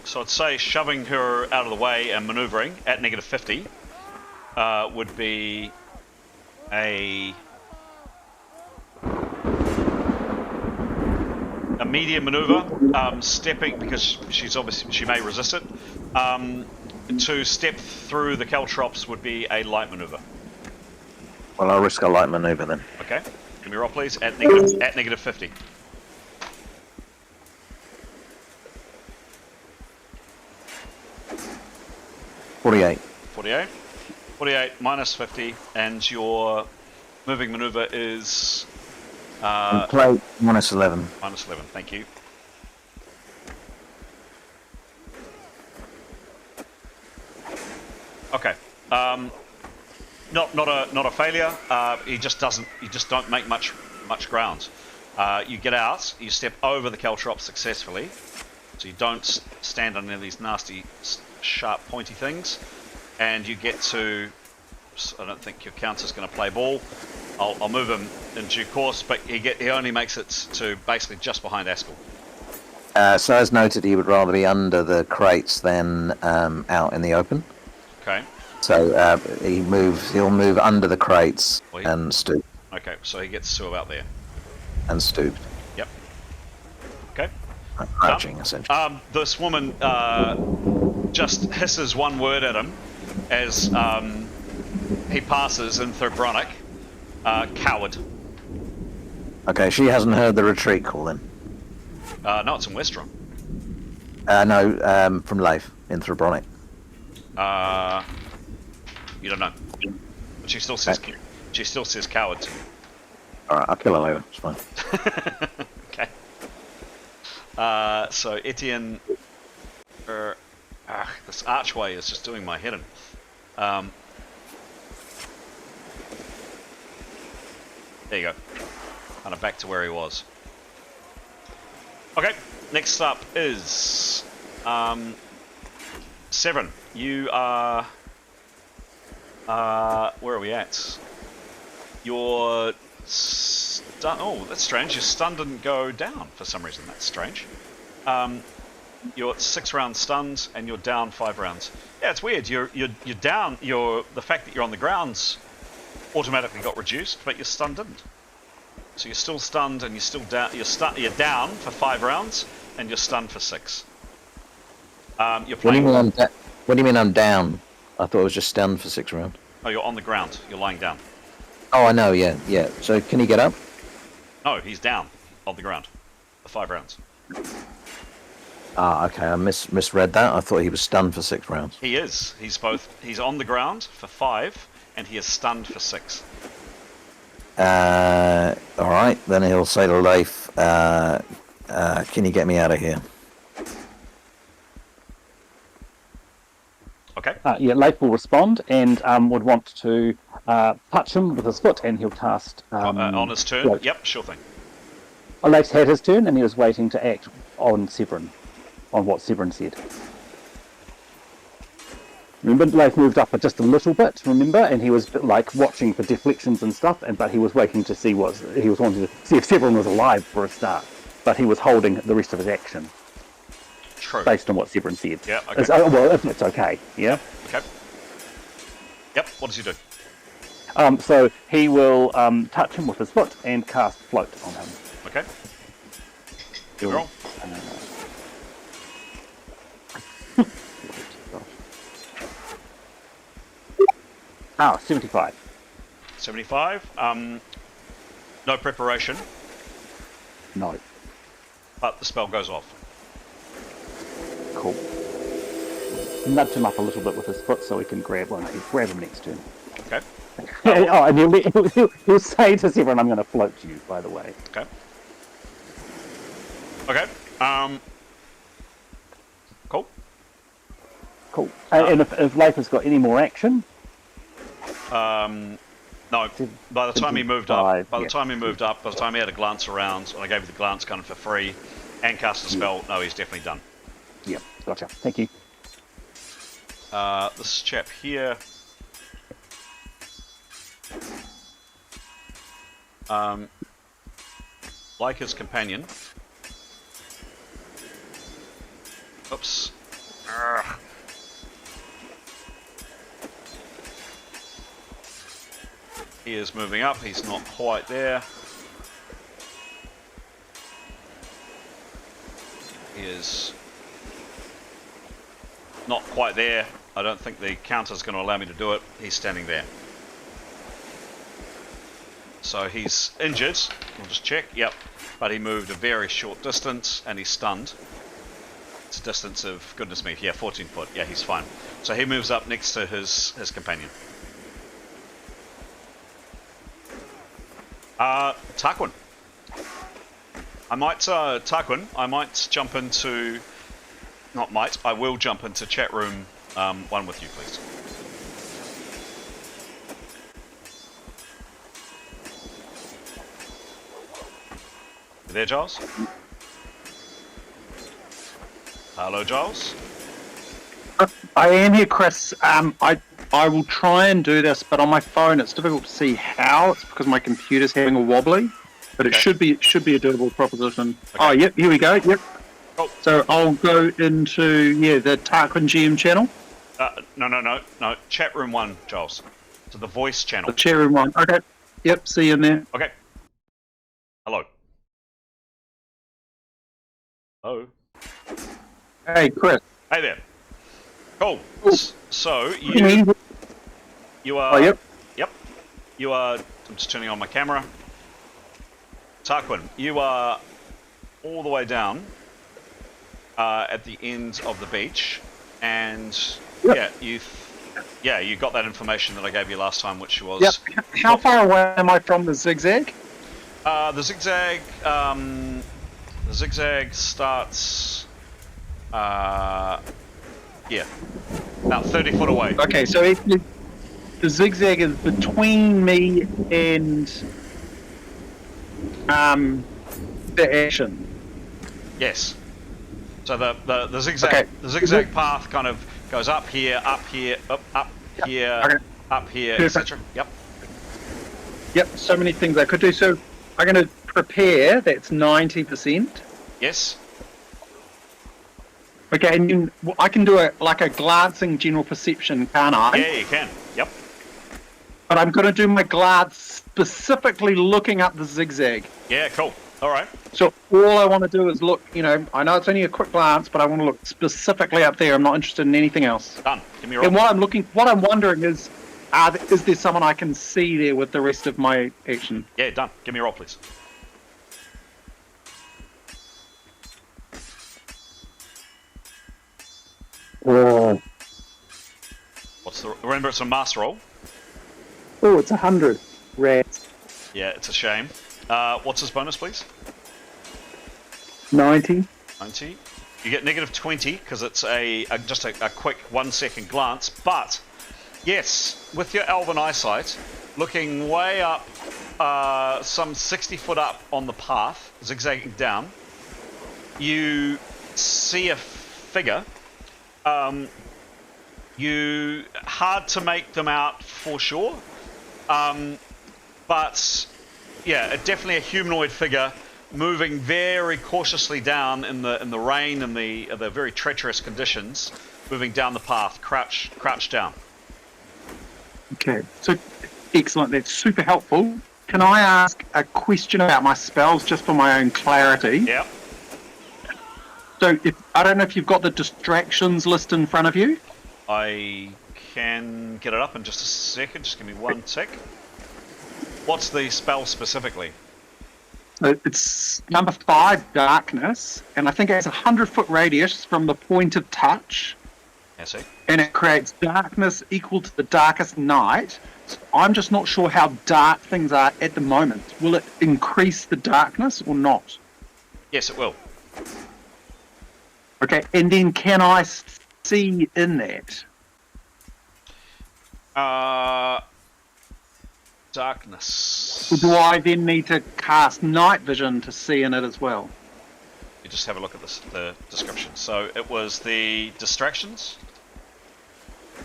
So I'd say shoving her out of the way and maneuvering at negative 50 would be a medium maneuver, stepping, because she may resist it. To step through the caltrops would be a light maneuver. Well, I'll risk a light maneuver then. Okay, give me a roll, please. At negative 50. $48. 48 minus 50, and your moving maneuver is play minus 11. Minus 11, thank you. Okay. Not a failure. You just don't make much ground. You get out. You step over the caltrop successfully, so you don't stand on any of these nasty, sharp, pointy things. And you get to. I don't think your counter's going to play ball. I'll move him in due course, but he only makes it to basically just behind Askel. So as noted, he would rather be under the crates than out in the open. Okay. So he'll move under the crates and stoop. Okay, so he gets to about there. And stooped. Yep. Okay. Crouching, essentially. This woman just hisses one word at him as he passes in Thobronic. Coward. Okay, she hasn't heard the retreat call then? No, it's in Westron. No, from Leif in Thobronic. You don't know. But she still says coward. Alright, I'll kill her later, it's fine. Okay. So Etienne... this archway is just doing my head in. There you go. Kind of back to where he was. Okay, next up is Severin. You are... where are we at? You're... Oh, that's strange. Your stun didn't go down for some reason. That's strange. you're at 6 rounds stunned, and you're down 5 rounds. Yeah, it's weird. You're down. The fact that you're on the ground's automatically got reduced, but your stun didn't. So you're still stunned, and you're still down. You're down for 5 rounds, and you're stunned for 6. You're playing. What do you mean I'm down? I thought I was just stunned for 6 rounds. Oh, you're on the ground. You're lying down. Oh, I know. Yeah. So can he get up? No, he's down on the ground for 5 rounds. Ah, okay. I misread that. I thought he was stunned for 6 rounds. He is. He's on the ground for 5, and he is stunned for 6. All right. Then he'll say to Leif, "Can you get me out of here?" Okay. Yeah, Leif will respond and would want to touch him with his foot, and he'll cast... on his turn? Float. Yep, sure thing. Leif's had his turn, and he was waiting to act on Severin, on what Severin said. Remember, Leif moved up just a little bit, remember? And he was like watching for deflections and stuff, but he was waiting to see he was wanting to see if Severin was alive for a start. But he was holding the rest of his action. True. Based on what Severin said. Yeah, okay. Well, if it's okay, yeah? Okay. Yep, what does he do? So he will touch him with his foot and cast float on him. Okay. He'll, roll. 75. 75. No preparation, No. but the spell goes off. Cool. Nudge him up a little bit with his foot so he can grab one. He'll grab him next turn. Okay. And he'll say to Severin, "I'm going to float you," by the way. Okay. Okay. Cool. Cool. And if Leif has got any more action... No. By the time he moved up, by the yeah. time he had a glance around, and I gave you the glance kind of for free, and cast a spell, no, he's definitely done. Yeah, gotcha. Thank you. This chap here... like his companion... Oops. Urgh. He is moving up, he's not quite there. He is not quite there. I don't think the counter's going to allow me to do it. He's standing there. So he's injured. We'll just check. Yep. But he moved a very short distance and he's stunned. It's a distance of, goodness me, yeah, 14 foot. Yeah, he's fine. So he moves up next to his companion. Tarquin. Tarquin, I might jump into... Not might, I will jump into chat room 1 with you, please. You there, Giles? Hello, Giles? I am here, Chris. I will try and do this, but on my phone it's difficult to see how. It's because my computer's having a wobbly, but it should be a doable proposition. Okay. Oh, yep, here we go. Yep. Cool. So I'll go into the Tarquin GM channel. No. Chat room 1, Giles. So the voice channel. The chat room 1. Okay. Yep. See you in there. Okay. Hello. Hello. Hey, Chris. Hey there. Cool. So you are. Oh, yep. Yep. You are. I'm just turning on my camera. Tarquin, you are all the way down at the end of the beach, and yep. you got that information that I gave you last time, which was. Yep. How far away am I from the zigzag? The zigzag starts. Yeah, about 30 foot away. Okay, so the zigzag is between me and the action. Yes. So the zigzag path kind of goes up here, up here, up here, up here, etc. Yep. Yep. So many things I could do. So I'm going to prepare. That's 90%. Yes. Okay, and I can do a glancing general perception, can't I? Yeah, you can. Yep. But I'm going to do my glance specifically looking up the zigzag. Yeah, cool. All right. So all I want to do is look, I know it's only a quick glance, but I want to look specifically up there. I'm not interested in anything else. Done. Give me a roll. And what I'm wondering is there someone I can see there with the rest of my action? Yeah, done. Give me a roll, please. Remember, it's a master roll. Oh, it's 100. Rats. Yeah, it's a shame. What's his bonus, please? 90. 90. You get negative 20 because it's just a quick 1 second glance. But yes, with your elven eyesight, looking way up, some 60 foot up on the path, zigzagging down, you see a figure. Hard to make them out for sure, but yeah, definitely a humanoid figure moving very cautiously down in the rain and the very treacherous conditions, moving down the path, crouched down. Okay, so excellent. That's super helpful. Can I ask a question about my spells just for my own clarity? Yeah. So I don't know if you've got the distractions list in front of you. I can get it up in just a second. Just give me 1 tick. What's the spell specifically? It's number 5, darkness, and I think it has a 100-foot radius from the point of touch. I see. And it creates darkness equal to the darkest night. So I'm just not sure how dark things are at the moment. Will it increase the darkness or not? Yes, it will. Okay, and then can I see in that? Darkness. Or do I then need to cast night vision to see in it as well? You just have a look at the description. So it was the distractions.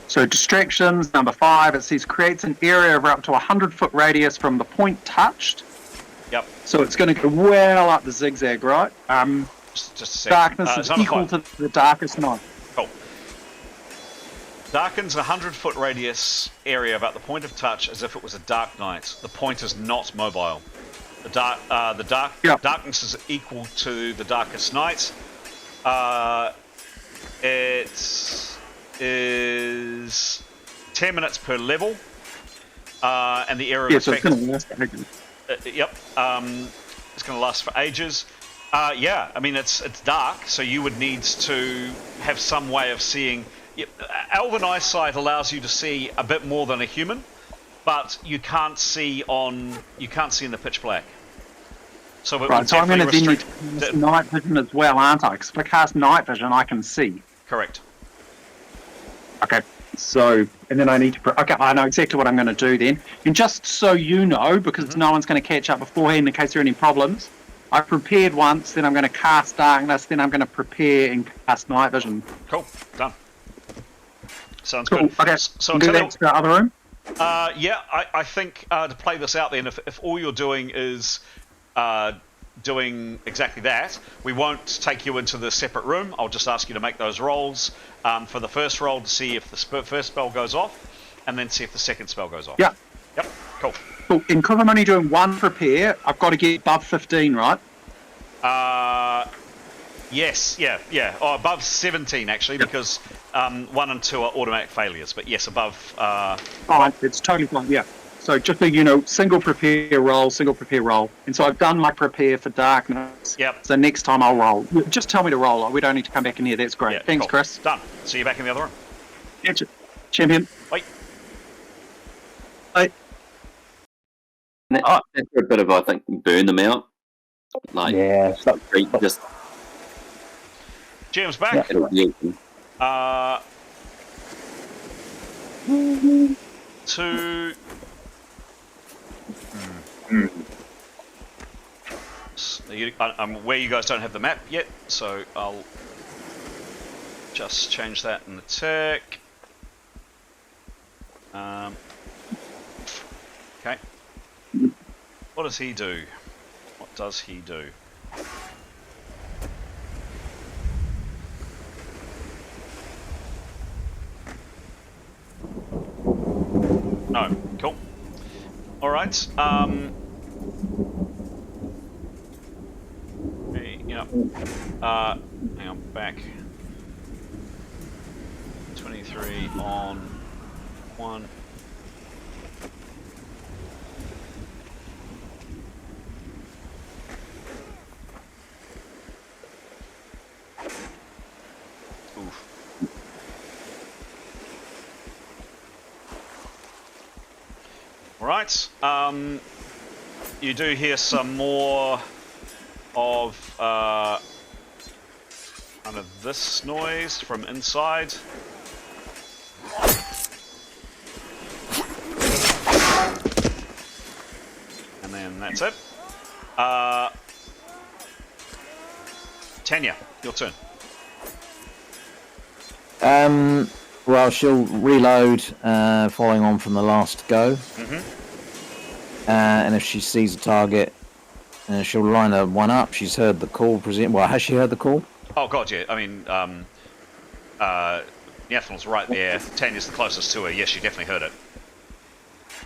So distractions, number 5, it says creates an area of up to 100-foot radius from the point touched. Yep. So it's going to go well up the zigzag, right? Just a sec. Darkness is equal to the darkest night. Cool. Darkens a 100-foot radius area about the point of touch as if it was a dark night. The point is not mobile. Darkness is equal to the darkest night. It is 10 minutes per level, and the area of effect. So it's going to last ages. Yep. It's going to last for ages. Yeah, I mean it's dark, so you would need to have some way of seeing. Elven eyesight allows you to see a bit more than a human, but you can't see in the pitch black. So it would so I'm going to then restrict use night vision as well, aren't I? Because if I cast night vision, I can see. Correct. Okay. So, and then I need to. Okay, I know exactly what I'm going to do then. And just so you know, because no one's going to catch up beforehand in case there are any problems, I prepared once. Then I'm going to cast darkness. Then I'm going to prepare and cast night vision. Cool. Done. Sounds cool. good. Okay. So do that to the other room. Yeah, I think to play this out then, if all you're doing is doing exactly that, we won't take you into the separate room. I'll just ask you to make those rolls for the first roll to see if the first spell goes off, and then see if the second spell goes off. Yeah. Yep. Cool. Cool. And because I'm only doing one prepare, I've got to get above 15, right? Yes. Yeah. Oh, above 17 actually, because 1 and 2 are automatic failures. But yes, above. Fine. It's totally fine. Yeah. So just so you know, single prepare roll. And so I've done my prepare for darkness. Yep. So next time I'll roll. Just tell me to roll. We don't need to come back in here. That's great. Yeah, Thanks, cool. Chris. Done. See you back in the other room. Gotcha. Champion. Bye. Bye. That's a bit of, I think, burn them out. Like, yeah. Just. Jim's back. Yeah. 2. I'm aware you guys don't have the map yet, so I'll just change that in the tick. Okay. What does he do? All right. Yep. Hang on, back. 23 on 1. Oof. All right. You do hear some more of kind of this noise from inside. And then that's it. Tanya, your turn. Well, she'll reload, following on from the last go. And if she sees a target, she'll line a one up. She's heard the call. Well, has she heard the call? Oh god, yeah. I mean, Yathlon's right there. Tanya's the closest to her. Yes, she definitely heard it.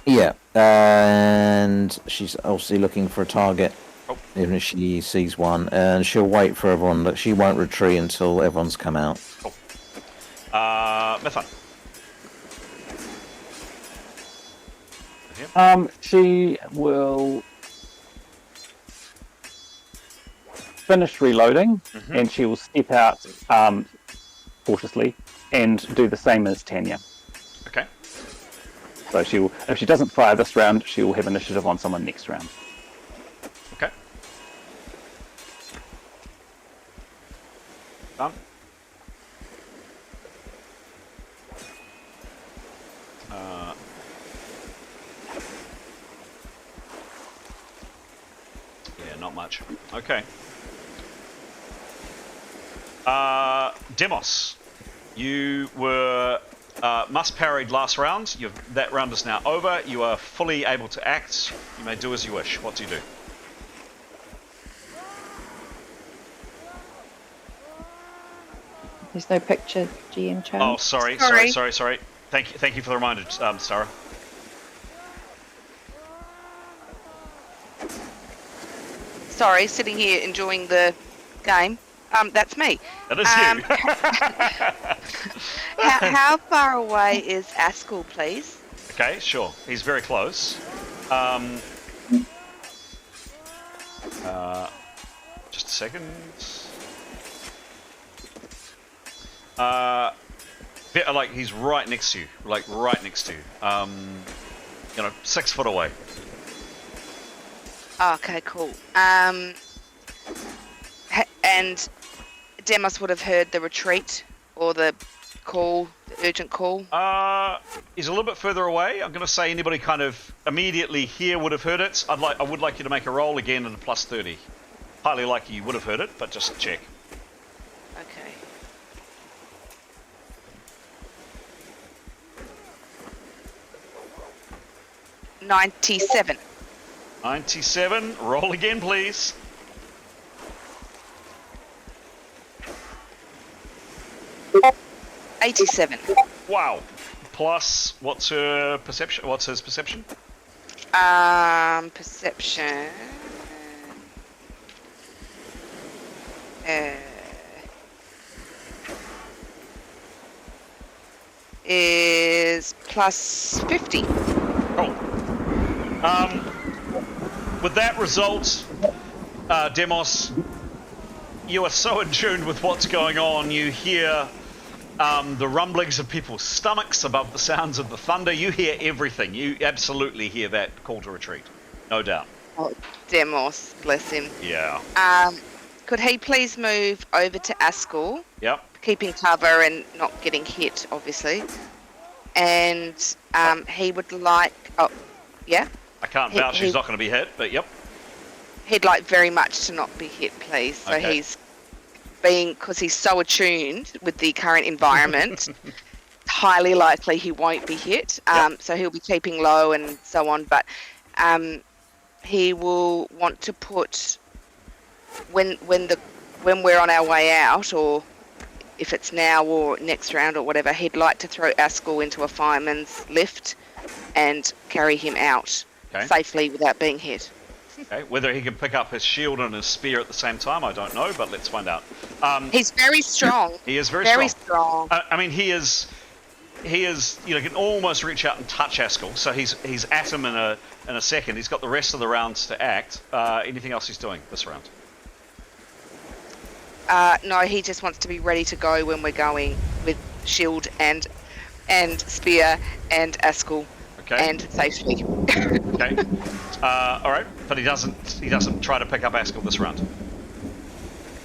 Yeah, and she's obviously looking for a target, even if she sees one, and she'll wait for everyone, but she won't retreat until everyone's come out. Cool. Mithun. She will finish reloading, and she will step out cautiously and do the same as Tanya. Okay. So she'll, if she doesn't fire this round, she will have initiative on someone next round. Okay. Done. Yeah, not much. Okay. Demos, you were must parried last round. That round is now over. You are fully able to act. You may do as you wish. What do you do? There's no picture, GM chat. Oh, sorry. Thank you for the reminder, Sarah. Sorry, sitting here enjoying the game. That's me. That is you. How far away is Askel, please? Okay, sure. He's very close. Just a second. Like he's right next to you. Like right next to you. 6 foot away. Okay, cool. And Demos would have heard the retreat or the call, the urgent call. He's a little bit further away. I'm going to say anybody kind of immediately here would have heard it. I would like you to make a roll again at a plus 30. Highly likely you would have heard it, but just check. Okay. $97. 97. Roll again, please. $87. Wow. Plus, what's her perception? What's his perception? Perception. Is plus 50. Oh. With that result, Demos, you are so in tune with what's going on. You hear the rumblings of people's stomachs above the sounds of the thunder. You hear everything. You absolutely hear that call to retreat. No doubt. Oh, Demos, bless him. Yeah. Could he please move over to Askel? Yep. Keeping cover and not getting hit, obviously. And he would like... Oh, yeah? I can't vouch he's not going to be hit, but yep. He'd like very much to not be hit, please. So Okay. he's being... Because he's so attuned with the current environment, highly likely he won't be hit. So he'll be keeping low and so on. But he will want to put... When we're on our way out, or if it's now or next round or whatever, he'd like to throw Askel into a fireman's lift and carry him out safely without being hit. Okay. Whether he can pick up his shield and his spear at the same time, I don't know, but let's find out. He's very strong. He is very strong. I mean, he is, can almost reach out and touch Askel. So he's at him in a second. He's got the rest of the rounds to act. Anything else he's doing this round? No, he just wants to be ready to go when we're going with shield and spear and Askel. Okay. And safely. Okay. All right, but he doesn't try to pick up Askel this round.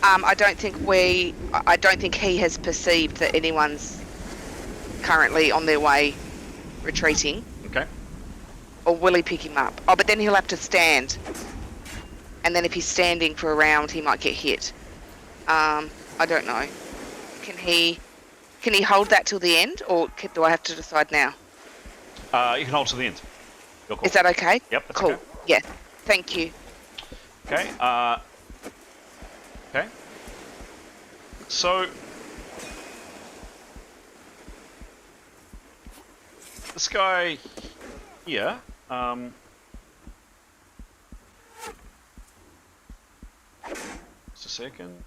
I don't think he has perceived that anyone's currently on their way retreating. Okay. Or will he pick him up? Oh, but then he'll have to stand. And then if he's standing for a round, he might get hit. I don't know. Can he hold that till the end, or do I have to decide now? You can hold to the end. Your call. Is that okay? Yep, that's cool. okay. Yeah. Thank you. Okay. Okay. So this guy here. Just a second.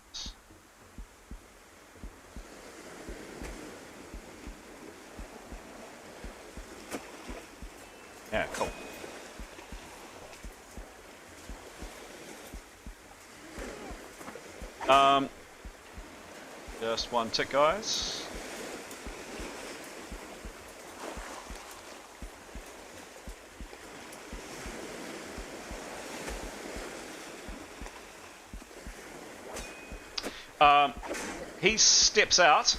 Yeah, cool. Just one tick, guys. He steps out,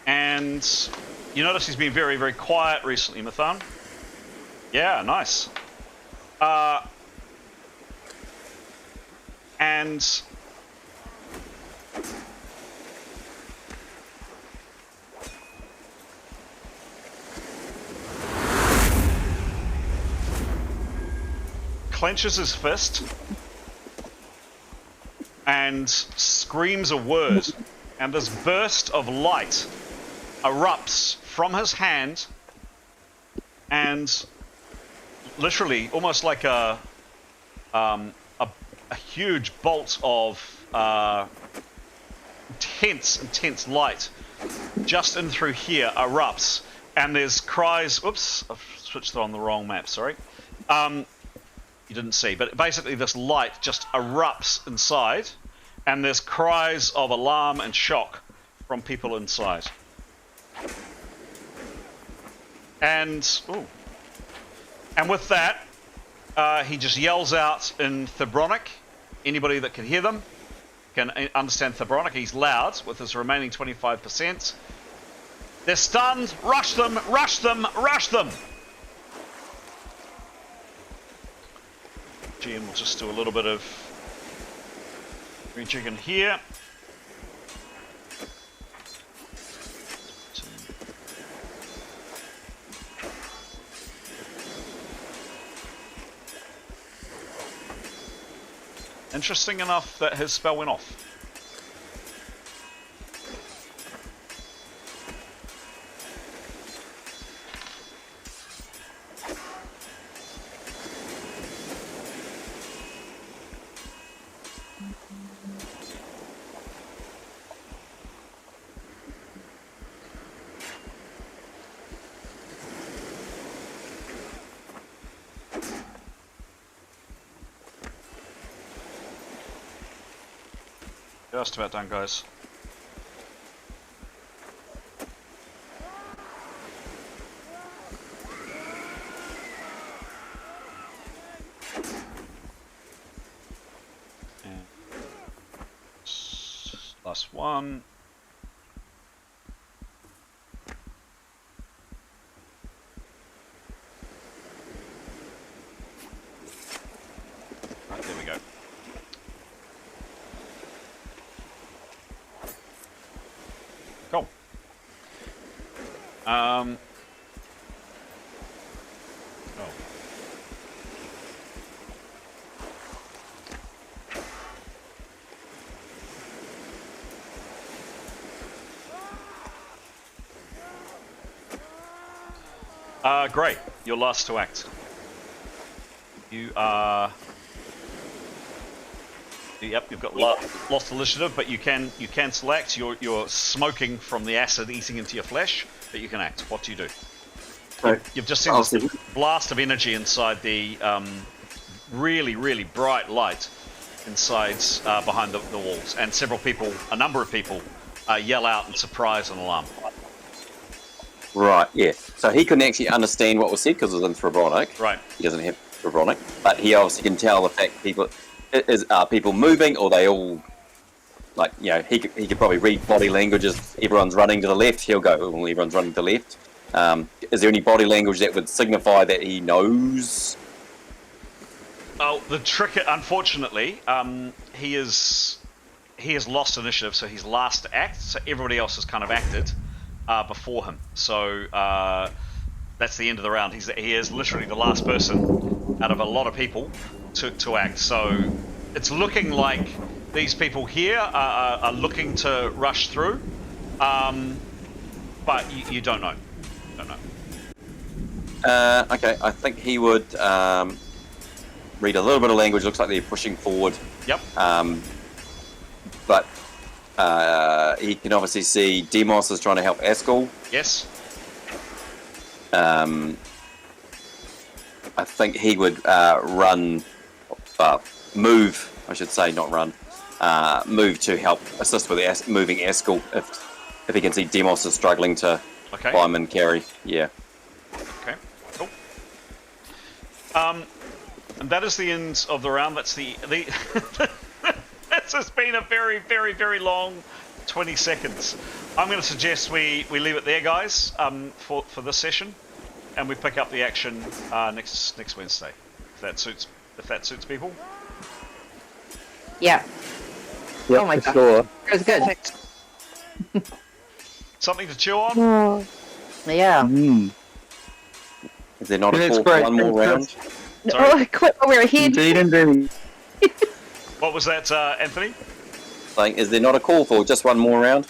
and you notice he's been very, very quiet recently, Mathan. Yeah, nice. And clenches his fist and screams a word, and this burst of light erupts from his hand, and literally almost like a huge bolt of intense light just in through here erupts, and there's cries. Oops, I've switched it on the wrong map, sorry. You didn't see, but basically this light just erupts inside, and there's cries of alarm and shock from people inside. And with that, he just yells out in Thebronic. Anybody that can hear them can understand Thebronic. He's loud with his remaining 25%. They're stunned. Rush them! Rush them! Rush them! GM will just do a little bit of rejigging here. Interesting enough that his spell went off. Just about done, guys. And last one. Right, there we go. Cool. Oh. Great. You're last to act. You are. Yep, you've got lost initiative, but you can select. You're smoking from the acid eating into your flesh, but you can act. What do you do? You've just seen this blast of energy inside the really, really bright light inside behind the walls, and a number of people yell out in surprise and alarm. Right, yeah. So he couldn't actually understand what was said because it was in Throbonic. Right. He doesn't have Throbonic, but he obviously can tell the fact are people moving, or they all, like, you know, he could probably read body language. If everyone's running to the left, he'll go, well, everyone's running to the left. Is there any body language that would signify that he knows? Oh, the trick, unfortunately, he has lost initiative, so he's last to act, so everybody else has kind of acted before him. So that's the end of the round. He is literally the last person out of a lot of people to act. So it's looking like these people here are looking to rush through, but you don't know. Okay, I think he would read a little bit of language. Looks like they're pushing forward. Yep. But he can obviously see Demos is trying to help Askel. Yes. I think he would move. I should say, not run. Move to help assist with moving Askel if he can see Demos is struggling to climb and carry. Yeah. Okay. Cool. And that is the end of the round. That's the This has been a very, very, very long 20 seconds. I'm going to suggest we leave it there, guys, for this session, and we pick up the action next Wednesday, if that suits people. Yeah. Yep, oh my god. Sure. It was good. Something to chew on? Yeah. Is there not a call for one more round? Oh, quit while we're ahead. Indeed. What was that, Anthony? Like, is there not a call for just one more round?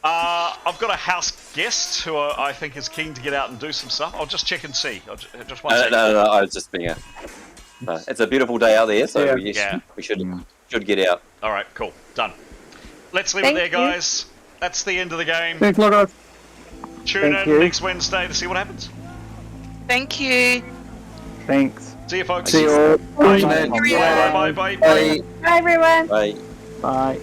I've got a house guest who I think is keen to get out and do some stuff. I'll just check and see. Just one second. No, I was just being it's a beautiful day out there, so we should get out. All right, cool, done. Let's leave it there, guys. That's the end of the game. Thanks a lot, guys. Tune in next Wednesday to see what happens. Thank you. Thanks. See you, folks. See you all. Bye. Bye. Bye. Bye. Bye, everyone. Bye. Bye.